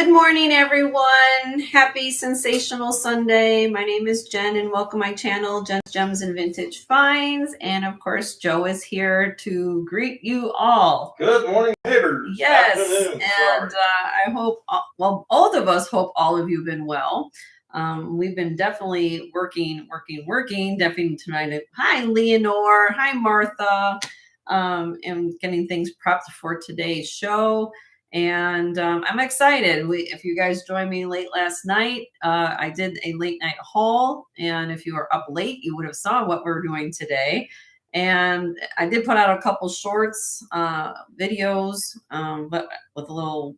Good morning, everyone. Happy Sensational Sunday. My name is Jen, and welcome to my channel, Jen's Gems and Vintage Finds. And of course, Joe is here to greet you all. Good morning, neighbors. Yes, Afternoon. and I hope, well, both of us hope all of you have been well. We've been definitely working, definitely tonight. Hi, Leonore. Hi, Martha. And getting things prepped for today's show. And I'm excited. If you guys joined me late last night, I did a late night haul. And if you were up late, you would have saw what we're doing today. And I did put out a couple shorts, videos, but with a little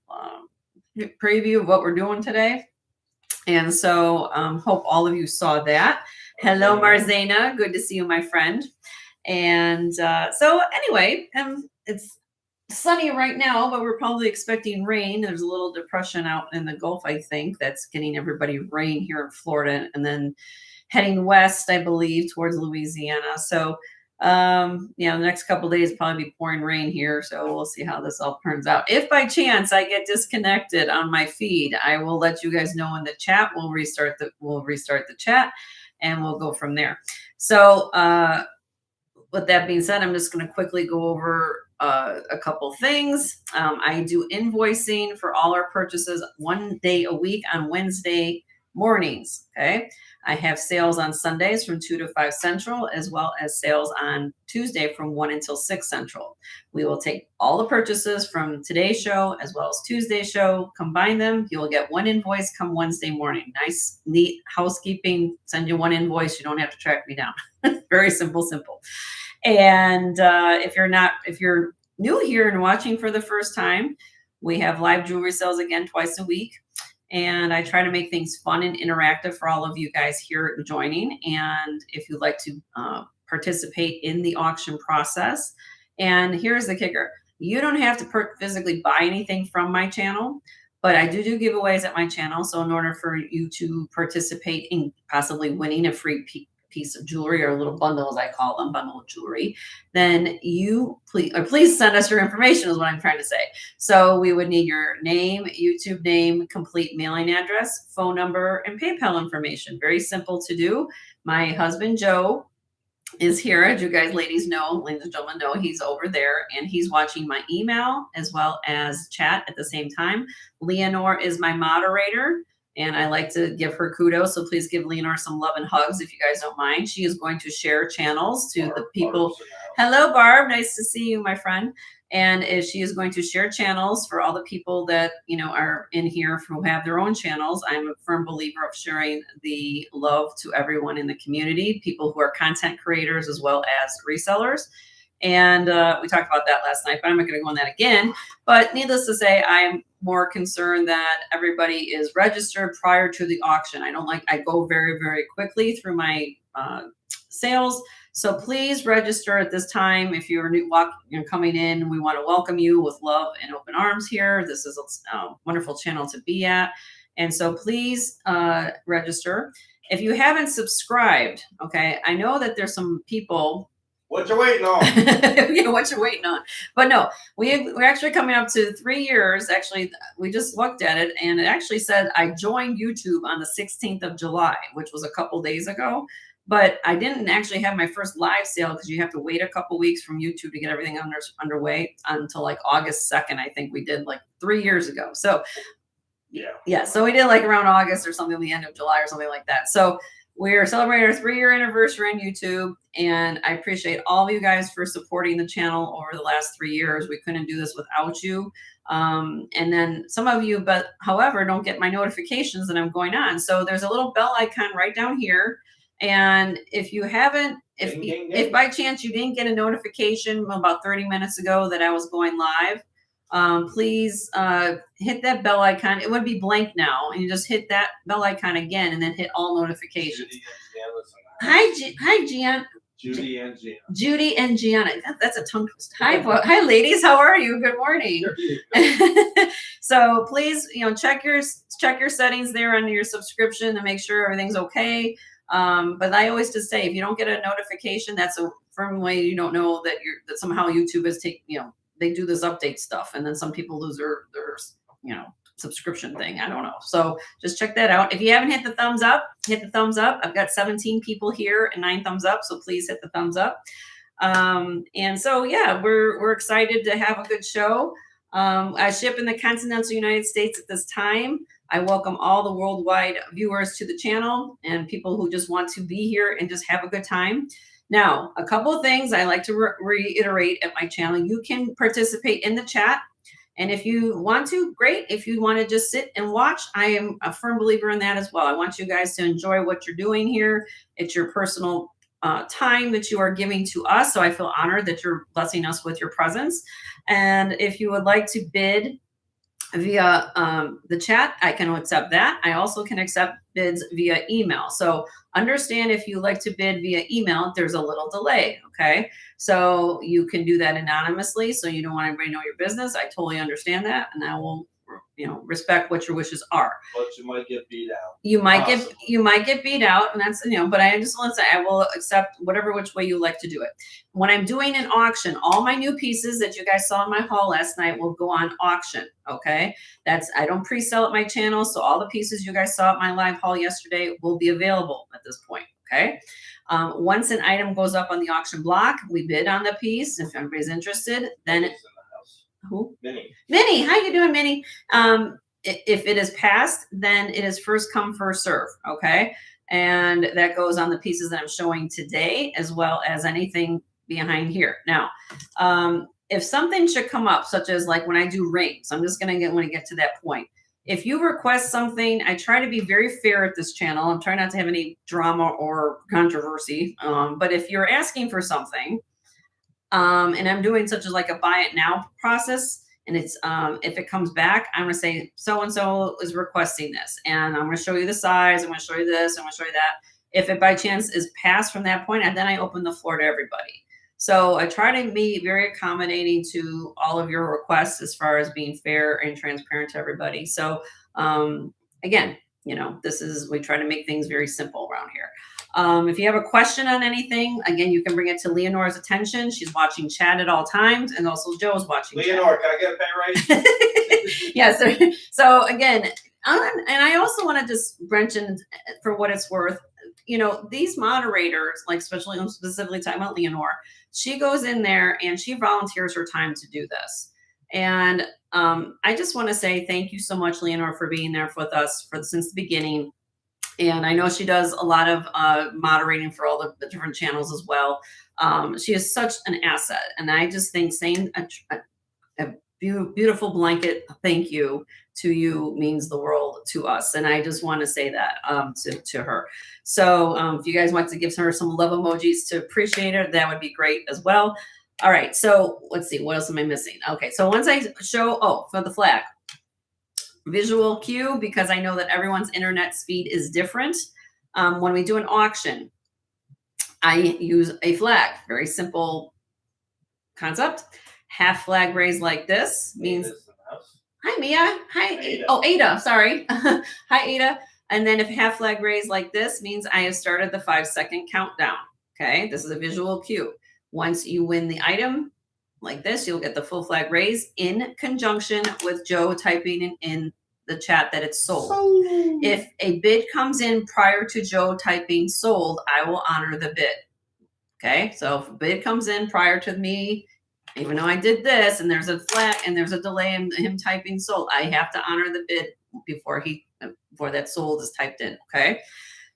preview of what we're doing today. And so hope all of you saw that. Hello, Marzena. Good to see you, my friend. And so anyway, it's sunny right now, but we're probably expecting rain. There's a little depression out in the Gulf, I think, that's getting everybody rain here in Florida, and then heading west, I believe, towards Louisiana. So, the next couple of days probably be pouring rain here. So we'll see how this all turns out. If by chance I get disconnected on my feed, I will let you guys know in the chat. We'll restart the chat, and we'll go from there. So, with that being said, I'm just going to quickly go over a couple things. I do invoicing for all our purchases 1 day a week on Wednesday mornings. Okay. I have sales on Sundays from 2 to 5 Central, as well as sales on Tuesday from 1 until 6 Central. We will take all the purchases from today's show as well as Tuesday's show, combine them. You will get one invoice come Wednesday morning. Nice, neat housekeeping. Send you one invoice. You don't have to track me down. Very simple. And if you're new here and watching for the first time, we have live jewelry sales again twice a week. And I try to make things fun and interactive for all of you guys here joining. And if you'd like to participate in the auction process, and here's the kicker. You don't have to physically buy anything from my channel, but I do giveaways at my channel. So in order for you to participate in possibly winning a free piece of jewelry, or a little bundle, as I call them, bundle of jewelry, then you please send us your information is what I'm trying to say. So we would need your name, YouTube name, complete mailing address, phone number, and PayPal information. Very simple to do. My husband, Joe, is here. As you guys ladies know, ladies and gentlemen know, he's over there and he's watching my email as well as chat at the same time. Leonore is my moderator, and I like to give her kudos. So please give Leonore some love and hugs if you guys don't mind. She is going to share channels to the people. Hello, Barb. Nice to see you, my friend. And she is going to share channels for all the people that, are in here who have their own channels. I'm a firm believer of sharing the love to everyone in the community, people who are content creators as well as resellers. And we talked about that last night, but I'm not going to go on that again. But needless to say, I'm more concerned that everybody is registered prior to the auction. I go very, very quickly through my sales. So please register at this time. If you're coming in, we want to welcome you with love and open arms here. This is a wonderful channel to be at. And so please register. If you haven't subscribed, okay, I know that there's some people. What you waiting on? What you waiting on? But no, we're actually coming up to 3 years. Actually, we just looked at it, and it actually said I joined YouTube on the 16th of July, which was a couple days ago. But I didn't actually have my first live sale because you have to wait a couple weeks from YouTube to get everything underway until like August 2nd. I think we did like 3 years ago. So yeah. So we did like around August or something, the end of July or something like that. So we're celebrating our 3-year anniversary on YouTube, and I appreciate all of you guys for supporting the channel over the last 3 years. We couldn't do this without you. And then some of you, however, don't get my notifications that I'm going on. So there's a little bell icon right down here. And if you haven't, if by chance you didn't get a notification about 30 minutes ago that I was going live, please hit that bell icon. It would be blank now, and you just hit that bell icon again, and then hit all notifications. Hi, Gian. Judy and Gianna. Judy and Gianna. That's a tongue twister. Hi, ladies. How are you? Good morning. So please, check your settings there under your subscription to make sure everything's okay. But I always just say, if you don't get a notification, that's a firm way you don't know that that somehow YouTube is they do this update stuff, and then some people lose their subscription thing. I don't know. So just check that out. If you haven't hit the thumbs up, hit the thumbs up. I've got 17 people here and 9 thumbs up. So please hit the thumbs up. And so, yeah, we're excited to have a good show. I ship in the continental United States at this time. I welcome all the worldwide viewers to the channel and people who just want to be here and just have a good time. Now, a couple of things I like to reiterate at my channel. You can participate in the chat. And if you want to, great. If you want to just sit and watch, I am a firm believer in that as well. I want you guys to enjoy what you're doing here. It's your personal time that you are giving to us. So I feel honored that you're blessing us with your presence. And if you would like to bid via the chat, I can accept that. I also can accept bids via email. So understand if you like to bid via email, there's a little delay. Okay. So you can do that anonymously. So you don't want everybody to know your business. I totally understand that. And I will, respect what your wishes are. But you might get beat out. You might get beat out, and that's, but I just want to say I will accept whatever which way you like to do it. When I'm doing an auction, all my new pieces that you guys saw in my haul last night will go on auction. Okay. I don't pre-sell at my channel. So all the pieces you guys saw at my live haul yesterday will be available at this point. Okay. Once an item goes up on the auction block, we bid on the piece. If anybody's interested, then who? Minnie, how you doing, Minnie? If it is passed, then it is first come, first serve. Okay. And that goes on the pieces that I'm showing today, as well as anything behind here. Now, if something should come up, such as like when I do rings, I'm just going to when I get to that point. If you request something, I try to be very fair at this channel. I'm trying not to have any drama or controversy. But if you're asking for something, and I'm doing such as like a buy it now process, and it's if it comes back, I'm gonna say so-and-so is requesting this, and I'm gonna show you the size, I'm gonna show you this, I'm gonna show you that. If it by chance is passed from that point, and then I open the floor to everybody. So I try to be very accommodating to all of your requests as far as being fair and transparent to everybody. So again, we try to make things very simple around here. If you have a question on anything, again, you can bring it to Leonore's attention. She's watching chat at all times, and also Joe's watching. Leonore, can I get a pay raise? Yes. So again, and I also want to just mention, for what it's worth, these moderators, like especially I'm specifically talking about Leonore, she goes in there and she volunteers her time to do this. And I just want to say thank you so much, Leonore, for being there with us since the beginning. And I know she does a lot of moderating for all the different channels as well. She is such an asset. And I just think saying a beautiful blanket thank you to you means the world to us. And I just want to say that to her. So if you guys want to give her some love emojis to appreciate her, that would be great as well. All right. So let's see. What else am I missing? Okay. So once I show, for the flag. Visual cue, because I know that everyone's internet speed is different. When we do an auction, I use a flag. Very simple concept. Half flag raised like this means, hi, Mia. Hi. Ada. Oh, Ada. Sorry. Hi, Ada. And then if half flag raised like this means I have started the 5-second countdown. Okay. This is a visual cue. Once you win the item, like this, you'll get the full flag raise in conjunction with Joe typing in the chat that it's sold. If a bid comes in prior to Joe typing sold, I will honor the bid. Okay, so if a bid comes in prior to me, even though I did this and there's a flag and there's a delay in him typing sold, I have to honor the bid before that sold is typed in. Okay,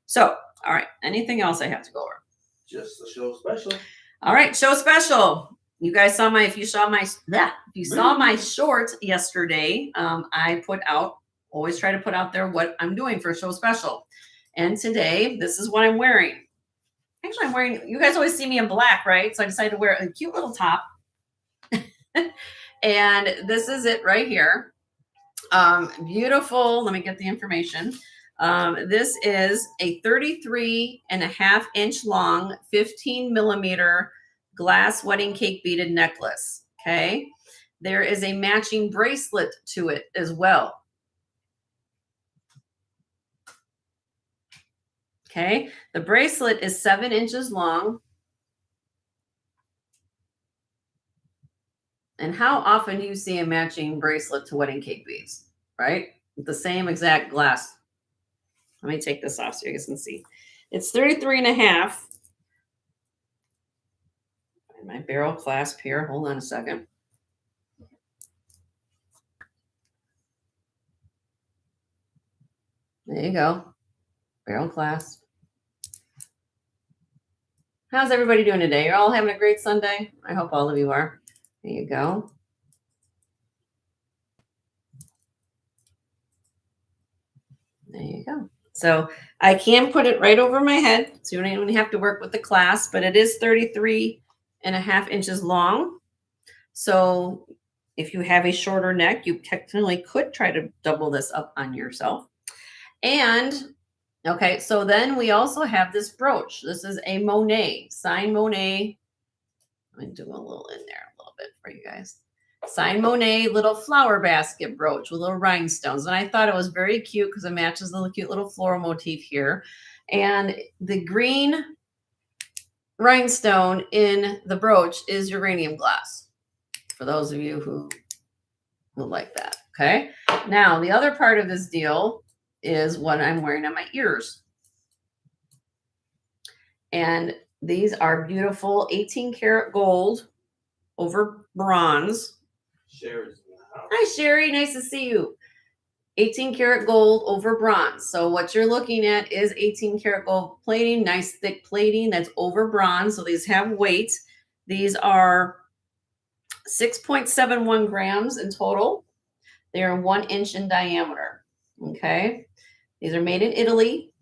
so all right, anything else I have to go over? Just the show special. All right, show special. You guys saw if you saw my short yesterday, I always try to put out there what I'm doing for show special. And today, this is what I'm wearing. Actually, you guys always see me in black, right? So I decided to wear a cute little top. And this is it right here. Beautiful. Let me get the information. This is a 33.5-inch long, 15 millimeter glass wedding cake beaded necklace. Okay. There is a matching bracelet to it as well. Okay. The bracelet is 7 inches long. And how often do you see a matching bracelet to wedding cake beads, right? the same exact glass. Let me take this off so you guys can see. It's 33.5. And my barrel clasp here. Hold on a second. There you go. Barrel clasp. How's everybody doing today? You're all having a great Sunday? I hope all of you are. There you go. There you go. So I can put it right over my head, so you don't even have to work with the clasp, but it is 33.5 inches long. So if you have a shorter neck, you technically could try to double this up on yourself. And okay, so then we also have this brooch. This is a Monet, signed Monet. Let me do a little in there a little bit for you guys. Signed Monet little flower basket brooch with little rhinestones. And I thought it was very cute because it matches the cute little floral motif here. And the green rhinestone in the brooch is uranium glass, for those of you who like that. Okay. Now, the other part of this deal is what I'm wearing on my ears. And these are beautiful 18 karat gold over bronze. Sherry's in the house. Hi, Sherry. Nice to see you. 18 karat gold over bronze. So what you're looking at is 18 karat gold plating, nice thick plating that's over bronze. So these have weight. These are 6.71 grams in total. They are 1 inch in diameter. Okay. These are made in Italy.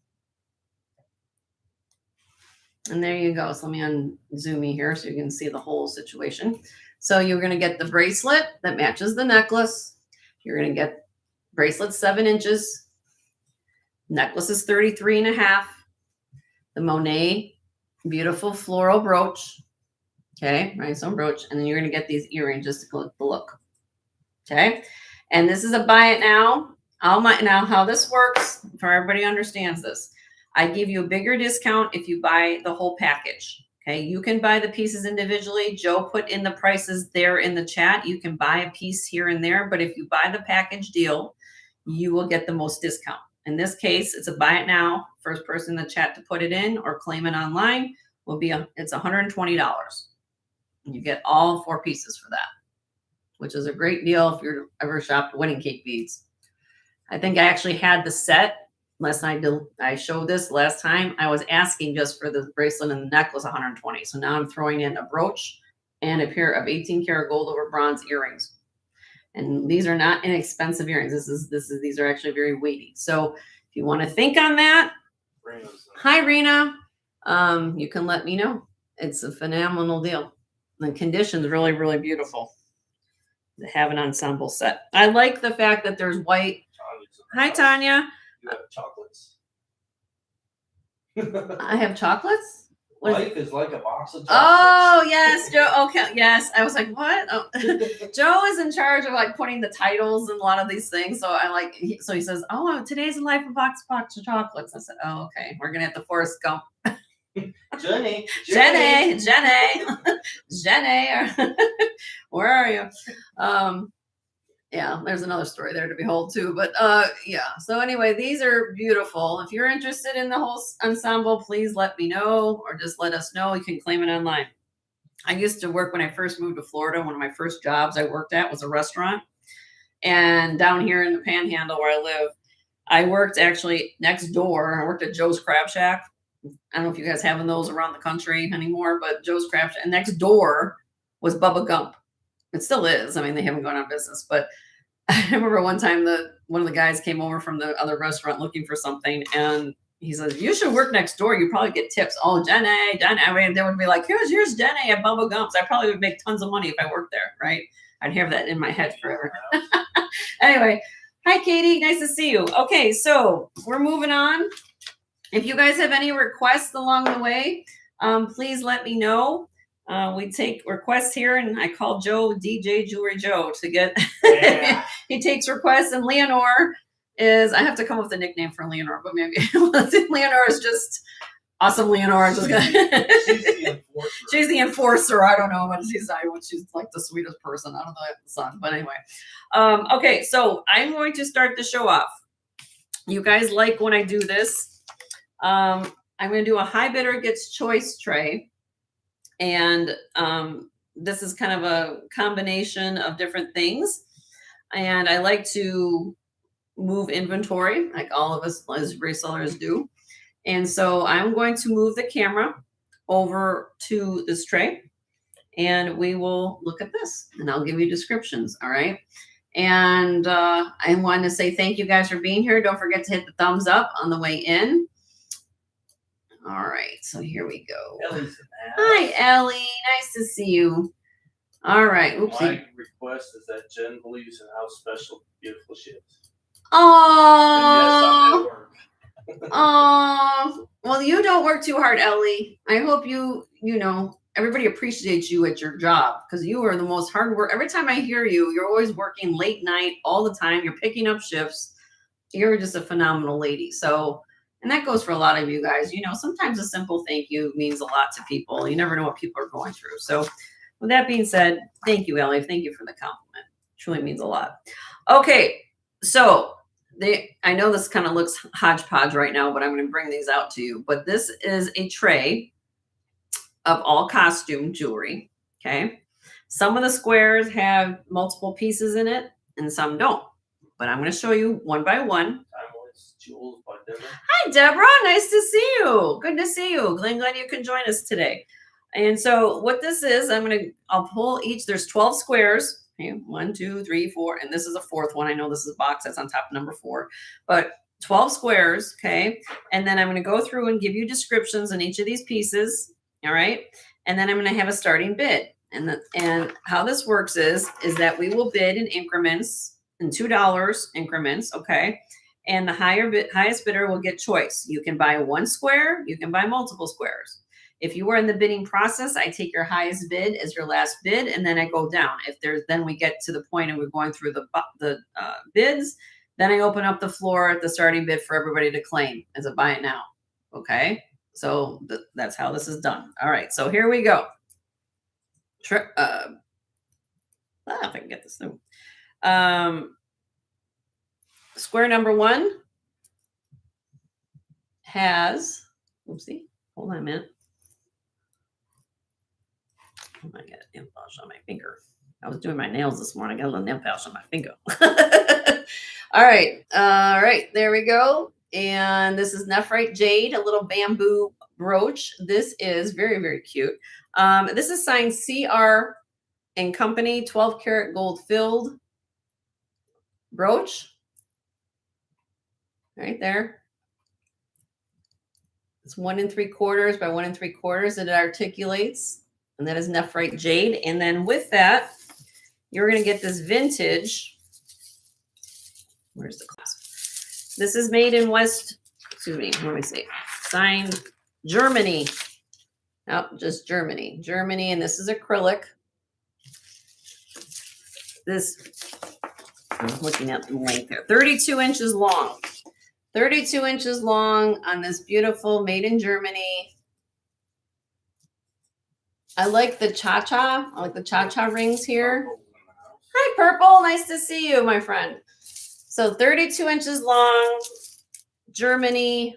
And there you go. So let me unzoom you here so you can see the whole situation. So you're going to get the bracelet that matches the necklace. You're going to get bracelet 7 inches. Necklace is 33.5. The Monet beautiful floral brooch. Okay, rhinestone brooch. And then you're going to get these earrings just to collect the look. Okay. And this is a buy it now. Now how this works, for everybody understands this. I give you a bigger discount if you buy the whole package. Okay, you can buy the pieces individually. Joe put in the prices there in the chat. You can buy a piece here and there, but if you buy the package deal, you will get the most discount. In this case, it's a buy it now. First person in the chat to put it in or claim it online will be it's $120. You get all 4 pieces for that, which is a great deal if you're ever shopped wedding cake beads. I think I actually had the set. Last night I showed this last time. I was asking just for the bracelet and the necklace $120. So now I'm throwing in a brooch and a pair of 18 karat gold over bronze earrings. And these are not inexpensive earrings. These are actually very weighty. So if you want to think on that, hi Rena, you can let me know. It's a phenomenal deal. The condition's really, really beautiful to have an ensemble set. I like the fact that there's white. Hi Tanya. You have chocolates. I have chocolates? Life is like a box of chocolates. Oh, yes, Joe. Okay, yes. I was like, what? Oh. Joe is in charge of like putting the titles and a lot of these things. So so he says, oh, today's a life of box of chocolates. I said, oh, okay. We're going to have to Forrest Gump. Jenny. Where are you? Yeah, there's another story there to behold too, but yeah. So anyway, these are beautiful. If you're interested in the whole ensemble, please let me know or just let us know. You can claim it online. I used to work when I first moved to Florida. One of my first jobs I worked at was a restaurant. And down here in the Panhandle where I live, I worked actually next door. I worked at Joe's Crab Shack. I don't know if you guys have those around the country anymore, but Joe's Crab Shack. And next door was Bubba Gump. It still is. I mean, they haven't gone out of business, but I remember one time one of the guys came over from the other restaurant looking for something, and he says, "You should work next door. You probably get tips." Oh, Jenny. I mean, they would be like, "Here's Jenny at Bubba Gump's." I probably would make tons of money if I worked there, right? I'd have that in my head forever. Anyway, hi Katie, nice to see you. Okay, so we're moving on. If you guys have any requests along the way, please let me know. We take requests here, and I call Joe DJ Jewelry Joe to get. Yeah. He takes requests, and Leonore is. I have to come up with a nickname for Leonore, but maybe Leonore is just Awesome, Leonora. Just gonna She's the enforcer. She's the enforcer. I don't know what she's like the sweetest person out of the sun. But anyway. Okay, so I'm going to start the show off. You guys like when I do this. I'm going to do a high bidder gets choice tray. And this is kind of a combination of different things. And I like to move inventory like all of us as resellers do. And so I'm going to move the camera over to this tray and we will look at this and I'll give you descriptions. All right. And I want to say thank you guys for being here. Don't forget to hit the thumbs up on the way in. All right. So here we go. Ellie's Hi, Ellie. Nice to see you. All right. Oopsie. My request is that Jen believes in how special, beautiful she is. Oh. Oh, well, you don't work too hard, Ellie. I hope everybody appreciates you at your job because you are the most hard work. Every time I hear you, you're always working late night all the time. You're picking up shifts. You're just a phenomenal lady. So, and that goes for a lot of you guys. Sometimes a simple thank you means a lot to people. You never know what people are going through. So, with that being said, thank you, Ellie. Thank you for the compliment. It truly means a lot. Okay, so I know this kind of looks hodgepodge right now, but I'm going to bring these out to you. But this is a tray of all costume jewelry. Okay. Some of the squares have multiple pieces in it and some don't. But I'm going to show you one by one. Jewels by Deborah. Hi, Deborah. Nice to see you. Good to see you. Glad you can join us today. And so what this is, I'll pull each. There's 12 squares. Okay, 1, 2, 3, 4, and this is a fourth one. I know this is a box that's on top of number 4, but 12 squares. Okay. And then I'm going to go through and give you descriptions on each of these pieces. All right. And then I'm going to have a starting bid. And how this works is that we will bid in increments, in $2 increments. Okay. And the highest bidder will get choice. You can buy one square. You can buy multiple squares. If you were in the bidding process, I take your highest bid as your last bid, and then I go down. Then we get to the point and we're going through the bids, then I open up the floor at the starting bid for everybody to claim as a buy it now. Okay, so that's how this is done. All right, so here we go. If I can get this through. Square number 1 has, oopsie, hold on a minute. Oh, I got nail polish on my finger. I was doing my nails this morning. I got a little nail polish on my finger. All right. There we go. And this is Nephrite Jade, a little bamboo brooch. This is very, very cute. This is signed CR and Company 12 karat gold filled brooch. Right there. It's 1 3/4 by 1 3/4. It articulates. And that is Nephrite Jade. And then with that, you're going to get this vintage. Where's the clasp? This is made in signed Germany. No, just Germany. Germany, and this is acrylic. I'm looking at the length there. 32 inches long. 32 inches long on this beautiful made in Germany. I like the cha-cha. I like the cha-cha rings here. Hi, Purple. Nice to see you, my friend. So 32 inches long, Germany,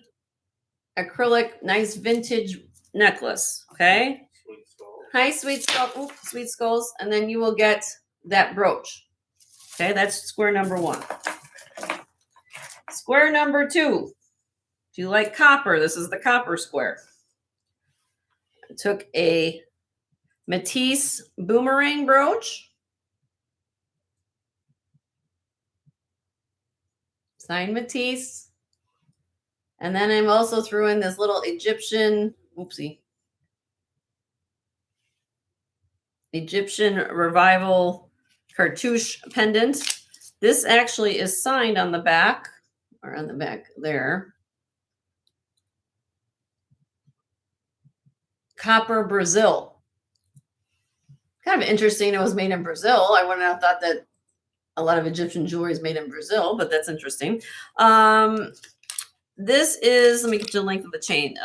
acrylic, nice vintage necklace. Okay. Sweet skull. Hi, sweet skull. Ooh, sweet skulls. And then you will get that brooch. Okay, that's square number 1. Square number 2. If you like copper, this is the copper square. I took a Matisse boomerang brooch. Signed Matisse. And then I'm also threw in this little Egyptian revival cartouche pendant. This actually is signed on the back, or on the back there. Copper Brazil. Kind of interesting. It was made in Brazil. I wouldn't have thought that a lot of Egyptian jewelry is made in Brazil, but that's interesting. this is, let me get you the length of the chain.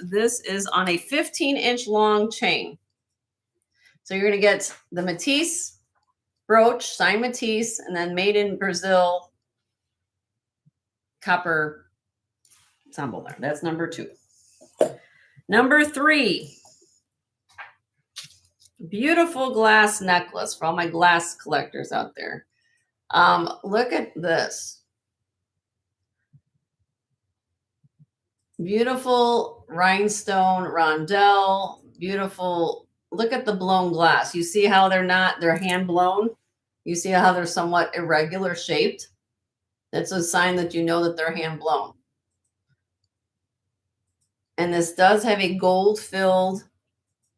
This is on a 15-inch long chain. So you're going to get the Matisse brooch, signed Matisse, and then made in Brazil copper ensemble there. That's number 2. Number 3, beautiful glass necklace for all my glass collectors out there. Look at this. Beautiful rhinestone rondelle, beautiful. Look at the blown glass. You see how they're hand blown? You see how they're somewhat irregular shaped? That's a sign that you know that they're hand blown. And this does have a gold filled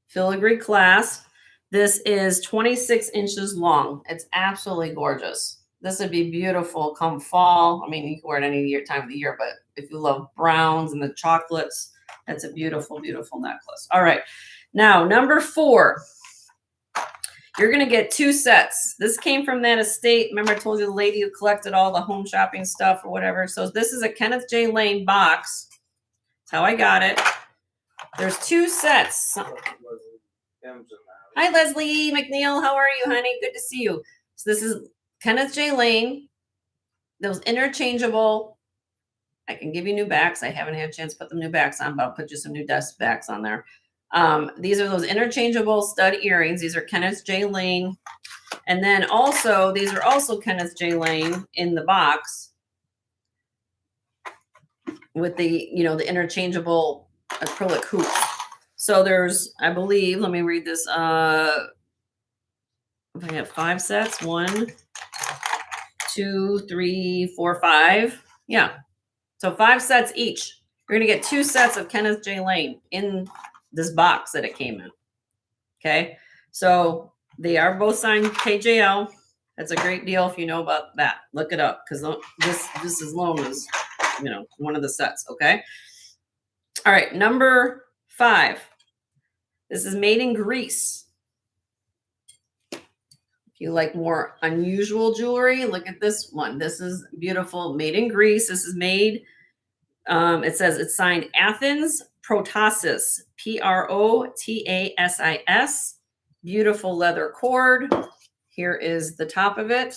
filigree clasp. This is 26 inches long. It's absolutely gorgeous. This would be beautiful come fall. I mean, you can wear it any time of the year, but if you love browns and the chocolates, that's a beautiful, beautiful necklace. All right. Now, number 4, you're going to get 2 sets. This came from that estate. Remember I told you the lady who collected all the home shopping stuff or whatever. So this is a Kenneth J. Lane box. That's how I got it. There's 2 sets. Hi, Leslie McNeil. How are you, honey? Good to see you. So this is Kenneth J. Lane. Those interchangeable. I can give you new backs. I haven't had a chance to put the new backs on, but I'll put you some new desk backs on there. These are those interchangeable stud earrings. These are Kenneth J. Lane. And then also, these are also Kenneth J. Lane in the box with the, the interchangeable acrylic hoops. So there's, I believe, let me read this. If I have 5 sets, 1, 2, 3, 4, 5. Yeah. So 5 sets each. You're going to get 2 sets of Kenneth J. Lane in this box that it came in. Okay. So they are both signed KJL. That's a great deal if you know about that. Look it up because this is loan is, one of the sets. Okay. All right. Number 5. This is made in Greece. If you like more unusual jewelry, look at this one. This is beautiful, made in Greece. This is made, it says it's signed Athens Protasis, Protasis. Beautiful leather cord. Here is the top of it.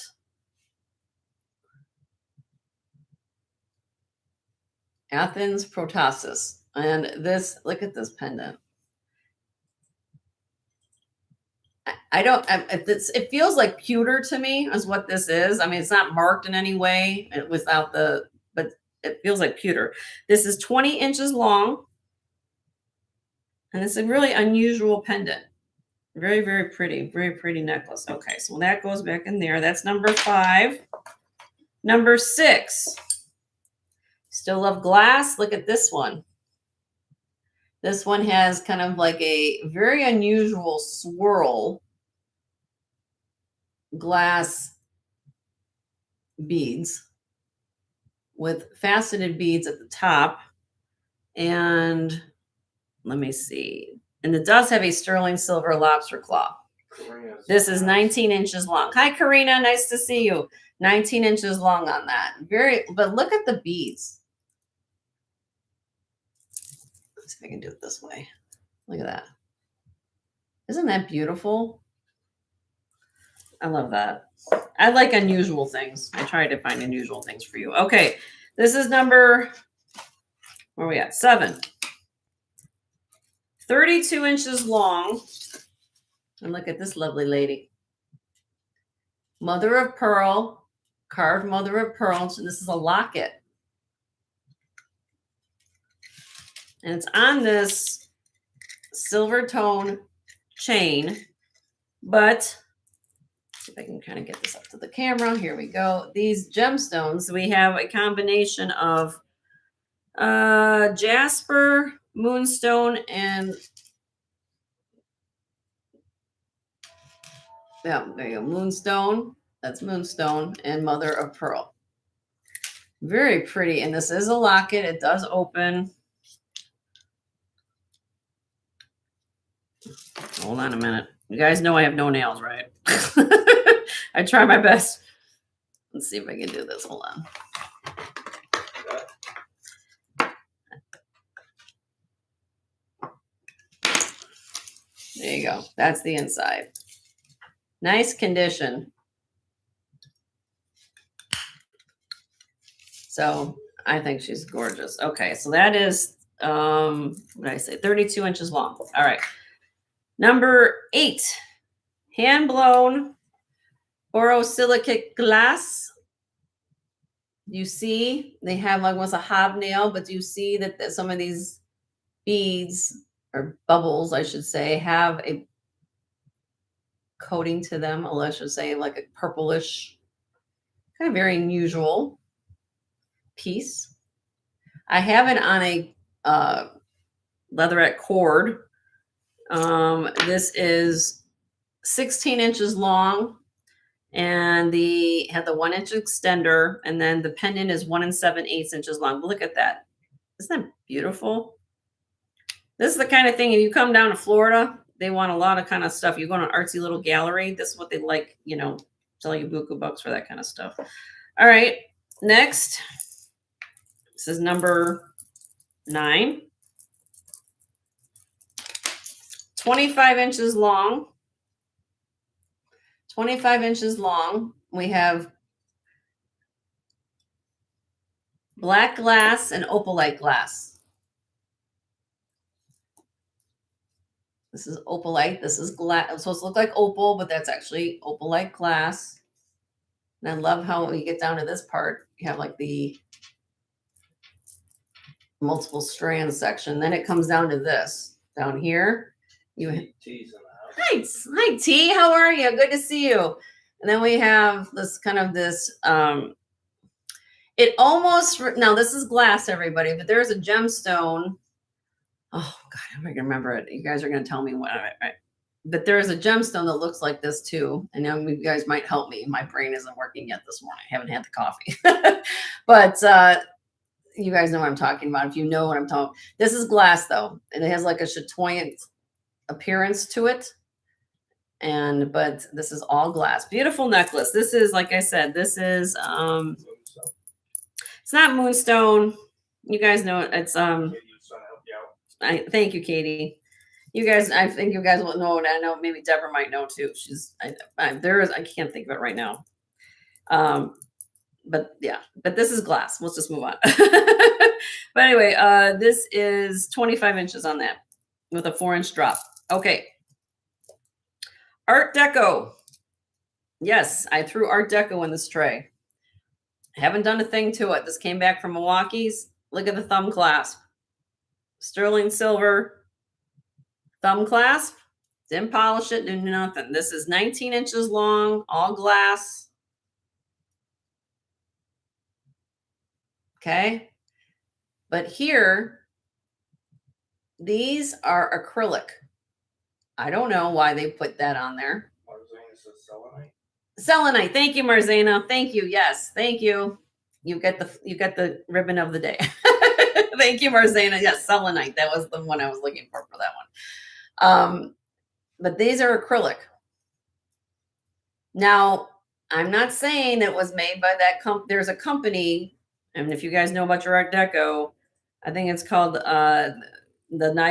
Athens Protasis. And this, look at this pendant. It feels like pewter to me is what this is. I mean, it's not marked in any way but it feels like pewter. This is 20 inches long. And it's a really unusual pendant. Very, very pretty necklace. Okay, so that goes back in there. That's number 5. Number 6. Still love glass. Look at this one. This one has kind of like a very unusual swirl glass beads with faceted beads at the top. And let me see. And it does have a sterling silver lobster claw. This is 19 inches long. Hi, Karina. Nice to see you. 19 inches long on that. But look at the beads. Let's see if I can do it this way. Look at that. Isn't that beautiful? I love that. I like unusual things. I try to find unusual things for you. Okay. This is number, where are we at? 7. 32 inches long. And look at this lovely lady. Mother of pearl, carved mother of pearl. So this is a locket. And it's on this silver tone chain. But see if I can kind of get this up to the camera. Here we go. These gemstones, we have a combination of jasper, moonstone, and yeah, there you go. Moonstone. That's moonstone and mother of pearl. Very pretty. And this is a locket. It does open. Hold on a minute. You guys know I have no nails, right? I try my best. Let's see if I can do this. Hold on. There you go. That's the inside. Nice condition. So I think she's gorgeous. Okay, so that is what did I say? 32 inches long. All right. Number 8, hand blown borosilicate glass. You see, they have like almost a hobnail, but you see that some of these beads or bubbles, I should say, have a coating to them. Let's just say like a purplish, kind of very unusual piece. I have it on a leatherette cord. This is 16 inches long, and had the 1 inch extender, and then the pendant is 1 7/8 inches long. But look at that. Isn't that beautiful? This is the kind of thing, if you come down to Florida, they want a lot of kind of stuff. You go to an artsy little gallery, this is what they like, sell you buku bucks for that kind of stuff. All right, next. This is number 9. 25 inches long. 25 inches long. We have black glass and opalite glass. This is opalite. This is glass. It's supposed to look like opal, but that's actually opalite glass. And I love how when you get down to this part, you have like the multiple strands section. Then it comes down to this. Down here, T's in the house. Hi T, how are you? Good to see you. And then we have this kind of it almost, now this is glass, everybody, but there's a gemstone. Oh God, I'm not gonna remember it. You guys are gonna tell me what. Right. But there is a gemstone that looks like this too. And now you guys might help me. My brain isn't working yet this morning. I haven't had the coffee. But you guys know what I'm talking about. If you know what I'm talking, this is glass though, and it has like a chatoyant appearance to it. But this is all glass. Beautiful necklace. This is, like I said, this is it's not moonstone. You guys know it. It's thank you, Katie. You guys, I think you guys will know it. I know maybe Deborah might know too. I can't think of it right now. But yeah, but this is glass. Let's just move on. But anyway, this is 25 inches on that with a 4-inch drop. Okay. Art Deco. Yes, I threw Art Deco in this tray. I haven't done a thing to it. This came back from Milwaukee's. Look at the thumb clasp. Sterling silver thumb clasp. Didn't polish it, didn't do nothing. This is 19 inches long, all glass. Okay. But here, these are acrylic. I don't know why they put that on there. Selenite. Selenite. Thank you, Marzana. Thank you. Yes. Thank you. You get the ribbon of the day. Thank you, Marzana. Yes, selenite. That was the one I was looking for that one. But these are acrylic. Now, I'm not saying it was made by that company. There's a company, and if you guys know about your Art Deco, I think it's called Niger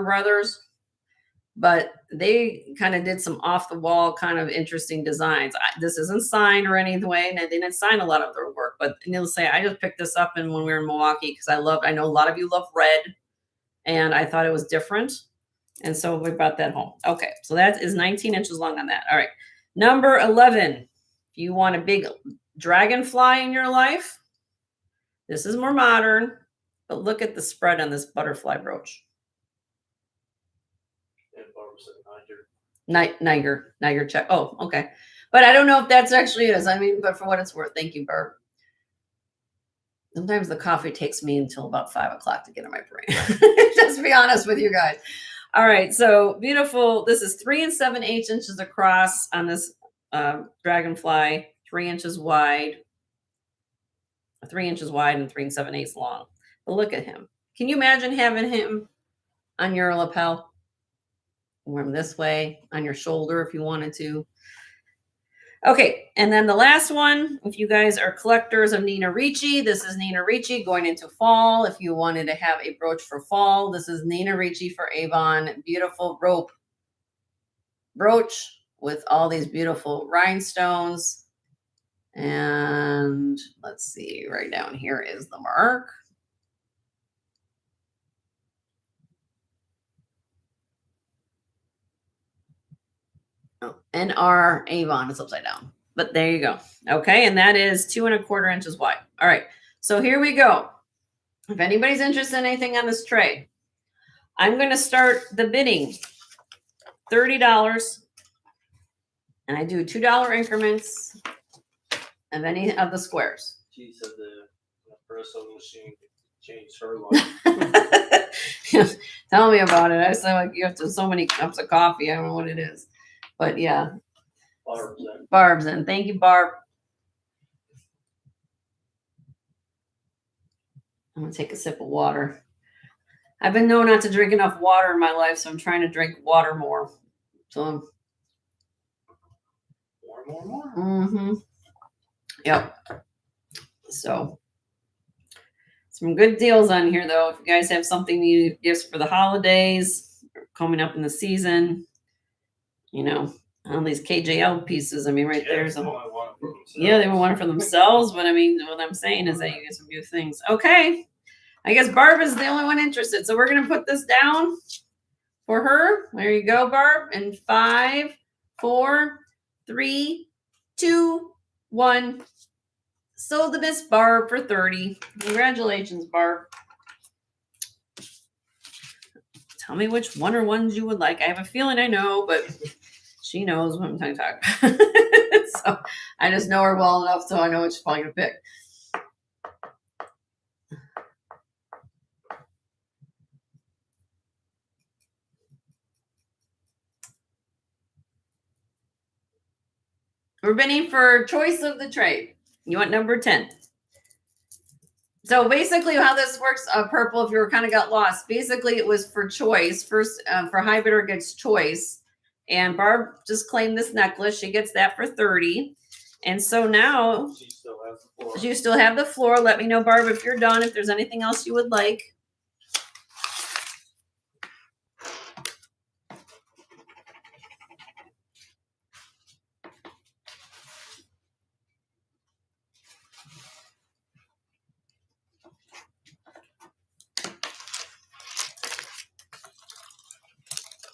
Brothers. But they kind of did some off the wall kind of interesting designs. This isn't signed or any way, and they didn't sign a lot of their work. But needless to say, I just picked this up when we were in Milwaukee because I know a lot of you love red, and I thought it was different. And so we brought that home. Okay, so that is 19 inches long on that. All right, number 11. If you want a big dragonfly in your life, this is more modern, but look at the spread on this butterfly brooch. Niger check. Oh, okay. But I don't know if that's actually is. I mean, but for what it's worth, thank you, Barb. Sometimes the coffee takes me until about 5 o'clock to get in my brain. Just be honest with you guys. All right, so beautiful. This is 3 7/8 inches across on this dragonfly, 3 inches wide, 3 inches wide and 3 7/8 long. But look at him. Can you imagine having him on your lapel? Wear him this way on your shoulder if you wanted to. Okay, and then the last one, if you guys are collectors of Nina Ricci, this is Nina Ricci going into fall. If you wanted to have a brooch for fall, this is Nina Ricci for Avon. Beautiful rope brooch with all these beautiful rhinestones. And let's see, right down here is the mark. Oh, NR Avon, it's upside down. But there you go. Okay, and that is 2 1/4 inches wide. All right, so here we go. If anybody's interested in anything on this tray, I'm going to start the bidding $30, and I do $2 increments of any of the squares. She said the espresso machine changed her life. Tell me about it. I said, like, you have to so many cups of coffee. I don't know what it is, but yeah. Barb's in. Thank you, Barb. I'm gonna take a sip of water. I've been known not to drink enough water in my life, so I'm trying to drink water more. So more. Mm-hmm. Yep. So some good deals on here, though. If you guys have something you need gifts for the holidays coming up in the season, you know, all these KJL pieces. I mean, right there's a whole. Yeah, they want it for themselves, but I mean, what I'm saying is that you get some good things. Okay. I guess Barb is the only one interested. So we're going to put this down for her. There you go, Barb. And 5, 4, 3, 2, 1. Sold to Miss Barb for $30. Congratulations, Barb. Tell me which one or ones you would like. I have a feeling I know, but she knows what I'm talking about. So I just know her well enough so I know what she's probably going to pick. We're bidding for choice of the trade. You want number 10. So basically how this works, Purple, if you were kind of got lost, basically it was for choice. First, for high bidder gets choice. And Barb just claimed this necklace. She gets that for $30. And so now She still has the floor. you still have the floor. Let me know, Barb, if you're done, if there's anything else you would like.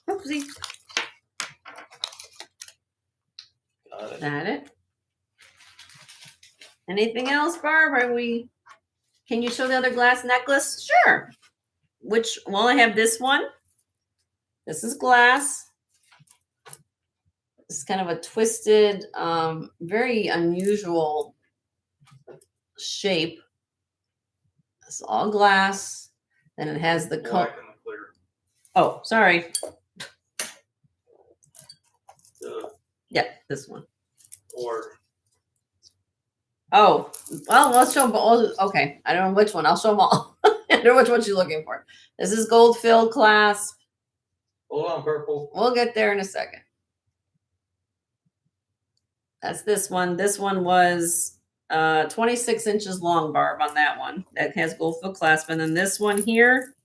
Oopsie. Got it. Got it. Anything else, Barb? Can you show the other glass necklace? Sure. Well, I have this one. This is glass. It's kind of a twisted, very unusual shape. It's all glass. Then it has the Black and the clear. Oh, sorry. Yeah, this one. Or Oh, well, let's show them all. Okay, I don't know which one. I'll show them all. I don't know which one she's looking for. This is gold filled clasp. hold on, Purple. We'll get there in a second. That's this one. This one was 26 inches long, Barb, on that one. That has gold filled clasp. And then this one here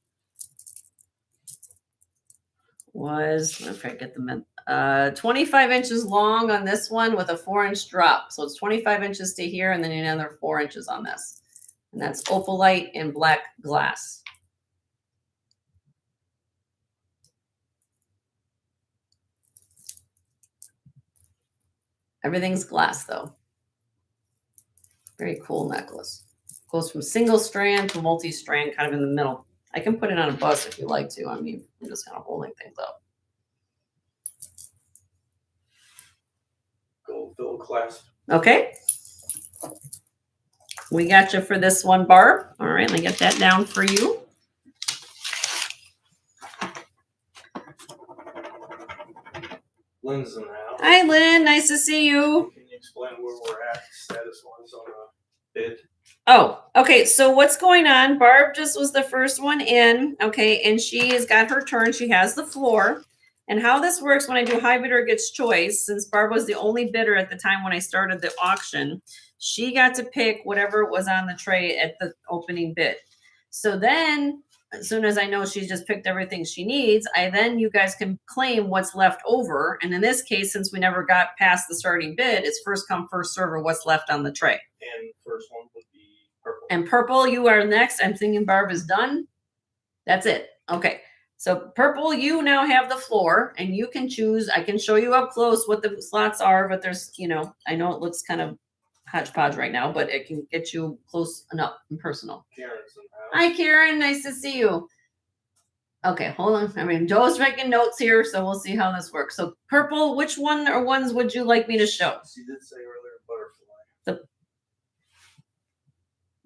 was, if I get the 25 inches long on this one with a 4-inch drop. So it's 25 inches to here and then another 4 inches on this. And that's opalite and black glass. Everything's glass though. Very cool necklace. Goes from single strand to multi-strand, kind of in the middle. I can put it on a bus if you like to. I mean, I'm just kind of holding things up. Gold fill clasp. Okay. We got you for this one, Barb. All right, let me get that down for you. Lynn's in the house. Hi, Lynn. Nice to see you. Can you explain where we're at, status wise on the bid? Oh, okay. So what's going on? Barb just was the first one in. Okay, and she has got her turn. She has the floor. And how this works when I do high bidder gets choice, since Barb was the only bidder at the time when I started the auction, she got to pick whatever was on the tray at the opening bid. So then, as soon as I know she's just picked everything she needs, you guys can claim what's left over. And in this case, since we never got past the starting bid, it's first come, first serve what's left on the tray. And first one would be purple. And purple, you are next. I'm thinking Barb is done. That's it. Okay. So purple, you now have the floor and you can choose. I can show you up close what the slots are, but there's, I know it looks kind of hodgepodge right now, but it can get you close enough and personal. Karen's in the house. Hi, Karen. Nice to see you. Okay, hold on. Joe's making notes here, so we'll see how this works. So purple, which one or ones would you like me to show? She did say earlier butterfly.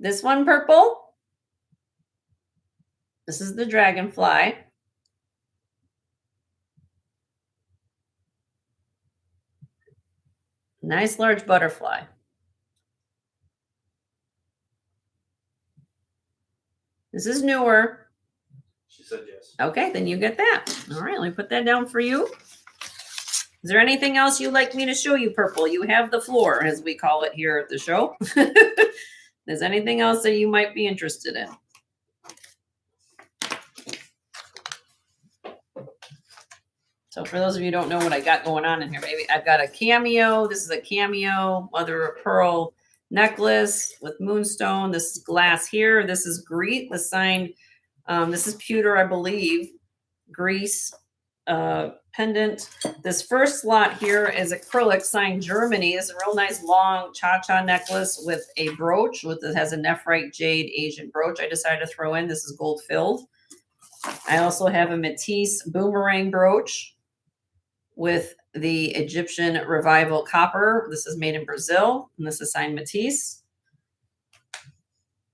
This one, purple. This is the dragonfly. Nice large butterfly. This is newer. She said yes. Okay, then you get that. All right, let me put that down for you. Is there anything else you'd like me to show you, purple? You have the floor, as we call it here at the show. Is anything else that you might be interested in? So for those of you who don't know what I got going on in here, maybe I've got a cameo. This is a cameo mother of pearl necklace with moonstone. This is glass here. This is Greet, the signed. This is pewter, I believe. Greece pendant. This first slot here is acrylic signed Germany. It's a real nice long cha-cha necklace with a brooch. It has a nephrite jade Asian brooch I decided to throw in. This is gold filled. I also have a Matisse boomerang brooch with the Egyptian Revival copper. This is made in Brazil, and this is signed Matisse.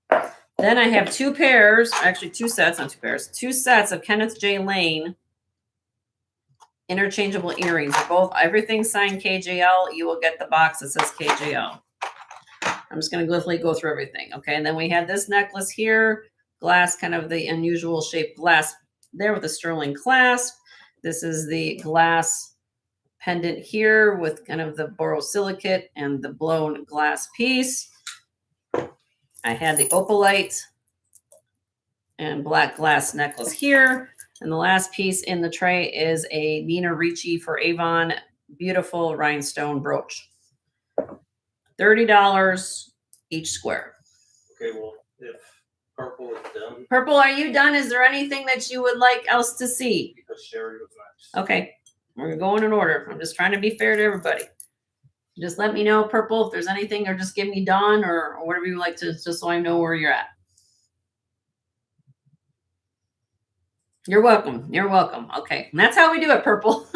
Then I have two pairs, actually two sets, not two pairs, two sets of Kenneth J. Lane interchangeable earrings. Everything's signed KJL. You will get the box that says KJL. I'm just going to glyphically go through everything. Okay, and then we have this necklace here, glass, kind of the unusual shaped glass there with a sterling clasp. This is the glass pendant here with kind of the borosilicate and the blown glass piece. I had the opalite and black glass necklace here. And the last piece in the tray is a Nina Ricci for Avon beautiful rhinestone brooch. $30 each square. Okay, well, if purple is done. Purple, are you done? Is there anything that you would like else to see? Because Sherry was next. Okay, we're going in order. I'm just trying to be fair to everybody. Just let me know, Purple, if there's anything, or just give me Dawn or whatever you like to, just so I know where you're at. You're welcome. You're welcome. Okay, and that's how we do it, Purple.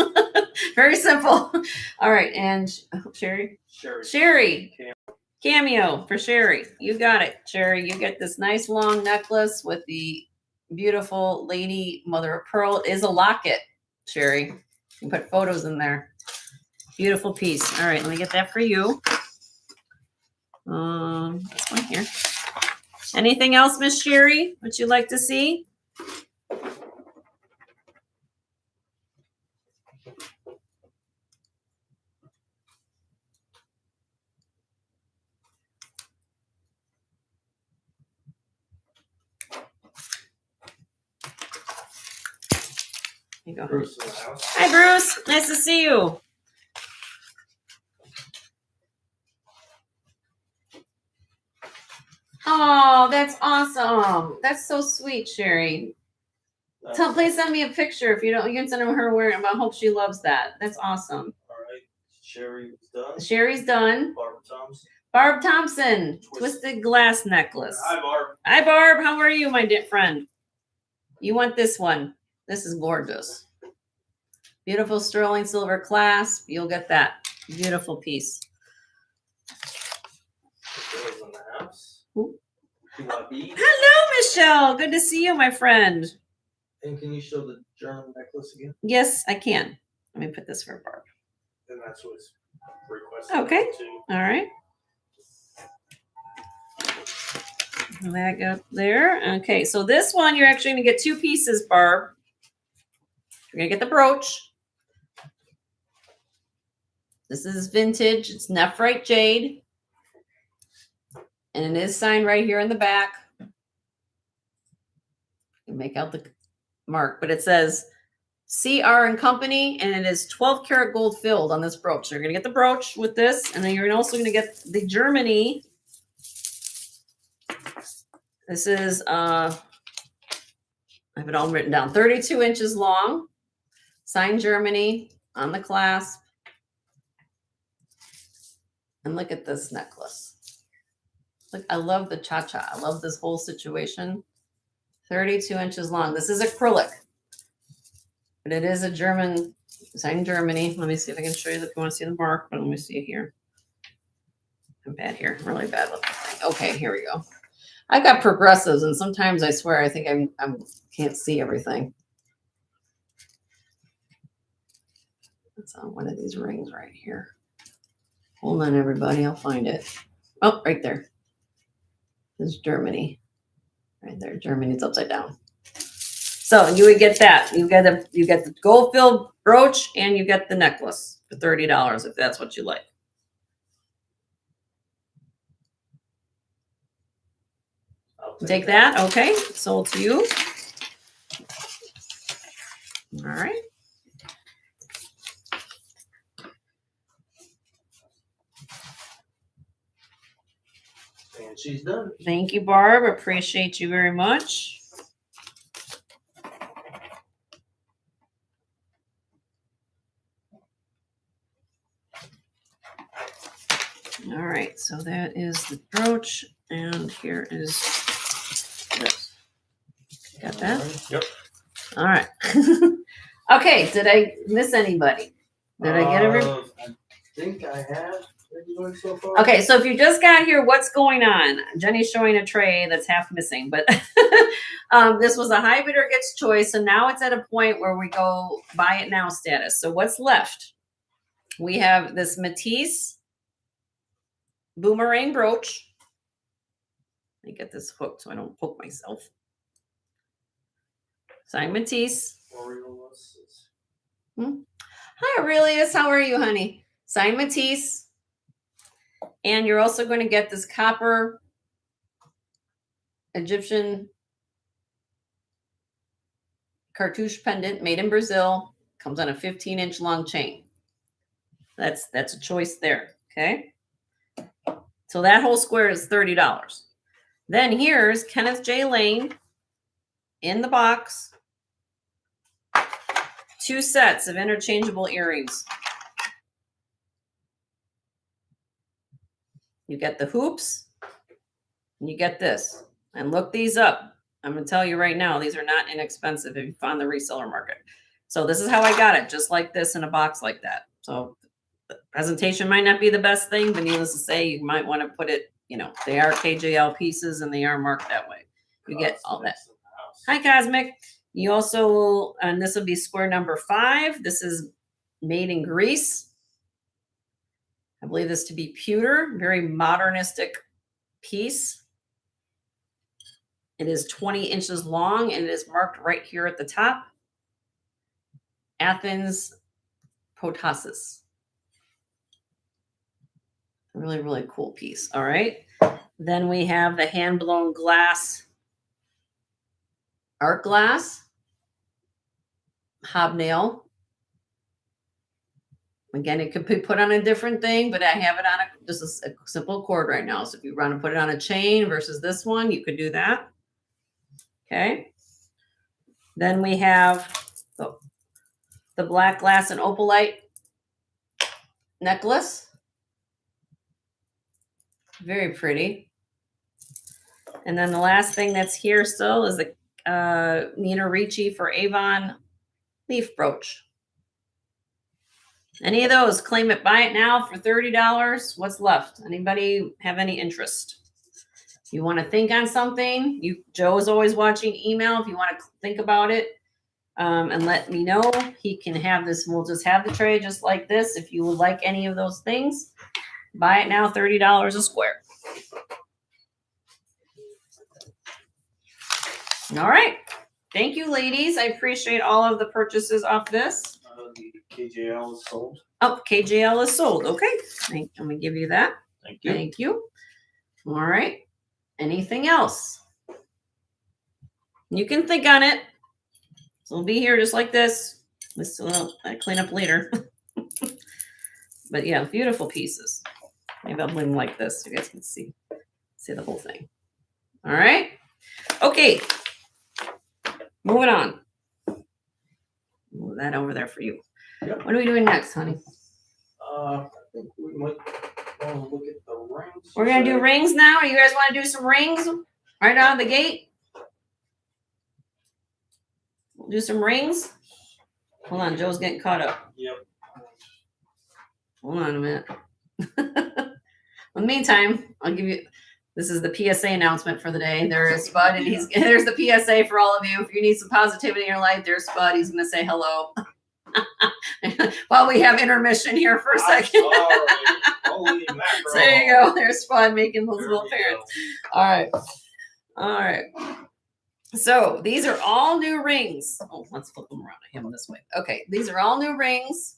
Very simple. All right, and Sherry? Sherry. Cameo for Sherry. You got it, Sherry. You get this nice long necklace with the beautiful lady mother of pearl. It is a locket, Sherry. You can put photos in there. Beautiful piece. All right, let me get that for you. This one here. Anything else, Miss Sherry, would you like to see? You go. Bruce in the house. Hi, Bruce. Nice to see you. Oh, that's awesome. That's so sweet, Sherry. Please send me a picture if you don't. You can send her wearing it. I hope she loves that. That's awesome. All right, Sherry's done. Sherry's done. Barbara Thompson. Barb Thompson, twisted glass necklace. Hi, Barb. Hi, Barb. How are you, my dear friend? You want this one? This is gorgeous. Beautiful sterling silver clasp. You'll get that. Beautiful piece. Michelle's in the house. Ooh. Hello, Michelle. Good to see you, my friend. and can you show the German necklace again? Yes, I can. Let me put this for Barb. And that's what's requested. Okay. Too. All right. That go there. Okay, so this one you're actually gonna get two pieces, Barb. You're gonna get the brooch, This is vintage. It's nephrite jade. And it is signed right here in the back. You make out the mark, but it says CR and Company, and it is 12 karat gold filled on this brooch. So you're going to get the brooch with this, and then you're also going to get the Germany. This is, I have it all written down, 32 inches long, signed Germany on the clasp. And look at this necklace. Look, I love the cha-cha. I love this whole situation. 32 inches long. This is acrylic, but it is a German, signed Germany. Let me see if I can show you if you want to see the mark, but let me see here. I'm bad here. I'm really bad with the thing. Okay, here we go. I've got progressives, and sometimes I swear I think I can't see everything. It's on one of these rings right here. Hold on, everybody. I'll find it. Oh, right there. This is Germany. Right there. Germany's upside down. So you would get that. You get the gold filled brooch, and you get the necklace for $30 if that's what you like. Take that. Okay. Sold to you. All right. And she's done. Thank you, Barb. Appreciate you very much. All right. So that is the brooch, and here is this. Got that? Yep. All right. Okay. Did I miss anybody? Did I get everyone? I think I have everyone so far. Okay, so if you just got here, what's going on? Jenny's showing a tray that's half missing, but this was a high bidder gets choice, and now it's at a point where we go buy it now status. So what's left? We have this Matisse boomerang brooch. Let me get this hooked so I don't poke myself. Signed Matisse. Hi, Aurelius. How are you, honey? Signed Matisse. And you're also going to get this copper Egyptian cartouche pendant made in Brazil. Comes on a 15-inch long chain. That's a choice there. Okay. So that whole square is $30. Then here's Kenneth J. Lane in the box. 2 sets of interchangeable earrings. You get the hoops, and you get this. And look these up. I'm going to tell you right now, these are not inexpensive if you find the reseller market. So this is how I got it, just like this in a box like that. So the presentation might not be the best thing, but needless to say, you might want to put it, they are KJL pieces and they are marked that way. You get all that. Hi, Cosmic. You also, and this will be square number 5. This is made in Greece. I believe this to be pewter, very modernistic piece. It is 20 inches long, and it is marked right here at the top. Athens, Potasis. Really, really cool piece. All right. Then we have the hand-blown glass, art glass, hobnail. Again, it could be put on a different thing, but I have it on just a simple cord right now. So if you want to put it on a chain versus this one, you could do that. Okay. Then we have the black glass and opalite necklace. Very pretty. And then the last thing that's here still is the Nina Ricci for Avon leaf brooch. Any of those, claim it, buy it now for $30. What's left? Anybody have any interest? You want to think on something? Joe is always watching email. If you want to think about it and let me know, he can have this. We'll just have the tray just like this. If you would like any of those things, buy it now, $30 a square. All right. Thank you, ladies. I appreciate all of the purchases off this. The KJL is sold. Oh, KJL is sold. Okay. I'm going to give you that. Thank you. Thank you. All right. Anything else? You can think on it. So we'll be here just like this. This will clean up later. But yeah, beautiful pieces. Maybe I'll bring them like this so you guys can see the whole thing. All right. Okay. Moving on. Move that over there for you. Yep. What are we doing next, honey? I think we might want to look at the rings. We're gonna do rings now. You guys want to do some rings right out of the gate? We'll do some rings. Hold on, Joe's getting caught up. Yep. Hold on a minute. In the meantime, I'll give you. This is the PSA announcement for the day. There is Spud, and there's the PSA for all of you. If you need some positivity in your life, there's Spud. He's gonna say hello. While we have intermission here for a second. Holy mackerel. So there you go. There's Spud making those little parents. All right. All right. So these are all new rings. Oh, let's flip them around. I have them this way. Okay. These are all new rings.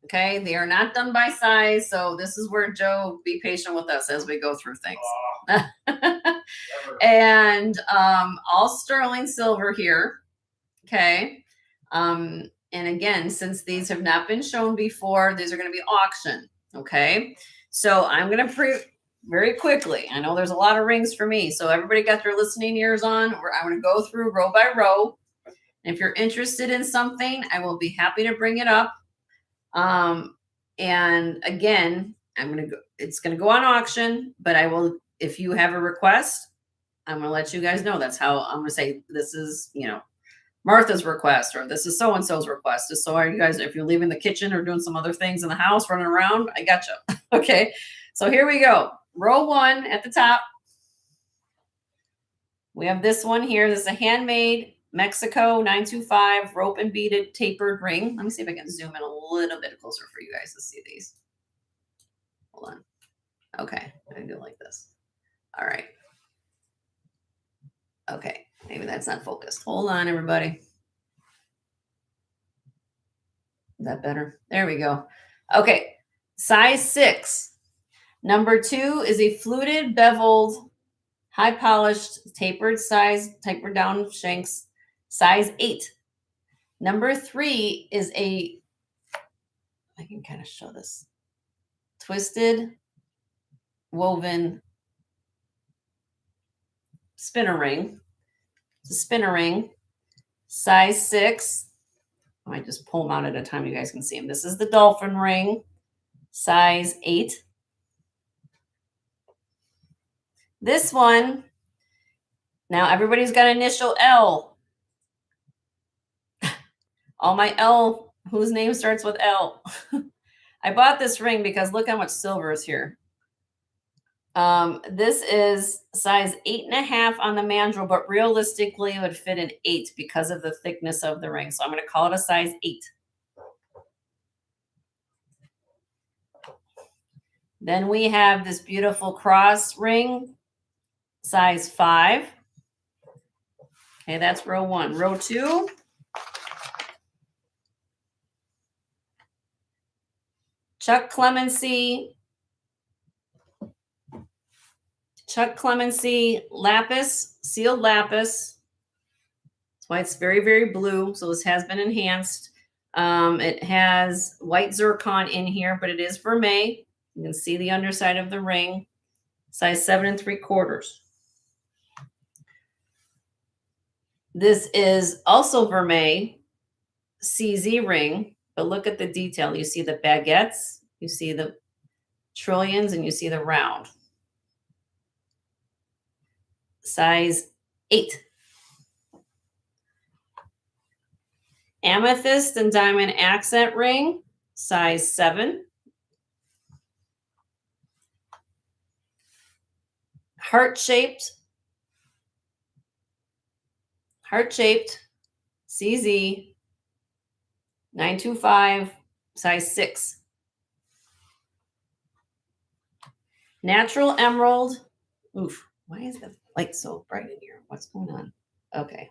Okay. They are not done by size. So this is where Joe, be patient with us as we go through things. And all sterling silver here. Okay. And again, since these have not been shown before, these are going to be auctioned. Okay. So I'm going to very quickly. I know there's a lot of rings for me. So everybody got their listening ears on. I'm going to go through row by row. And if you're interested in something, I will be happy to bring it up. And again, it's going to go on auction, but I will, if you have a request, I'm going to let you guys know. That's how I'm going to say, this is, Martha's request, or this is so-and-so's request. Just so are you guys, if you're leaving the kitchen or doing some other things in the house, running around, I got you. Okay. So here we go. Row 1 at the top. We have this one here. This is a handmade Mexico 925 rope and beaded tapered ring. Let me see if I can zoom in a little bit closer for you guys to see these. Hold on. Okay. I can do it like this. All right. Okay. Maybe that's not focused. Hold on, everybody. Is that better? There we go. Okay. Size 6. Number 2 is a fluted, beveled, high polished, tapered down shanks, size 8. Number 3 is I can kind of show this, twisted, woven spinner ring. It's a spinner ring, size 6. I might just pull them out at a time. You guys can see them. This is the dolphin ring, size 8. This one, now everybody's got initial L. All my L, whose name starts with L. I bought this ring because look how much silver is here. This is size 8.5 on the mandrel, but realistically it would fit an 8 because of the thickness of the ring. So I'm going to call it a size 8. Then we have this beautiful cross ring, size 5. Okay, that's row 1. Row 2. Chuck Clemency lapis, sealed lapis. That's why it's very, very blue. So this has been enhanced. It has white zircon in here, but it is vermeil. You can see the underside of the ring. Size 7 3/4. This is also vermeil CZ ring, but look at the detail. You see the baguettes, you see the trillions, and you see the round. Size 8. Amethyst and diamond accent ring, size 7. Heart-shaped CZ 925, size 6. Natural emerald. Oof, why is the light so bright in here? What's going on? Okay.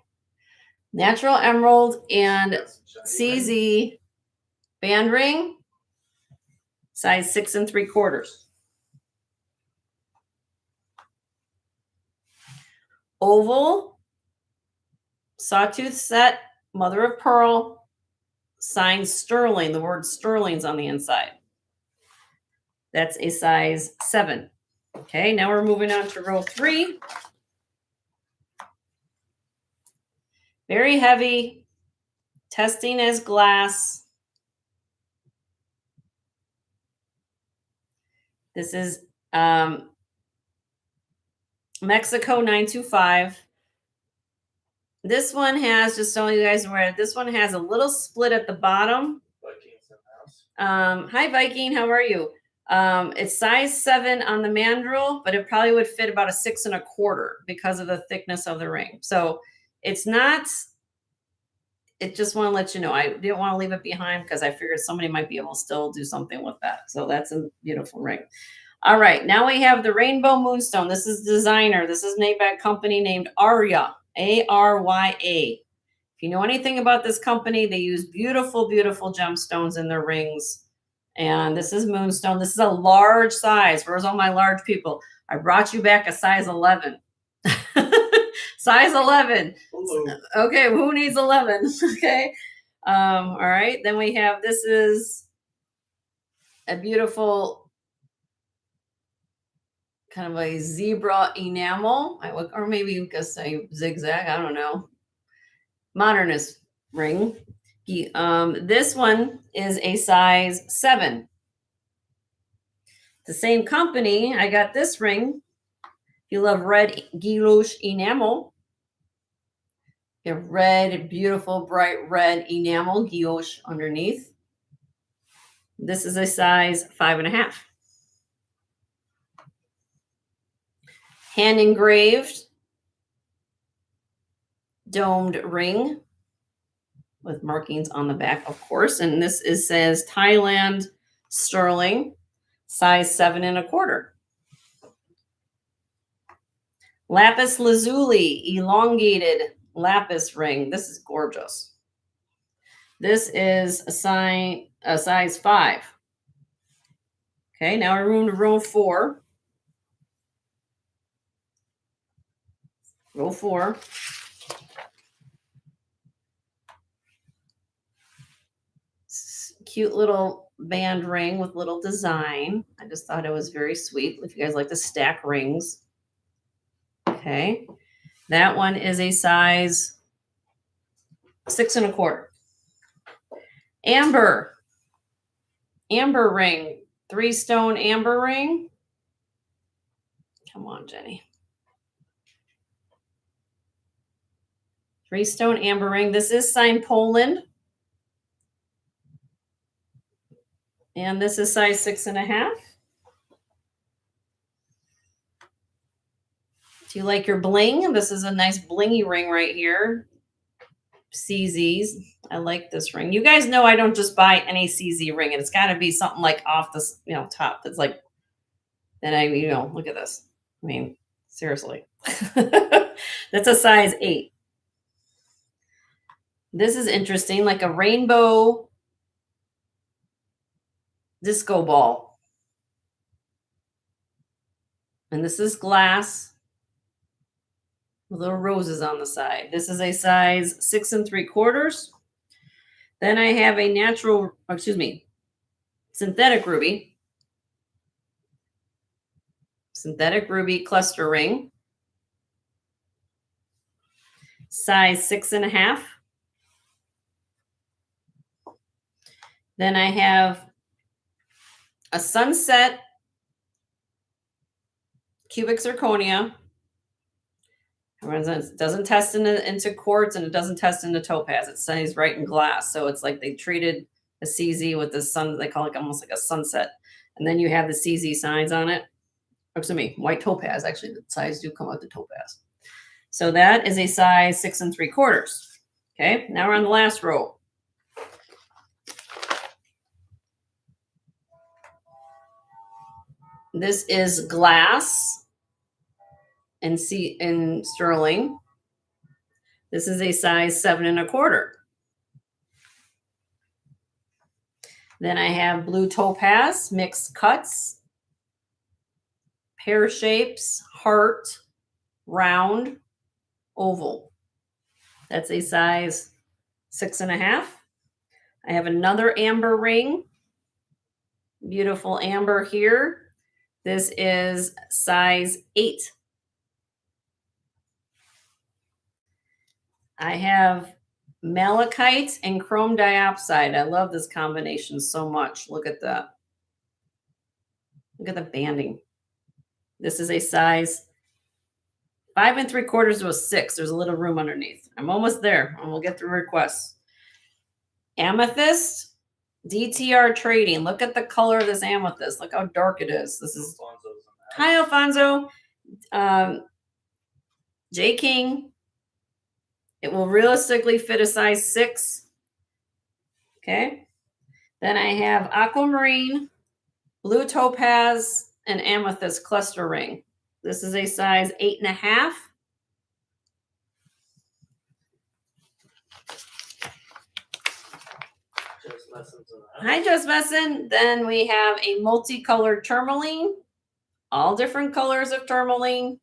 Natural emerald and CZ band ring, Size 6 3/4. Oval, sawtooth set, mother of pearl, signed sterling. The word sterling's on the inside. That's a size 7. Okay, now we're moving on to row 3. Very heavy, testing as glass. This is Mexico 925. This one has, just so you guys are aware, this one has a little split at the bottom. Vikings in the house. Hi Viking, how are you? It's size 7 on the mandrel, but it probably would fit about a 6 1/4 because of the thickness of the ring. So it's not, it just want to let you know, I didn't want to leave it behind because I figured somebody might be able to still do something with that. So that's a beautiful ring. All right, now we have the Rainbow Moonstone. This is designer. This is made by a company named Arya, Arya. If you know anything about this company, they use beautiful, beautiful gemstones in their rings. And this is Moonstone. This is a large size. Where's all my large people? I brought you back a size 11. Size 11. Hello. Okay, who needs 11? Okay. All right. Then we have, this is a beautiful kind of a zebra enamel. Or maybe you could say zigzag. I don't know. Modernist ring. This one is a size 7. The same company, I got this ring. If you love red guilloche enamel, you have red, beautiful, bright red enamel guilloche underneath. This is a size 5.5. Hand engraved domed ring with markings on the back, of course. And this says Thailand sterling, size 7 1/4. Lapis lazuli, elongated lapis ring. This is gorgeous. This is a size 5. Okay, now we're moving to row 4. Row 4. Cute little band ring with little design. I just thought it was very sweet. If you guys like to stack rings. Okay. That one is a size 6 1/4. Amber ring, 3-stone amber ring. Come on, Jenny. 3-stone amber ring. This is signed Poland. And this is size 6.5. Do you like your bling? This is a nice blingy ring right here. CZs. I like this ring. You guys know I don't just buy any CZ ring, and it's got to be something like off this, top. That's like, then look at this. I mean, seriously. That's a size 8. This is interesting, like a rainbow disco ball. And this is glass with little roses on the side. This is a size 6 3/4. Then I have a synthetic ruby. Synthetic ruby cluster ring. Size 6.5. Then I have a sunset cubic zirconia. It doesn't test into quartz, and it doesn't test into topaz. It stays right in glass. So it's like they treated a CZ with the sun. They call it almost like a sunset. And then you have the CZ signs on it. White topaz. Actually, the size do come with the topaz. So that is a size 6 3/4. Okay, now we're on the last row. This is glass and sterling. This is a size 7 1/4. Then I have blue topaz, mixed cuts, pear shapes, heart, round, oval. That's a size 6.5. I have another amber ring. Beautiful amber here. This is size 8. I have malachite and chrome diopside. I love this combination so much. Look at that. Look at the banding. This is a size 5 3/4 to a 6. There's a little room underneath. I'm almost there, and we'll get through requests. Amethyst, DTR trading. Look at the color of this amethyst. Look how dark it is. This is hi, Alfonso. J King. It will realistically fit a size 6. Okay. Then I have aquamarine, blue topaz, and amethyst cluster ring. This is a size 8.5. Hi, Just Messin. Then we have a multicolored tourmaline, all different colors of tourmaline,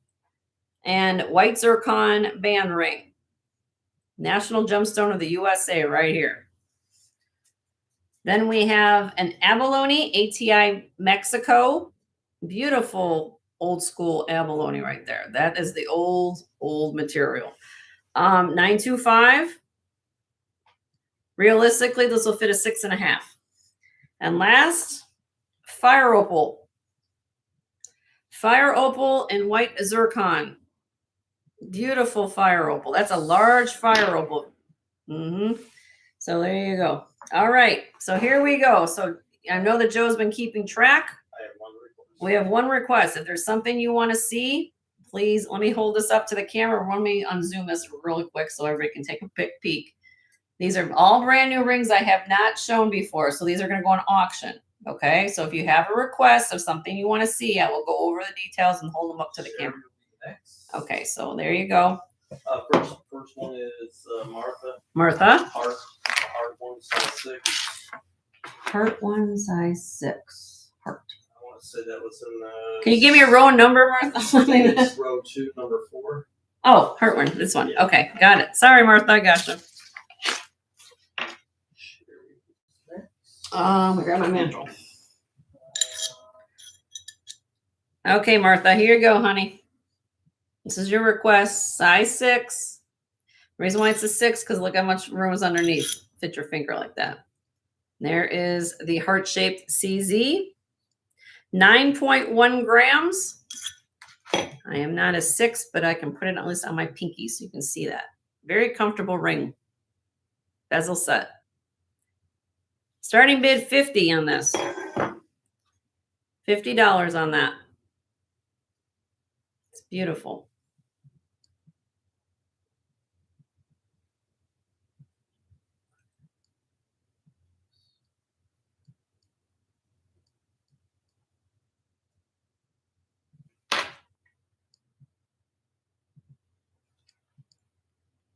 and white zircon band ring. National Gemstone of the USA right here. Then we have an abalone, ATI Mexico. Beautiful old school abalone right there. That is the old material. 925. Realistically, this will fit a 6.5. And last, fire opal. Fire opal and white zircon. Beautiful fire opal. That's a large fire opal. So there you go. All right. So here we go. So I know that Joe's been keeping track. I have one request. We have one request. If there's something you want to see, please let me hold this up to the camera. Let me unzoom this really quick so everybody can take a quick peek. These are all brand new rings I have not shown before. So these are going to go on auction. Okay. So if you have a request of something you want to see, I will go over the details and hold them up to the camera. Next. Okay. So there you go. First one is Martha. Martha. Heart one, size 6. Heart 1, size 6. Heart. I want to say that was in the. Can you give me a row and number, Martha? It's row 2, number 4. Oh, heart 1. This one. Okay. Got it. Sorry, Martha. I gotcha. I grab my mantle. Okay, Martha, here you go, honey. This is your request, size 6. The reason why it's a 6 because look how much room is underneath. Fit your finger like that. There is the heart-shaped CZ, 9.1 grams. I am not a 6, but I can put it at least on my pinky so you can see that. Very comfortable ring. Bezel set. Starting bid 50 on this. $50 on that. It's beautiful.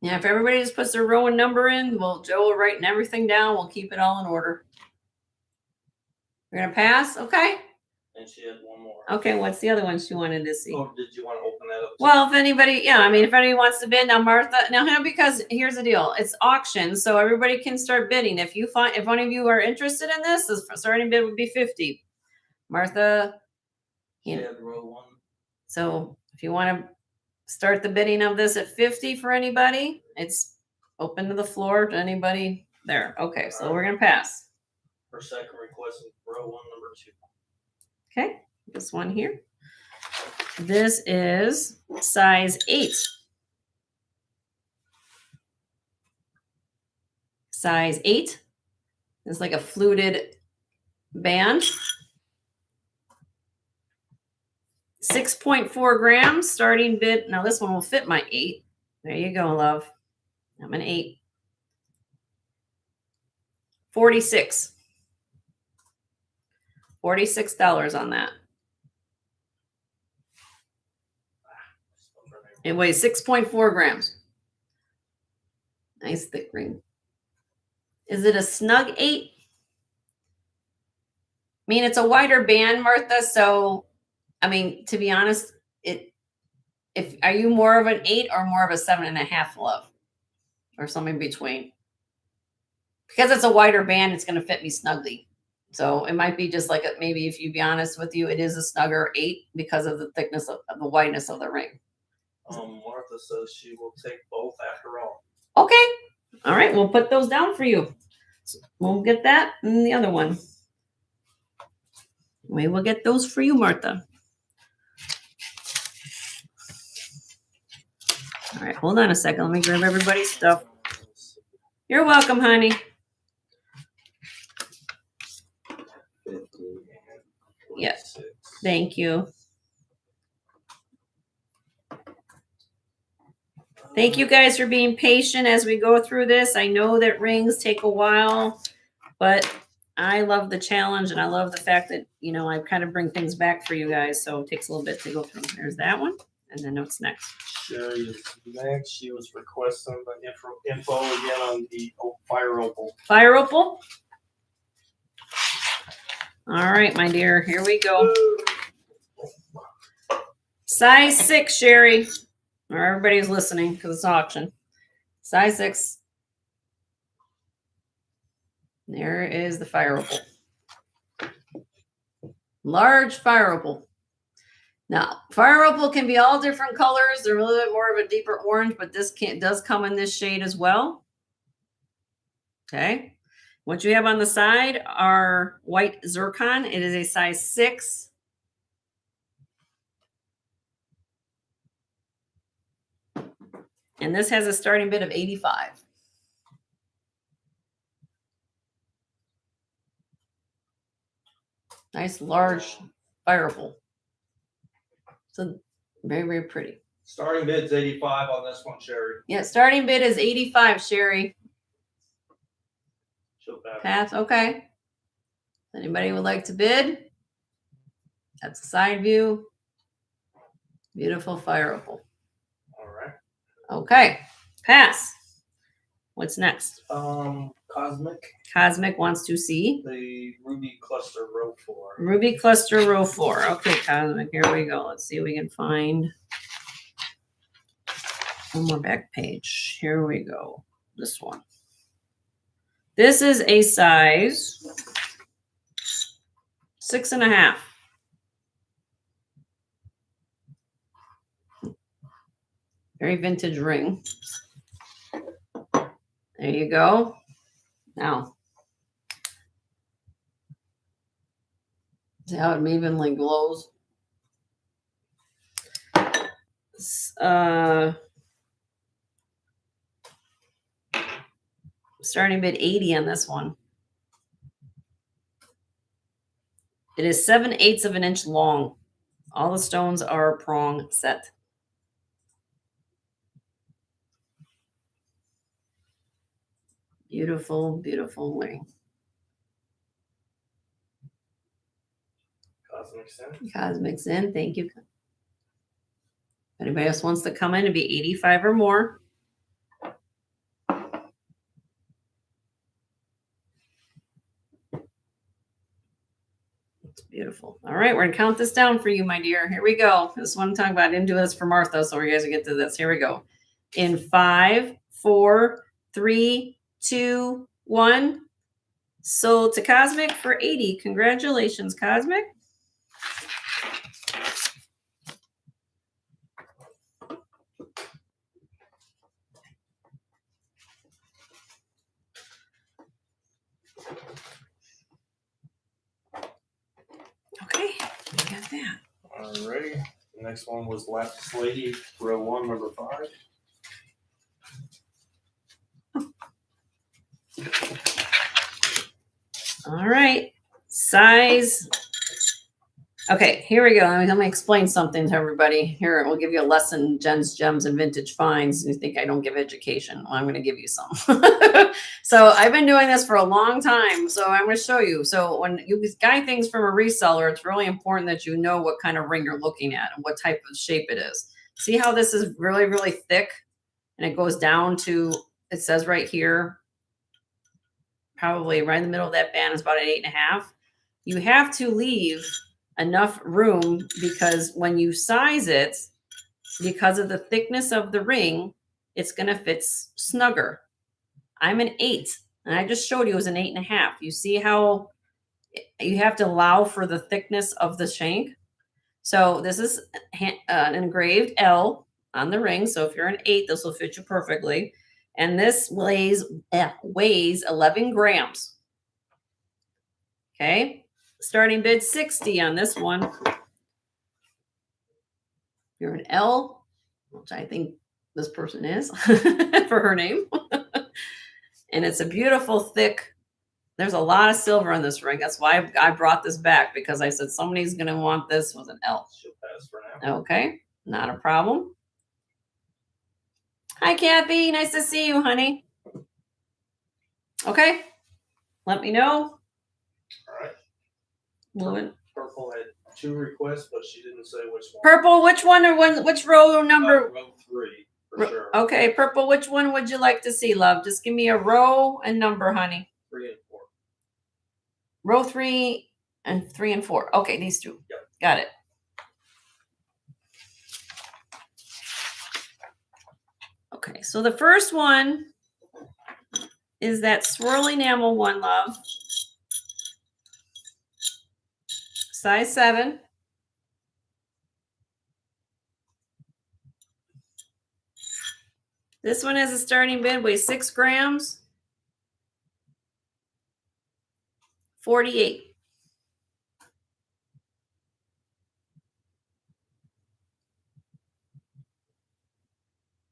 Yeah, if everybody just puts their row and number in, well, Joe will write everything down. We'll keep it all in order. We're going to pass? Okay. And she had one more. Okay, what's the other one she wanted to see? Oh, did you want to open that up? Well, if anybody, yeah, I mean, if anybody wants to bid now, Martha, now because here's the deal, it's auction, so everybody can start bidding. If one of you are interested in this, the starting bid would be 50. Martha, She had row 1. So if you want to start the bidding of this at 50 for anybody, it's open to the floor to anybody there. Okay, so we're gonna pass. Her second request is row 1, number 2. Okay, this one here. This is size 8. Size 8. It's like a fluted band. 6.4 grams starting bid. Now this one will fit my 8. There you go, love. I'm an 8. 46. $46 on that. It weighs 6.4 grams. Nice thick ring. Is it a snug 8? mean, it's a wider band, Martha. So, I mean, to be honest, are you more of an 8 or more of a 7.5, love, or something in between? Because it's a wider band, it's going to fit me snugly. So it might be just like maybe if you be honest with you, it is a snugger 8 because of the thickness of the wideness of the ring. Martha says she will take both after all. Okay. All right. We'll put those down for you. We'll get that and the other one. We will get those for you, Martha. All right. Hold on a second. Let me grab everybody's stuff. You're welcome, honey. 50 and Yeah. 46. Thank you. Thank you guys for being patient as we go through this. I know that rings take a while, but I love the challenge and I love the fact that, you know, I kind of bring things back for you guys. So it takes a little bit to go through. There's that one. And then what's next? Sherry is next. She was requesting the info again on the fire opal. Fire opal? All right, my dear. Here we go. Size 6, Sherry. Or everybody's listening because it's auction. Size 6. There is the fire opal. Large fire opal. Now, fire opal can be all different colors. They're a little bit more of a deeper orange, but this does come in this shade as well. Okay. What you have on the side are white zircon. It is a size 6. And this has a starting bid of 85. Nice large fire opal. So very, very pretty. Starting bid's 85 on this one, Sherry. Yeah, starting bid is 85, Sherry. She'll pass. Pass, okay. Anybody would like to bid? That's a side view. Beautiful fire opal. All right. Okay, pass. What's next? Cosmic. Cosmic wants to see The Ruby Cluster Row 4. Ruby Cluster Row 4. Okay, Cosmic, here we go. Let's see if we can find one more back page. Here we go. This one. This is a size 6.5. Very vintage ring. There you go. Now, see how it evenly glows? Starting bid 80 on this one. It is 7/8 of an inch long. All the stones are prong set. Beautiful, beautiful ring. Cosmic's in. Cosmic's in. Thank you. Anybody else wants to come in and be 85 or more? It's beautiful. All right, we're gonna count this down for you, my dear. Here we go. This one I'm talking about. I didn't do this for Martha, so you guys will get to this. Here we go. In 5, 4, 3, 2, 1. Sold to Cosmic for 80. Congratulations, Cosmic. Okay, we got that. Alrighty. The next one was Lapis Lady, row 1, number 5. All right, size. Okay, here we go. Let me explain something to everybody. Here, we'll give you a lesson, Jen's Gems and Vintage Finds. You think I don't give education? Well, I'm going to give you some. So I've been doing this for a long time. So I'm going to show you. So when you buy things from a reseller, it's really important that you know what kind of ring you're looking at and what type of shape it is. See how this is really, really thick? And it goes down to, it says right here, probably right in the middle of that band is about an 8.5. you have to leave enough room because when you size it, because of the thickness of the ring, it's going to fit snugger. I'm an 8, and I just showed you it was an 8.5. You see how you have to allow for the thickness of the shank? So this is an engraved L on the ring. So if you're an 8, this will fit you perfectly. And this weighs 11 grams. Okay. Starting bid 60 on this one. You're an L, which I think this person is for her name. And it's a beautiful, thick. There's a lot of silver on this ring. That's why I brought this back, because I said somebody's going to want this with an L. She'll pass for now. Okay. Not a problem. Hi, Kathy. Nice to see you, honey. Okay. Let me know. All right. Moving. Purple had 2 requests, but she didn't say which one. Purple, which one or which row number? Row 3, for sure. Okay, purple, which one would you like to see, love? Just give me a row and number, honey. 3 and 4. Row 3 and 3 and 4. Okay, these 2. Yep. Got it. Okay, so the first one is that swirl enamel one, love. Size 7. This one has a starting bid, weighs 6 grams. 48.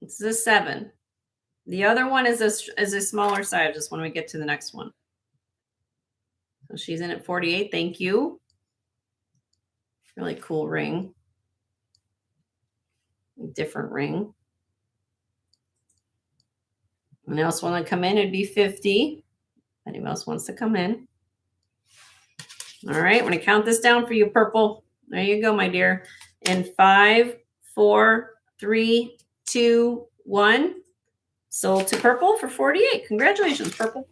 It's a 7. The other one is a smaller size, just when we get to the next one. So she's in at 48. Thank you. Really cool ring. Different ring. Anyone else want to come in? It'd be 50. Anyone else wants to come in? All right, I'm going to count this down for you, purple. There you go, my dear. In 5, 4, 3, 2, 1. Sold to purple for 48. Congratulations, purple.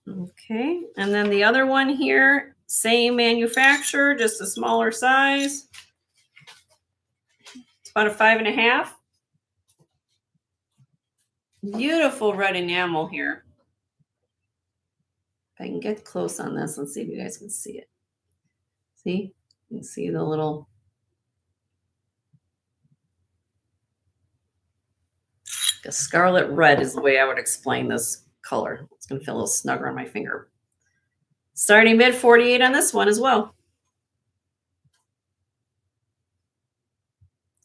Okay, and then the other one here, same manufacturer, just a smaller size. It's about a 5.5. Beautiful red enamel here. If I can get close on this, let's see if you guys can see it. See? You can see the little. A scarlet red is the way I would explain this color. It's going to feel a little snugger on my finger. Starting bid 48 on this one as well.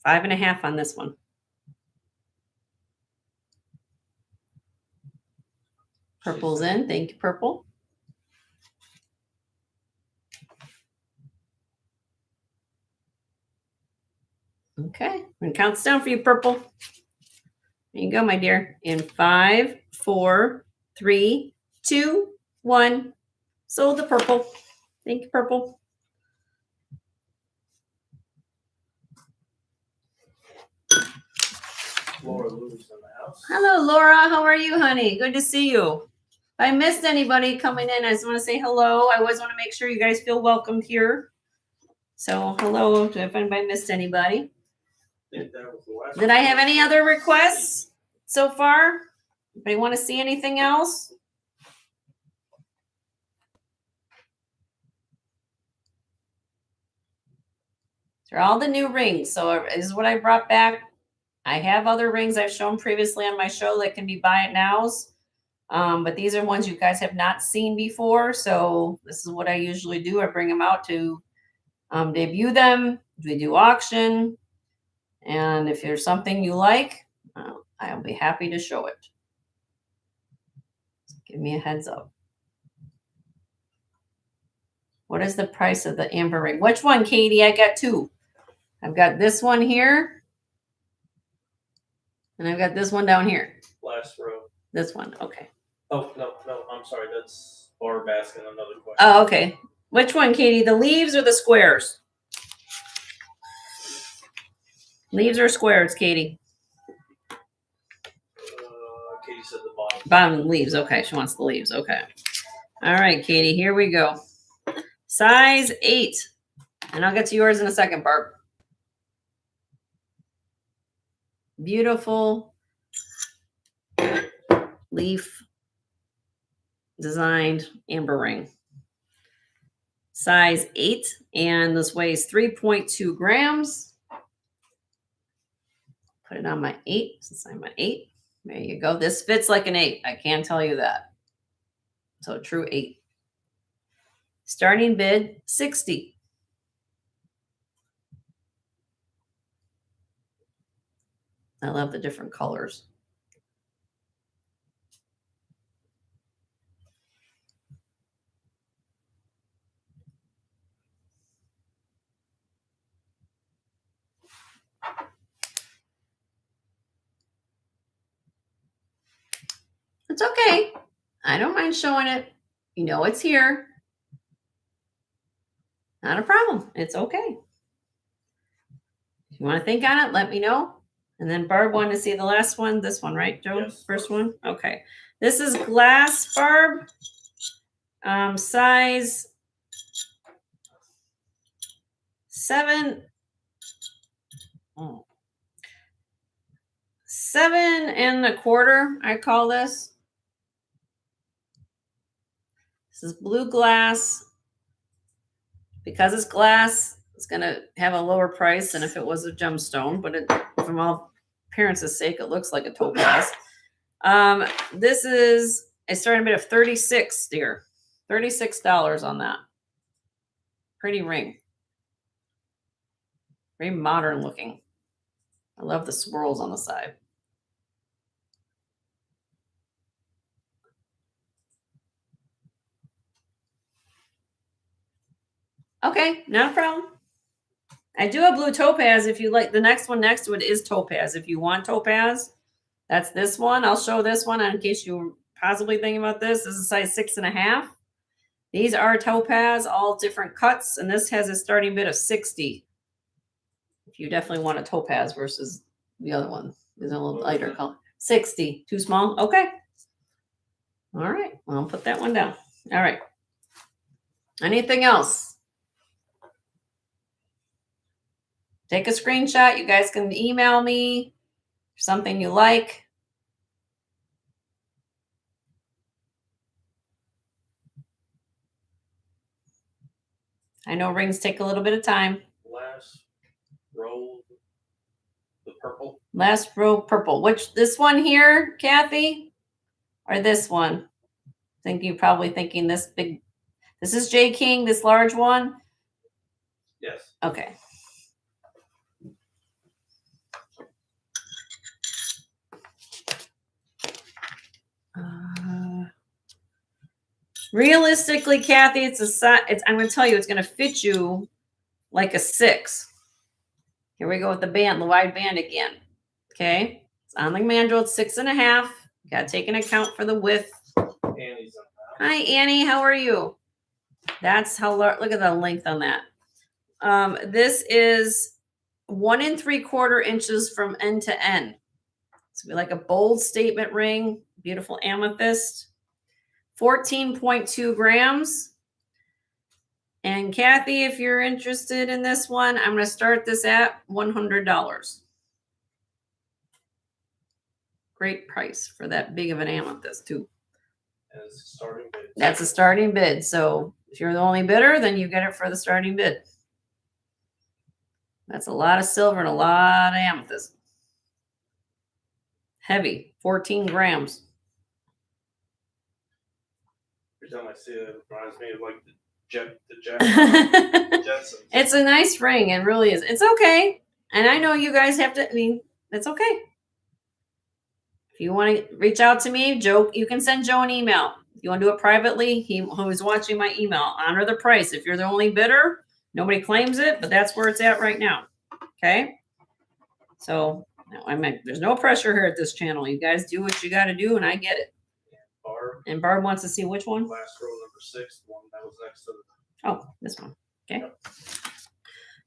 5.5 on this one. Purple's in. Thank you, purple. Okay, I'm going to count this down for you, purple. There you go, my dear. In 5, 4, 3, 2, 1. Sold the purple. Thank you, purple. Laura Lou's in the house. Hello, Laura. How are you, honey? Good to see you. If I missed anybody coming in, I just want to say hello. I always want to make sure you guys feel welcomed here. So hello if anybody missed anybody. Did I have any other requests so far? Anybody want to see anything else? They're all the new rings. So this is what I brought back. I have other rings I've shown previously on my show that can be buy it nows. But these are ones you guys have not seen before. So this is what I usually do. I bring them out to debut them. We do auction. And if there's something you like, I'll be happy to show it. So give me a heads up. What is the price of the amber ring? Which one, Katie? I got 2. I've got this one here. And I've got this one down here. Last row. This one. Okay. Oh, no, I'm sorry. That's Barb asking another question. Oh, okay. Which one, Katie? The leaves or the squares? Leaves or squares, Katie? you said the bottom. Bottom leaves. Okay, she wants the leaves. Okay. All right, Katie, here we go. Size 8. And I'll get to yours in a second, Barb. Beautiful leaf designed amber ring. Size 8, and this weighs 3.2 grams. Put it on my 8, since I'm an 8. There you go. This fits like an 8. I can tell you that. So a true 8. Starting bid, 60. I love the different colors. It's okay. I don't mind showing it. You know it's here. Not a problem. It's okay. If you want to think on it, let me know. And then Barb wanted to see the last one. This one, right, Joe? Yes. First one? Okay. This is glass, Barb. Size 7. 7.25, I call this. This is blue glass. Because it's glass, it's going to have a lower price than if it was a gemstone, but from all appearances' sake, it looks like a topaz. This is a starting bid of $36, dear. $36 on that. Pretty ring. Very modern looking. I love the swirls on the side. Okay, not a problem. I do have blue topaz if you like. The next one next to it is topaz. If you want topaz, that's this one. I'll show this one in case you're possibly thinking about this. This is size 6.5. These are topaz, all different cuts, and this has a starting bid of 60. If you definitely want a topaz versus the other one, is a little lighter color. 60. Too small? Okay. All right. Well, I'll put that one down. All right. Anything else? Take a screenshot. You guys can email me something you like. I know rings take a little bit of time. Last row, the purple. Last row purple. Which, this one here, Kathy? Or this one? I think you're probably thinking this big. This is J King, this large one? Yes. Okay. Realistically, Kathy, it's a size. I'm going to tell you, it's going to fit you like a 6. Here we go with the band, the wide band again. Okay, it's on the mandrel. It's 6.5. You got to take into account for the width. Annie's on that. Hi, Annie. How are you? That's how large. Look at the length on that. This is 1 3/4 inches from end to end. It's gonna be like a bold statement ring. Beautiful amethyst. 14.2 grams. And Kathy, if you're interested in this one, I'm going to start this at $100. Great price for that big of an amethyst, too. As a starting bid. That's a starting bid. So if you're the only bidder, then you get it for the starting bid. That's a lot of silver and a lot of amethyst. Heavy, 14 grams. Every time I see it, it reminds me of like the Jetsons. It's a nice ring. It really is. It's okay. And I know you guys have to, I mean, it's okay. If you want to reach out to me, Joe, you can send Joe an email. If you want to do it privately, who's watching my email, honor the price. If you're the only bidder, nobody claims it, but that's where it's at right now. Okay. So there's no pressure here at this channel. You guys do what you got to do, and I get it. Barb. And Barb wants to see which one? Last row, number 6, the one that was next to the. Oh, this one. Okay. Yep.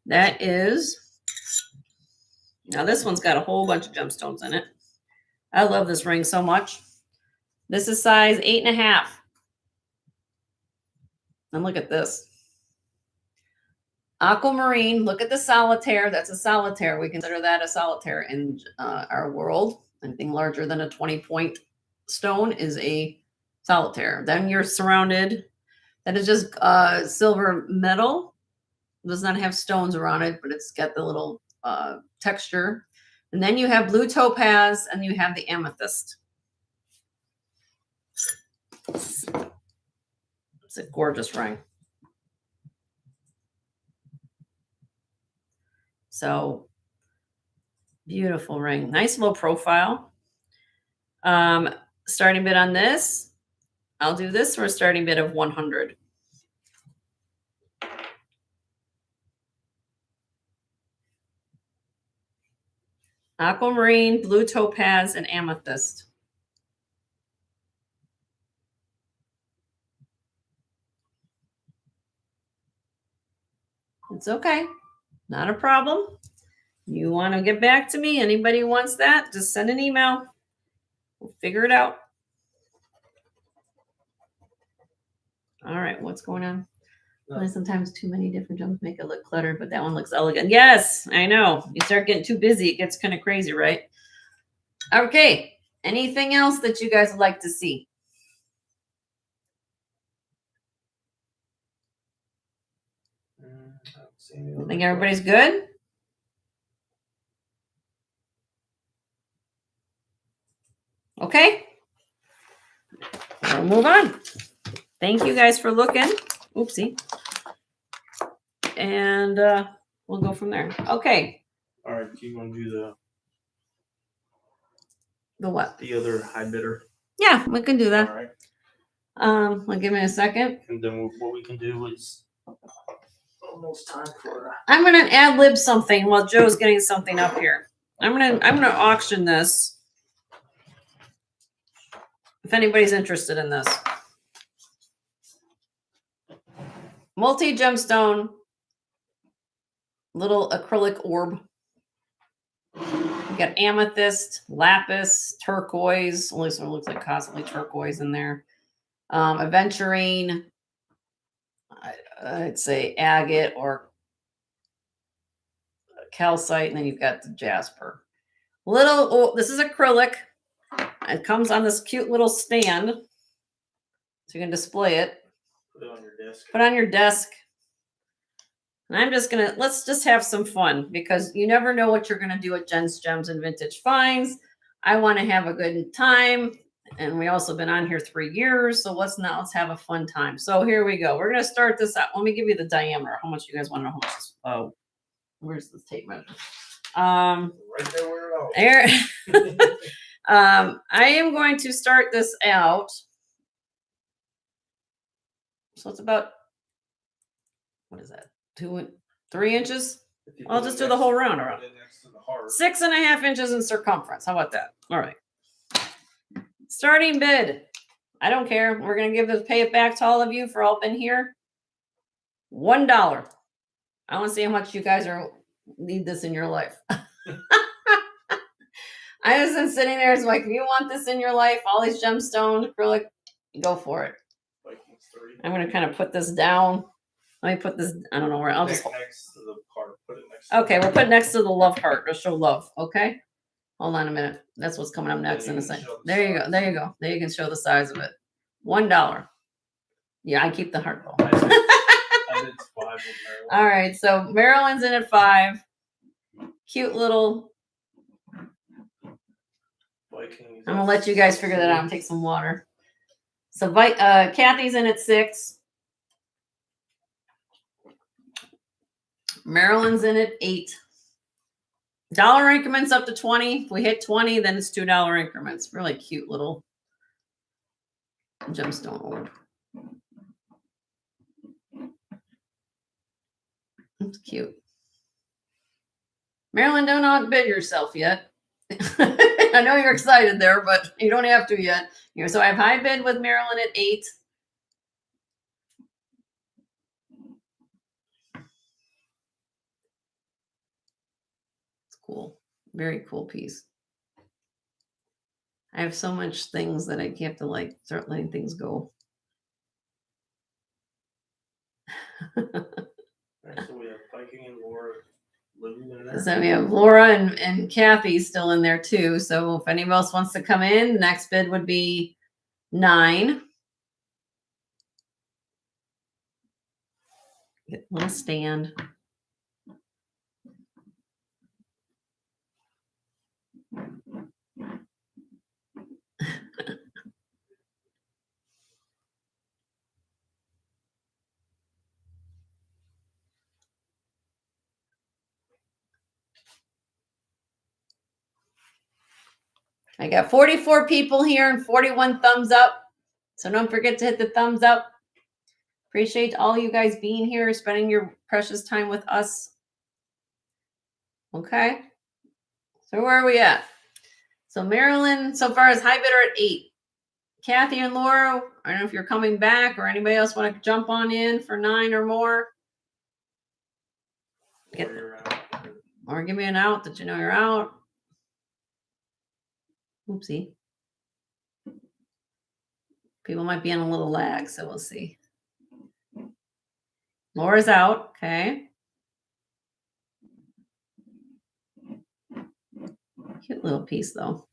That is. Now, this one's got a whole bunch of gemstones in it. I love this ring so much. This is size 8.5. And look at this. Aquamarine, look at the solitaire. That's a solitaire. We consider that a solitaire in our world. Anything larger than a 20-point stone is a solitaire. Then you're surrounded. That is just silver metal. It does not have stones around it, but it's got the little texture. And then you have blue topaz and you have the amethyst. It's a gorgeous ring. So beautiful ring. Nice low profile. Starting bid on this. I'll do this for a starting bid of 100. Aquamarine, blue topaz, and amethyst. It's okay. Not a problem. You want to get back to me? Anybody wants that? Just send an email. We'll figure it out. All right, what's going on? Well, sometimes too many different gems make it look cluttered, but that one looks elegant. Yes, I know. You start getting too busy, it gets kind of crazy, right? Okay. Anything else that you guys would like to see? I think everybody's good? Okay. We'll move on. Thank you guys for looking. Oopsie. And we'll go from there. Okay. All right, do you want to do The what? the other high bidder? Yeah, we can do that. All right. Well, give me a second. And then what we can do is almost time for. I'm gonna ad lib something while Joe's getting something up here. I'm gonna auction this. If anybody's interested in this. Multi-gemstone little acrylic orb. You got amethyst, lapis, turquoise. At least it looks like constantly turquoise in there. Aventurine. I'd say agate or calcite, and then you've got the jasper. This is acrylic. It comes on this cute little stand, so you can display it. Put it on your desk. Put on your desk. And let's just have some fun because you never know what you're gonna do at Jen's Gems and Vintage Finds. I want to have a good time, and we also been on here 3 years, so let's have a fun time. So here we go. We're gonna start this out. Let me give you the diameter. How much you guys want to know? How much? Oh, where's this tape measure? Right there where it There. I am going to start this out. So it's about, what is that? 3 inches? I'll just do the whole round around. 6.5 inches in circumference. How about that? All right. Starting bid. I don't care. We're going to pay it back to all of you for all been here. $1. I want to see how much you guys need this in your life. I was been sitting there. It's like, if you want this in your life, all these gemstones, acrylic, go for it. I'm going to kind of put this down. Let me put this, I don't know where, I'll just. Next to the heart. Put it next Okay, we'll put next to the love heart to show love. Okay. Hold on a minute. That's what's coming up next in a second. There you go. There you go. There you can show the size of it. $1. Yeah, I keep the heart though. I did 5 with Maryland. All right, so Maryland's in at 5. Cute little. I'm gonna let you guys figure that out and take some water. So Kathy's in at 6. Maryland's in at 8. Dollar increments up to 20. If we hit 20, then it's $2 increments. Really cute little gemstone orb. It's cute. Marilyn, don't outbid yourself yet. I know you're excited there, but you don't have to yet. So I have high bid with Marilyn at 8. It's cool. Very cool piece. I have so much things that I have to like start letting things go. So we have Viking and Laura living in there. So we have Laura and Kathy still in there too. So if anybody else wants to come in, the next bid would be 9. Get a little stand. I got 44 people here and 41 thumbs up. So don't forget to hit the thumbs up. Appreciate all you guys being here, spending your precious time with us. Okay. So where are we at? So Marilyn, so far, is high bidder at 8. Kathy and Laura, I don't know if you're coming back or anybody else want to jump on in for 9 or more. Or give me an out that you know you're out. Oopsie. People might be on a little lag, so we'll see. Laura's out. Okay. Cute little piece, though.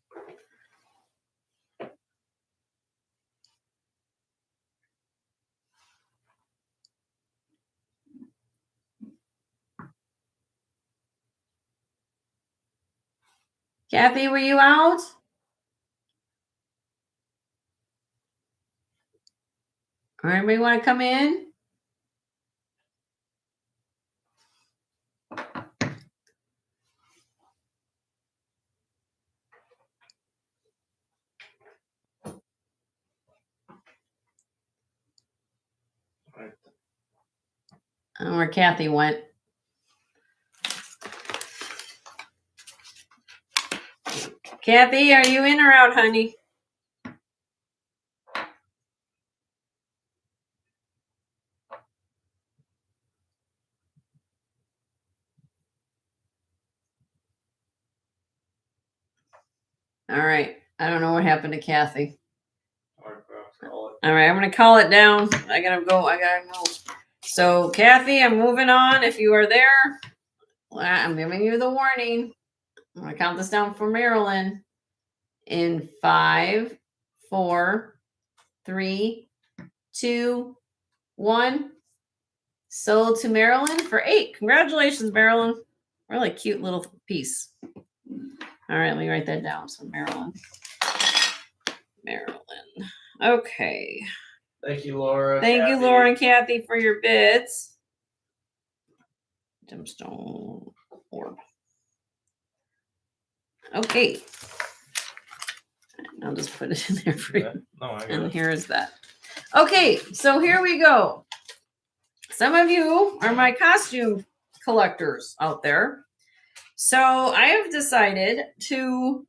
Kathy, were you out? Or anybody want to come in? I don't know where Kathy went. Kathy, are you in or out, honey? All right. I don't know what happened to Kathy. All right, I'm gonna call it down. I gotta go. So Kathy, I'm moving on. If you are there, I'm giving you the warning. I'm gonna count this down for Marilyn. In 5, 4, 3, 2, 1. Sold to Marilyn for 8. Congratulations, Marilyn. Really cute little piece. All right, let me write that down. So Marilyn. Okay. Thank you, Laura. Thank Kathy. you, Laura and Kathy, for your bids. Gemstone orb. Okay. I'll just put it in there for you. No, I got And it. here is that. Okay, so here we go. Some of you are my costume collectors out there. So I have decided to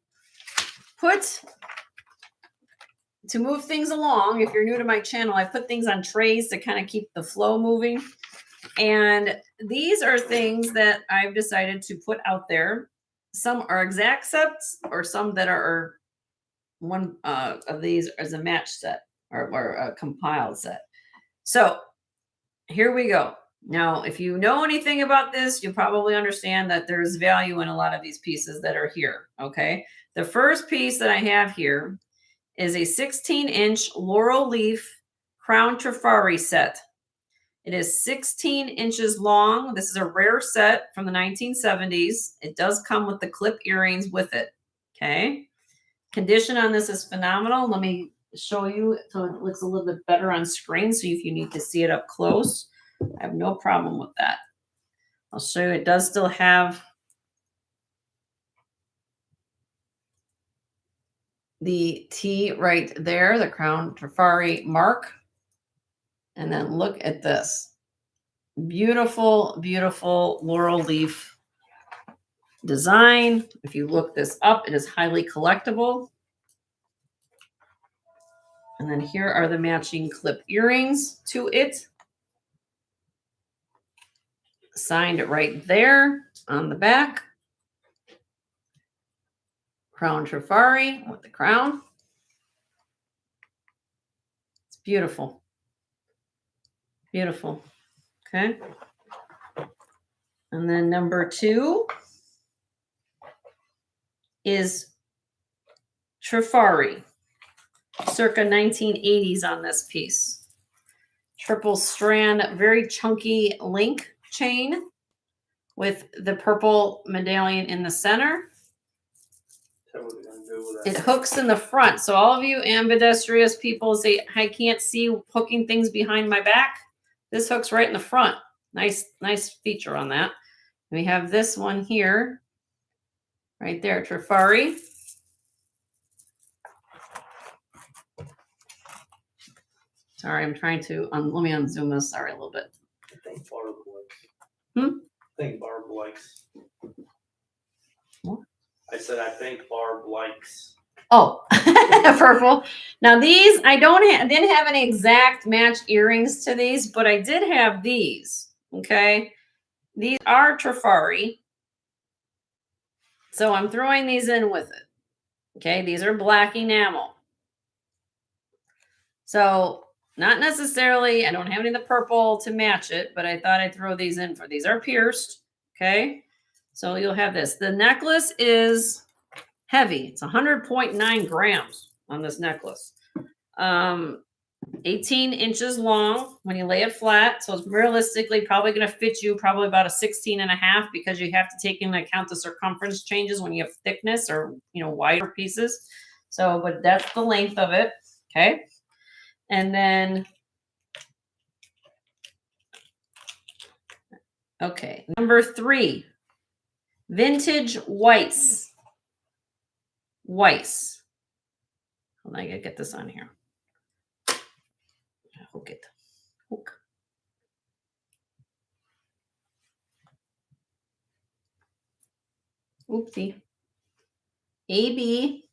move things along. If you're new to my channel, I put things on trays to kind of keep the flow moving. And these are things that I've decided to put out there. Some are exact sets or some that are one of these as a match set or a compiled set. So here we go. Now, if you know anything about this, you probably understand that there's value in a lot of these pieces that are here. Okay. The first piece that I have here is a 16-inch laurel leaf crown trifari set. It is 16 inches long. This is a rare set from the 1970s. It does come with the clip earrings with it. Okay. Condition on this is phenomenal. Let me show you so it looks a little bit better on screen. So if you need to see it up close, I have no problem with that. I'll show you. It does still have the T right there, the Crown Trifari mark. And then look at this. Beautiful, beautiful laurel leaf design. If you look this up, it is highly collectible. And then here are the matching clip earrings to it. Signed right there on the back. Crown Trifari with the crown. It's beautiful. Beautiful. Okay. And then number 2 is Trifari, circa 1980s on this piece. Triple strand, very chunky link chain with the purple medallion in the center. Tell what we're gonna do with that. It hooks in the front. So all of you ambidextrous people say, I can't see hooking things behind my back. This hooks right in the front. Nice feature on that. We have this one here, right there, Trifari. Sorry, I'm trying to, let me unzoom this, sorry, a little bit. I think Barb likes. Hmm? I think Barb likes. What? I said I think Barb likes. Oh, purple. Now these, I didn't have any exact match earrings to these, but I did have these, okay? These are Trifari. So I'm throwing these in with it. Okay, these are black enamel. So not necessarily, I don't have any of the purple to match it, but I thought I'd throw these in for these are pierced. Okay, so you'll have this. The necklace is heavy. It's 100.9 grams on this necklace. 18 inches long when you lay it flat. So it's realistically probably going to fit you probably about a 16.5 because you have to take into account the circumference changes when you have thickness or, wider pieces. So, but that's the length of it. Okay. And then, okay. Number 3, vintage Weiss. Weiss. Hold on, I gotta get this on here. Hook it. Hook. Oopsie. AB